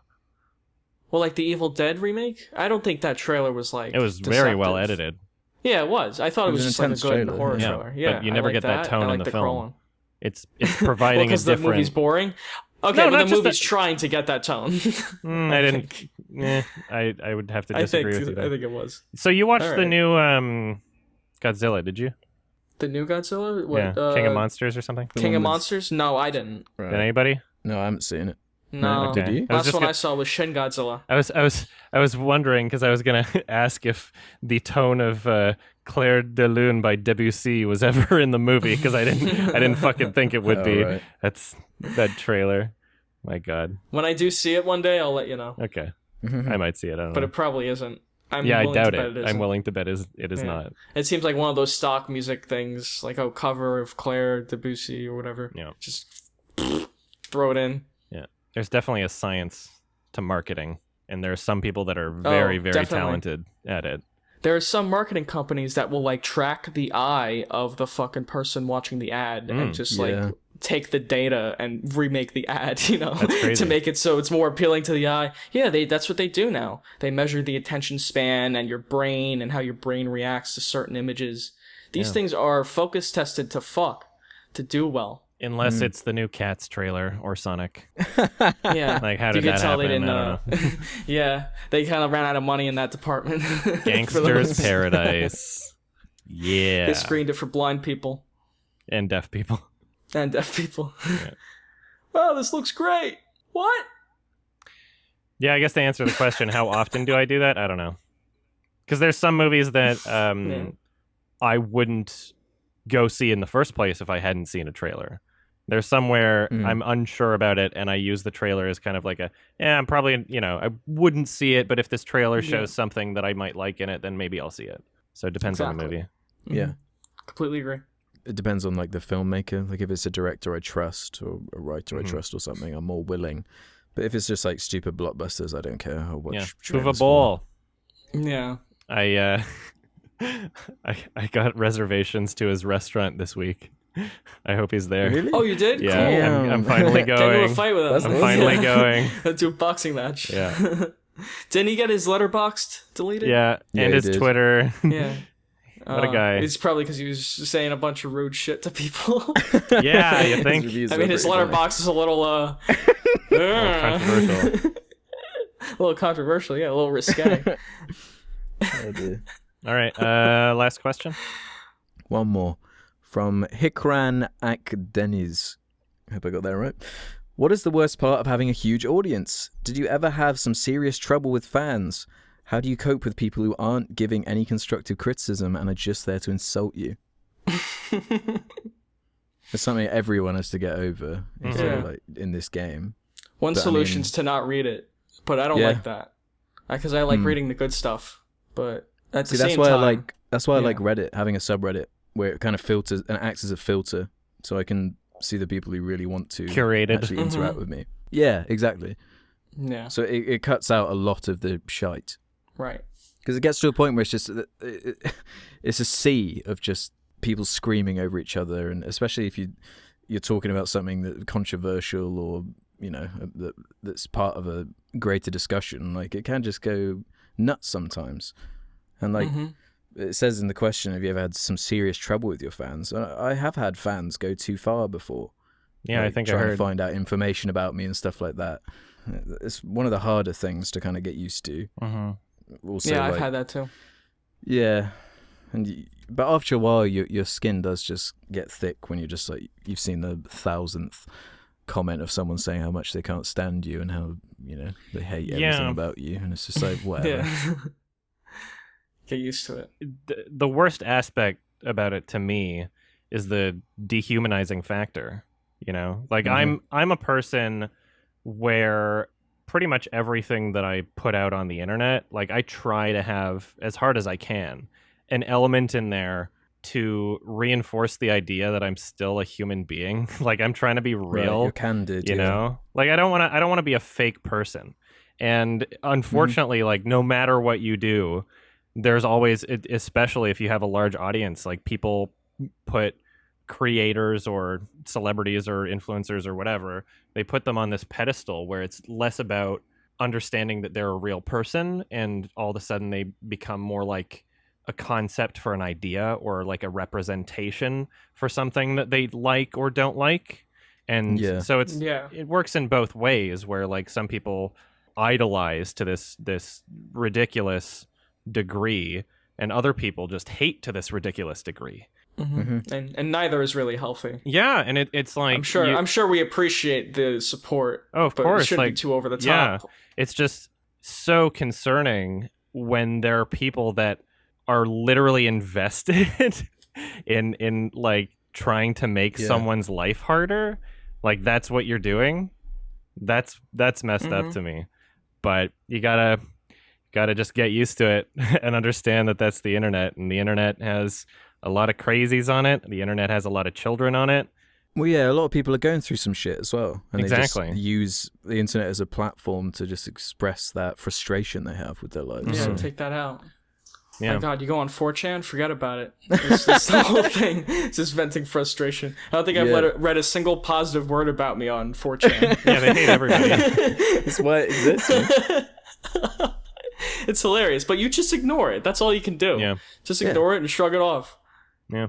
Well, like the Evil Dead remake, I don't think that trailer was like. It was deceptive. Very well edited. Yeah, it was. I thought it was just like a good horror trailer. Yeah, but you never get that tone in the film. Crawling. It's providing a different. Because the movie's boring. Okay, no, but the movie's trying to get that tone. I didn't. I would have to disagree with you there. I think it was. So you watched the new Godzilla, did you? The new Godzilla? What, King of Monsters or something? King of Monsters? No, I didn't. Right. Did anybody? No, I haven't seen it. No. Did you? Last one I saw was Shin Godzilla. I was wondering, because I was gonna ask if the tone of Claire de Lune by Debussy was ever in the movie, because I didn't fucking think it would be. Right. That's that trailer. My God. When I do see it one day, I'll let you know. Okay. I might see it. I don't know. But it probably isn't. I doubt it. I'm willing to bet it is not. It seems like one of those stock music things, like a cover of Claire Debussy or whatever. Yeah. Just throw it in. Yeah. There's definitely a science to marketing, and there are some people that are very, very talented at it. There are some marketing companies that will like track the eye of the fucking person watching the ad and just like take the data and remake the ad, to make it so it's more appealing to the eye. Yeah, that's what they do now. They measure the attention span and your brain and how your brain reacts to certain images. These things are focus tested to do well. Unless it's the new Cats trailer or Sonic. Yeah. Like, how did that happen? They didn't, yeah, they kind of ran out of money in that department. Gangster's Paradise. Yeah. They screened it for blind people. And deaf people. Yeah. Wow, this looks great. What? Yeah, I guess to answer the question, how often do I do that? I don't know. Because there's some movies that I wouldn't go see in the first place if I hadn't seen a trailer. There's somewhere I'm unsure about it, and I use the trailer as kind of like I'm probably, I wouldn't see it, but if this trailer shows something that I might like in it, then maybe I'll see it. So it depends on the movie. Mm-hmm. Yeah. Completely agree. It depends on like the filmmaker. Like if it's a director I trust or a writer I trust or something, I'm more willing. But if it's just like stupid blockbusters, I don't care. I'll watch trailers for. Yeah. I got reservations to his restaurant this week. I hope he's there. Really? Oh, you did? Yeah, cool. I'm finally going. Get into a fight with him. I'm finally going. Do a boxing match. Yeah. Didn't he get his Letterboxd deleted? Yeah, and his Twitter. Yeah. What a guy. It's probably because he was saying a bunch of rude shit to people. Yeah, you think? I mean, his Letterboxd is a little controversial. A little controversial, yeah, a little risque. Oh, dear. All right, last question. One more. From Hikran Akdeniz. Hope I got that right. What is the worst part of having a huge audience? Did you ever have some serious trouble with fans? How do you cope with people who aren't giving any constructive criticism and are just there to insult you? It's something everyone has to get over in this game. One solution's to not read it, but I don't like that. Because I like reading the good stuff. But at the same time... That's why I like Reddit, having a subreddit where it kind of filters and acts as a filter so I can see the people who really want to actually interact with me. Yeah, exactly. Yeah. So it cuts out a lot of the shite. Right. Because it gets to a point where it's just it's a sea of just people screaming over each other, and especially if you're talking about something that's controversial or that's part of a greater discussion, like it can just go nuts sometimes. And like it says in the question, have you ever had some serious trouble with your fans? I have had fans go too far before. Yeah, like, I think trying to find out information about me and stuff like that. It's one of the harder things to kind of get used to. Also, I've had that too. Yeah, but after a while, your skin does just get thick when you're just like, you've seen the 1,000th comment of someone saying how much they can't stand you and how they hate everything about you, and it's just like whatever. Get used to it. The worst aspect about it to me is the dehumanizing factor. Like I'm a person where pretty much everything that I put out on the internet, like I try to have, as hard as I can, an element in there to reinforce the idea that I'm still a human being. Like, I'm trying to be real. Right, you're candid, you know? Like, I don't want to be a fake person. And unfortunately, like, no matter what you do, there's always, especially if you have a large audience, like, people put creators or celebrities or influencers or whatever, they put them on this pedestal where it's less about understanding that they're a real person, and all of a sudden they become more like a concept for an idea or like a representation for something that they like or don't like. And so it works in both ways, where like some people idolize to this ridiculous degree, and other people just hate to this ridiculous degree. And neither is really healthy. Yeah, and it's like I'm sure we appreciate the support. Oh, of course, it shouldn't be too over the top. Yeah, it's just so concerning when there are people that are literally invested in like trying to make someone's life harder. Like, that's what you're doing. That's messed up to me. But you gotta just get used to it and understand that that's the internet, and the internet has a lot of crazies on it. The internet has a lot of children on it. Well, yeah, a lot of people are going through some shit as well. And exactly. They just use the internet as a platform to just express that frustration they have with their lives. Yeah, take that out. Yeah. My God, you go on 4chan, forget about it. It's the whole thing. It's just venting frustration. I don't think I've read a single positive word about me on 4chan. Yeah, they hate everybody. That's why it exists. Man. It's hilarious, but you just ignore it. That's all you can do. Yeah. Just ignore it and shrug it off. Yeah.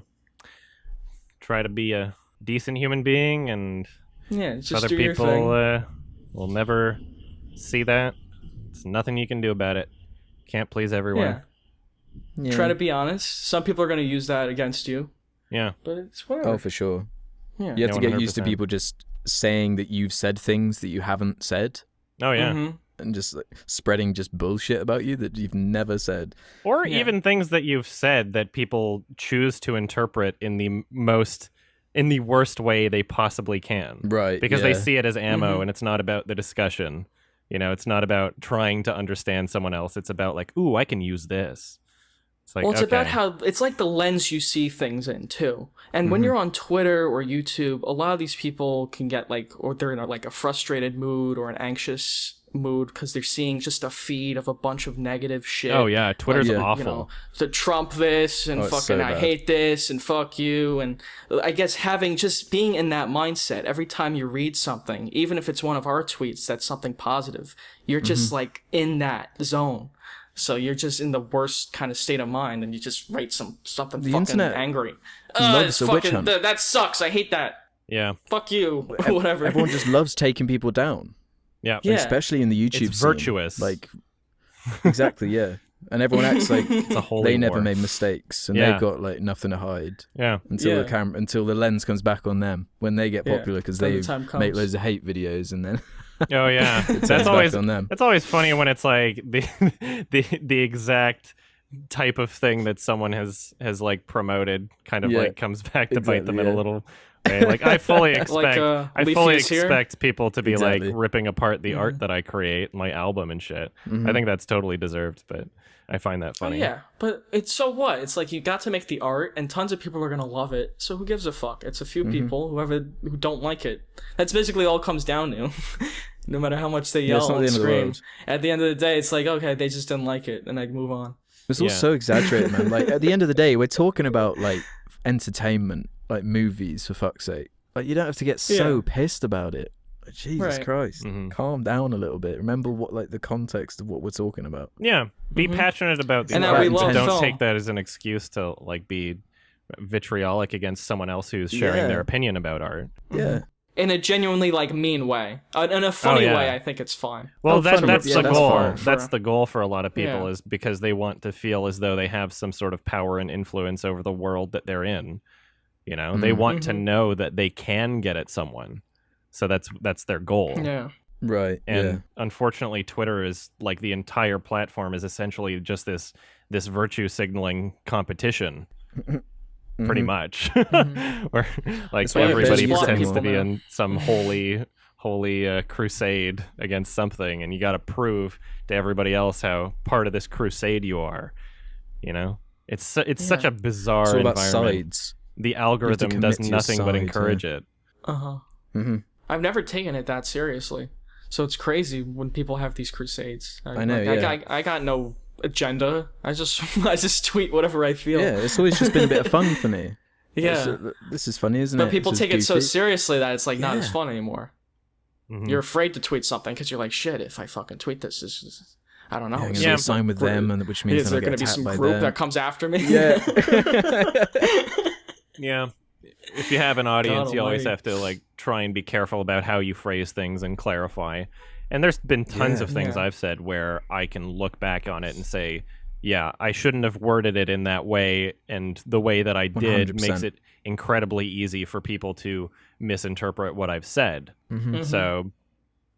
Try to be a decent human being, and just other do people your thing. Will never see that. There's nothing you can do about it. Can't please everyone. Yeah. Try to be honest. Some people are going to use that against you. Yeah. But it's whatever. Oh, for sure. Yeah. You have to get 100%. used to people just saying that you've said things that you haven't said. Oh, yeah. And just like spreading just bullshit about you that you've never said. Or even things that you've said that people choose to interpret in the worst way they possibly can. Right. Because they see it as ammo, and it's not about the discussion. You know, it's not about trying to understand someone else. It's about like, ooh, I can use this. It's like, it's about how it's like the lens you see things in too. And when you're on Twitter or YouTube, a lot of these people can get like, or they're in a frustrated mood or an anxious mood because they're seeing just a feed of a bunch of negative shit. Oh yeah, Twitter's awful. You know, so Trump this and fucking so I hate this and fuck you. And I guess being in that mindset every time you read something, even if it's one of our tweets that's something positive, you're just like in that zone. So you're just in the worst kind of state of mind, and you just write something the fucking internet angry. Loves a witch hunt. That sucks. I hate that. Yeah. Fuck you. Whatever. Everyone just loves taking people down. Yeah. Especially in the YouTube it's scene. Virtuous. Like, exactly, yeah. And everyone acts like they never made mistakes, and they've got like nothing to hide. Yeah. Until the lens comes back on them when they get popular, because they make loads of hate videos, and then oh yeah, that's always funny when it's like the exact type of thing that someone has like promoted kind of like comes back to bite them in a little way. Like I fully expect people to be like ripping apart the art that I create, my album and shit. I think that's totally deserved, but I find that funny. Yeah, but it's so what? It's like you got to make the art, and tons of people are gonna love it. So who gives a fuck? It's a few people who don't like it. That's basically all it comes down to. No matter how much they yell and scream, at the end of the day, it's like, okay, they just didn't like it, and I move on. It's all so exaggerated, man. Like at the end of the day, we're talking about like entertainment, like movies, for fuck's sake. Like you don't have to get so pissed about it. Like, Jesus Christ, calm down a little bit. Remember what like the context of what we're talking about. Yeah, be passionate about the art. Don't take that as an excuse to like be vitriolic against someone else who's sharing their opinion about art. Yeah. In a genuinely like mean way, in a funny way, I think it's fine. Well, that's the goal. That's the goal for a lot of people, is because they want to feel as though they have some sort of power and influence over the world that they're in. You know, they want to know that they can get at someone, so that's their goal. Yeah, right. And unfortunately, Twitter is like the entire platform is essentially just this virtue signaling competition. Pretty much, where like everybody pretends to be in some holy crusade against something, and you got to prove to everybody else how part of this crusade you are. You know, It's such a bizarre it's all about environment. sides. The algorithm does nothing but encourage it. Mm-hmm. I've never taken it that seriously, so it's crazy when people have these crusades. I know. I got no agenda. I just tweet whatever I feel. Yeah, it's always just been a bit of fun for me. Yeah, this is funny, isn't it? But people take it so seriously that it's like not as fun anymore. Mm-hmm. You're afraid to tweet something because you're like, shit, if I fucking tweet this I don't know. I'm gonna sign with them, and which means is there going to be some group that comes after me? Yeah. Yeah. If you have an audience, you always almighty. have to like try and be careful about how you phrase things and clarify. And there's been tons of things I've said where I can look back on it and say, yeah, I shouldn't have worded it in that way, and the way that I did 100%. makes it incredibly easy for people to misinterpret what I've said. Mm-hmm. So,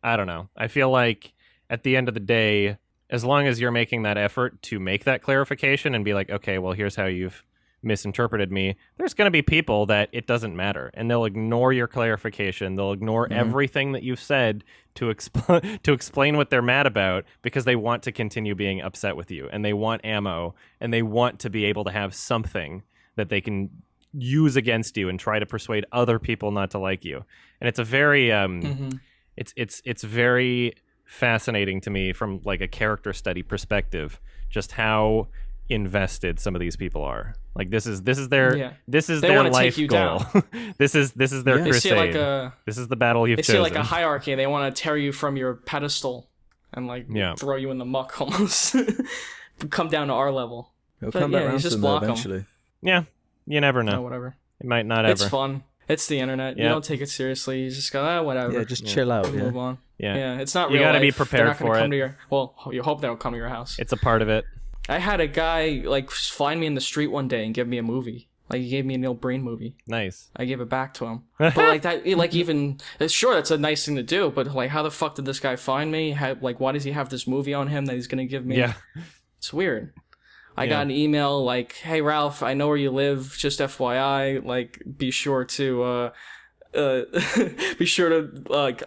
I don't know. I feel like at the end of the day, as long as you're making that effort to make that clarification and be like, okay, well, here's how you've misinterpreted me, there's going to be people that it doesn't matter, and they'll ignore your clarification. They'll ignore everything that you've said to explain what they're mad about, because they want to continue being upset with you, and they want ammo, and they want to be able to have something that they can use against you and try to persuade other people not to like you. And it's a very it's very fascinating to me from like a character study perspective, just how invested some of these people are. Like this is their life goal. this is their crusade. This is the battle you've chosen. They see like a hierarchy. They want to tear you from your pedestal and like throw you in the muck almost. Come down to our level. It'll come back around to them eventually. Yeah, you never know. No, whatever. It might not ever. It's fun. It's the internet. You don't take it seriously. You just go, whatever. Yeah, just chill out. Move on. Yeah, it's not real. You got to be life. prepared for it. You hope they don't come to your house. It's a part of it. I had a guy like find me in the street one day and give me a movie. Like he gave me a Neil Breen movie. Nice. I gave it back to him. But like that, like even sure, that's a nice thing to do. But like, how the fuck did this guy find me? Why does he have this movie on him that he's gonna give me? Yeah, it's weird. I got an email like, "Hey Ralph, I know where you live. Just FYI, like, be sure to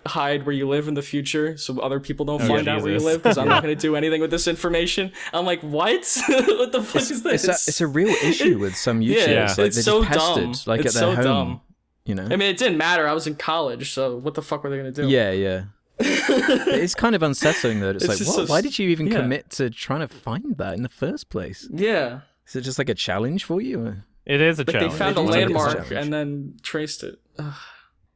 hide where you live in the future so other people don't find out where you live, because I'm not going to do anything with this information." I'm like, what? What the fuck is this? It's a real issue with some YouTubers. Like, it's so dumb. Like it's at their so home, dumb. You know? I mean, it didn't matter. I was in college, so what the fuck were they going to do? Yeah. It's kind of unsettling though. It's like, what? Why did you even commit to trying to find that in the first place? Yeah. Is it just like a challenge for you? It is a challenge. They found a landmark and then traced it.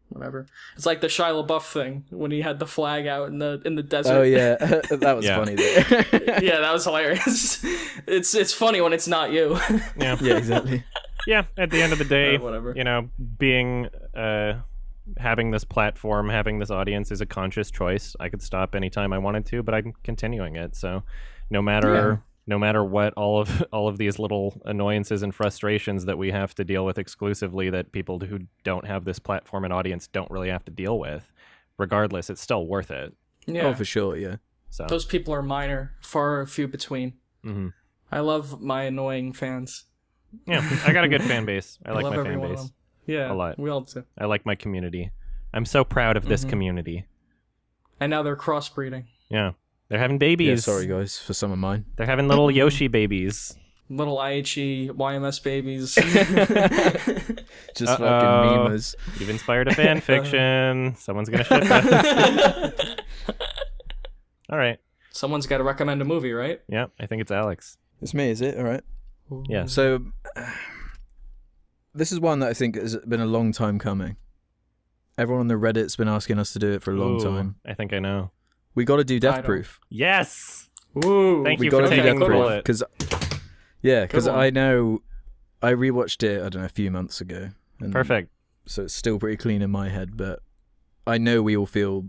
Whatever. It's like the Shia LaBeouf thing when he had the flag out in the desert. Oh yeah, that was funny. There. Yeah, that was hilarious. It's funny when it's not you. Yeah. Yeah, exactly. Yeah. At the end of the day, whatever. You know, being having this platform, having this audience is a conscious choice. I could stop anytime I wanted to, but I'm continuing it. So no matter what, all of these little annoyances and frustrations that we have to deal with exclusively, that people who don't have this platform and audience don't really have to deal with, regardless, it's still worth it. Yeah. Oh, for sure, yeah. So those people are minor, far few between. Mm-hmm. I love my annoying fans. Yeah, I got a good fan base. I like my fan base. Yeah, a lot. We all do. I like my community. I'm so proud of this community. And now they're crossbreeding. Yeah. They're having babies. Yeah, sorry guys for some of mine. They're having little Yoshi babies. Little IHE YMS babies. Just fucking memers. You've inspired a fan fiction. Someone's gonna ship it. All right. Someone's got to recommend a movie, right? Yeah, I think it's Alex. It's me, is it? All right. Yeah. So this is one that I think has been a long time coming. Everyone on the Reddit's been asking us to do it for a long time. I think I know. We got to do Death Proof. Yes. Ooh. Thank you for taking the bullet. Because I know I rewatched it, I don't know, a few months ago. And Perfect. So it's still pretty clean in my head, but I know we all feel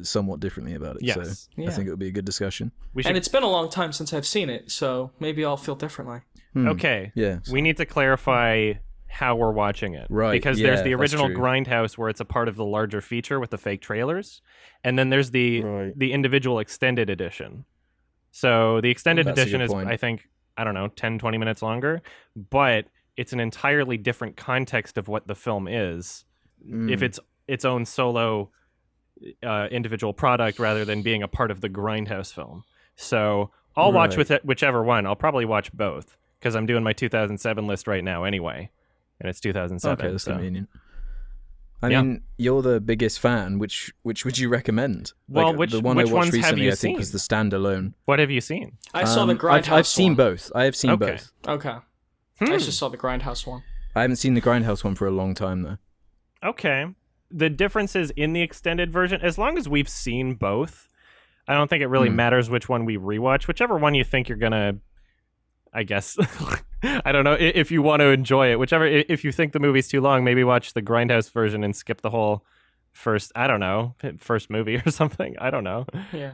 somewhat differently about it. Yes. So I think it would be a good discussion. And it's been a long time since I've seen it, so maybe I'll feel differently. Okay. Yeah. We need to clarify how we're watching it. Right. Because there's the original Grindhouse where it's a part of the larger feature with the fake trailers. And then there's the individual extended edition. So the extended edition is, I think, I don't know, 10, 20 minutes longer. But it's an entirely different context of what the film is. If it's its own solo individual product rather than being a part of the Grindhouse film. So I'll watch with it, whichever one. I'll probably watch both. because I'm doing my 2007 list right now anyway, and it's 2007. Okay, that's so. convenient. I mean, you're the biggest fan. Which would you recommend? Well, the one I watched ones recently, have you I think, seen? was the standalone. What have you seen? I saw the Grindhouse I've seen one. both. I have seen both. Okay. I just saw the Grindhouse one. I haven't seen the Grindhouse one for a long time, though. Okay. The differences in the extended version, as long as we've seen both, I don't think it really matters which one we rewatch. Whichever one you think you're gonna, I guess, I don't know, if you want to enjoy it. If you think the movie's too long, maybe watch the Grindhouse version and skip the whole first movie or something. I don't know. Yeah.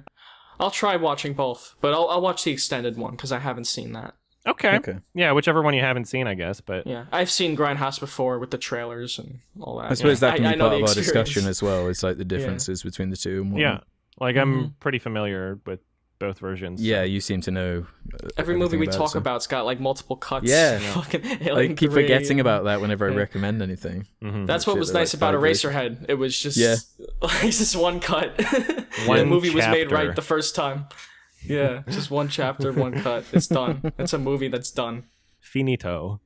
I'll try watching both, but I'll watch the extended one because I haven't seen that. Okay. Yeah, whichever one you haven't seen, I guess. But yeah, I've seen Grindhouse before with the trailers and all that. I suppose that can be part of our experience. discussion as well. It's like the differences between the two. And yeah, like I'm pretty familiar with both versions. Yeah, so. you seem to know. Every movie we talk about's got like multiple cuts. Yeah, I keep forgetting about that whenever I recommend anything. That's what was nice about Eraserhead. It was just it's just one cut. The movie was made right the first time. Yeah, just one chapter, one cut. It's done. It's a movie that's done. Finito.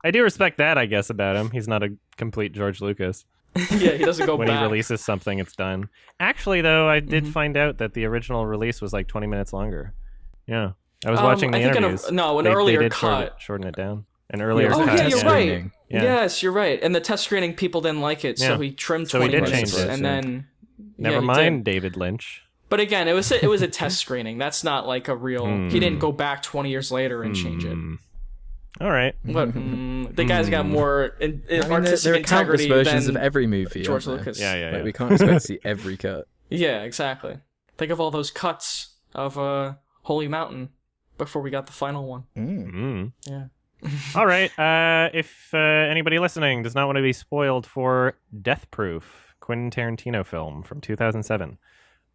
I do respect that, I guess, about him. He's not a complete George Lucas. Yeah, he doesn't go when back. He releases something, it's done. Actually, though, I did find out that the original release was like 20 minutes longer. Yeah. I was watching the interviews. An earlier they did cut. Shorten it down. An earlier cut. Oh, yeah, you're right. Yeah. Yes, you're right. And the test screening, people didn't like it, so he trimmed 20 minutes. Change it. And then... Never mind, David Lynch. But again, it was a test screening. That's not like a real... He didn't go back 20 years later and change it. All right. But the guy's got more artistic there are countless integrity versions than of every movie. George Lucas. Yeah. Like, we can't expect to see every cut. Yeah, exactly. Think of all those cuts of Holy Mountain before we got the final one. Yeah. All right. If anybody listening does not want to be spoiled for Death Proof, Quentin Tarantino film from 2007,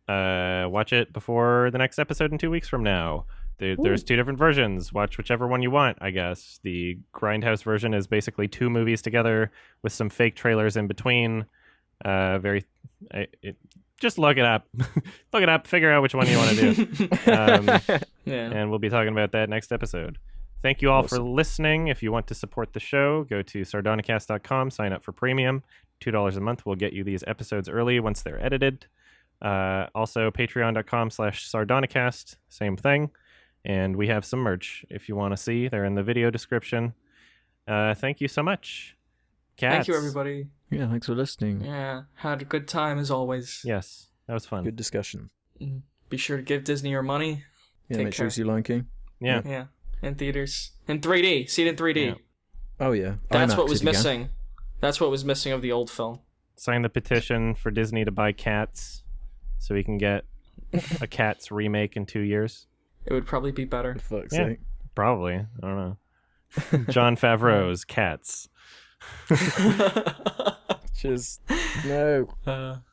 watch it before the next episode in 2 weeks from now. There's two different versions. Watch whichever one you want, I guess. The Grindhouse version is basically two movies together with some fake trailers in between. Just look it up. Look it up. Figure out which one you want to do. And we'll be talking about that next episode. Thank you all for listening. If you want to support the show, go to sardonicast.com, sign up for premium. $2 a month will get you these episodes early once they're edited. Also, patreon.com/sardonicast, same thing. And we have some merch if you want to see. They're in the video description. Thank you so much. Cats. Thank you, everybody. Yeah, thanks for listening. Yeah, had a good time as always. Yes, that was fun. Good discussion. Be sure to give Disney your money. Yeah, make sure you see Lion King. Yeah. Yeah, in theaters. In 3D. See it in 3D. Yeah. Oh, yeah. That's IMAX what was again. missing. That's what was missing of the old film. Sign the petition for Disney to buy Cats so we can get a Cats remake in 2 years. It would probably be better. For fuck's sake. Probably. I don't know. John Favreau's Cats. Just no.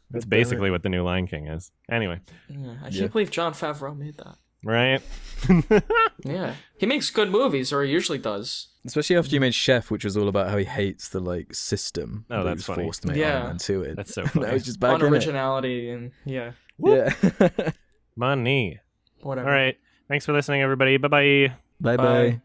That's basically what the new Lion King is. Anyway. Yeah, I can't believe Jon Favreau made that. Right? Yeah. He makes good movies, or he usually does. Especially after you made Chef, which was all about how he hates the system. Oh, that that's he was funny. forced to make Iron Man 2 in. That's so funny. That was just back in it. Unoriginality and yeah. Yeah. Money. Whatever. All right. Thanks for listening, everybody. Bye-bye. Bye-bye.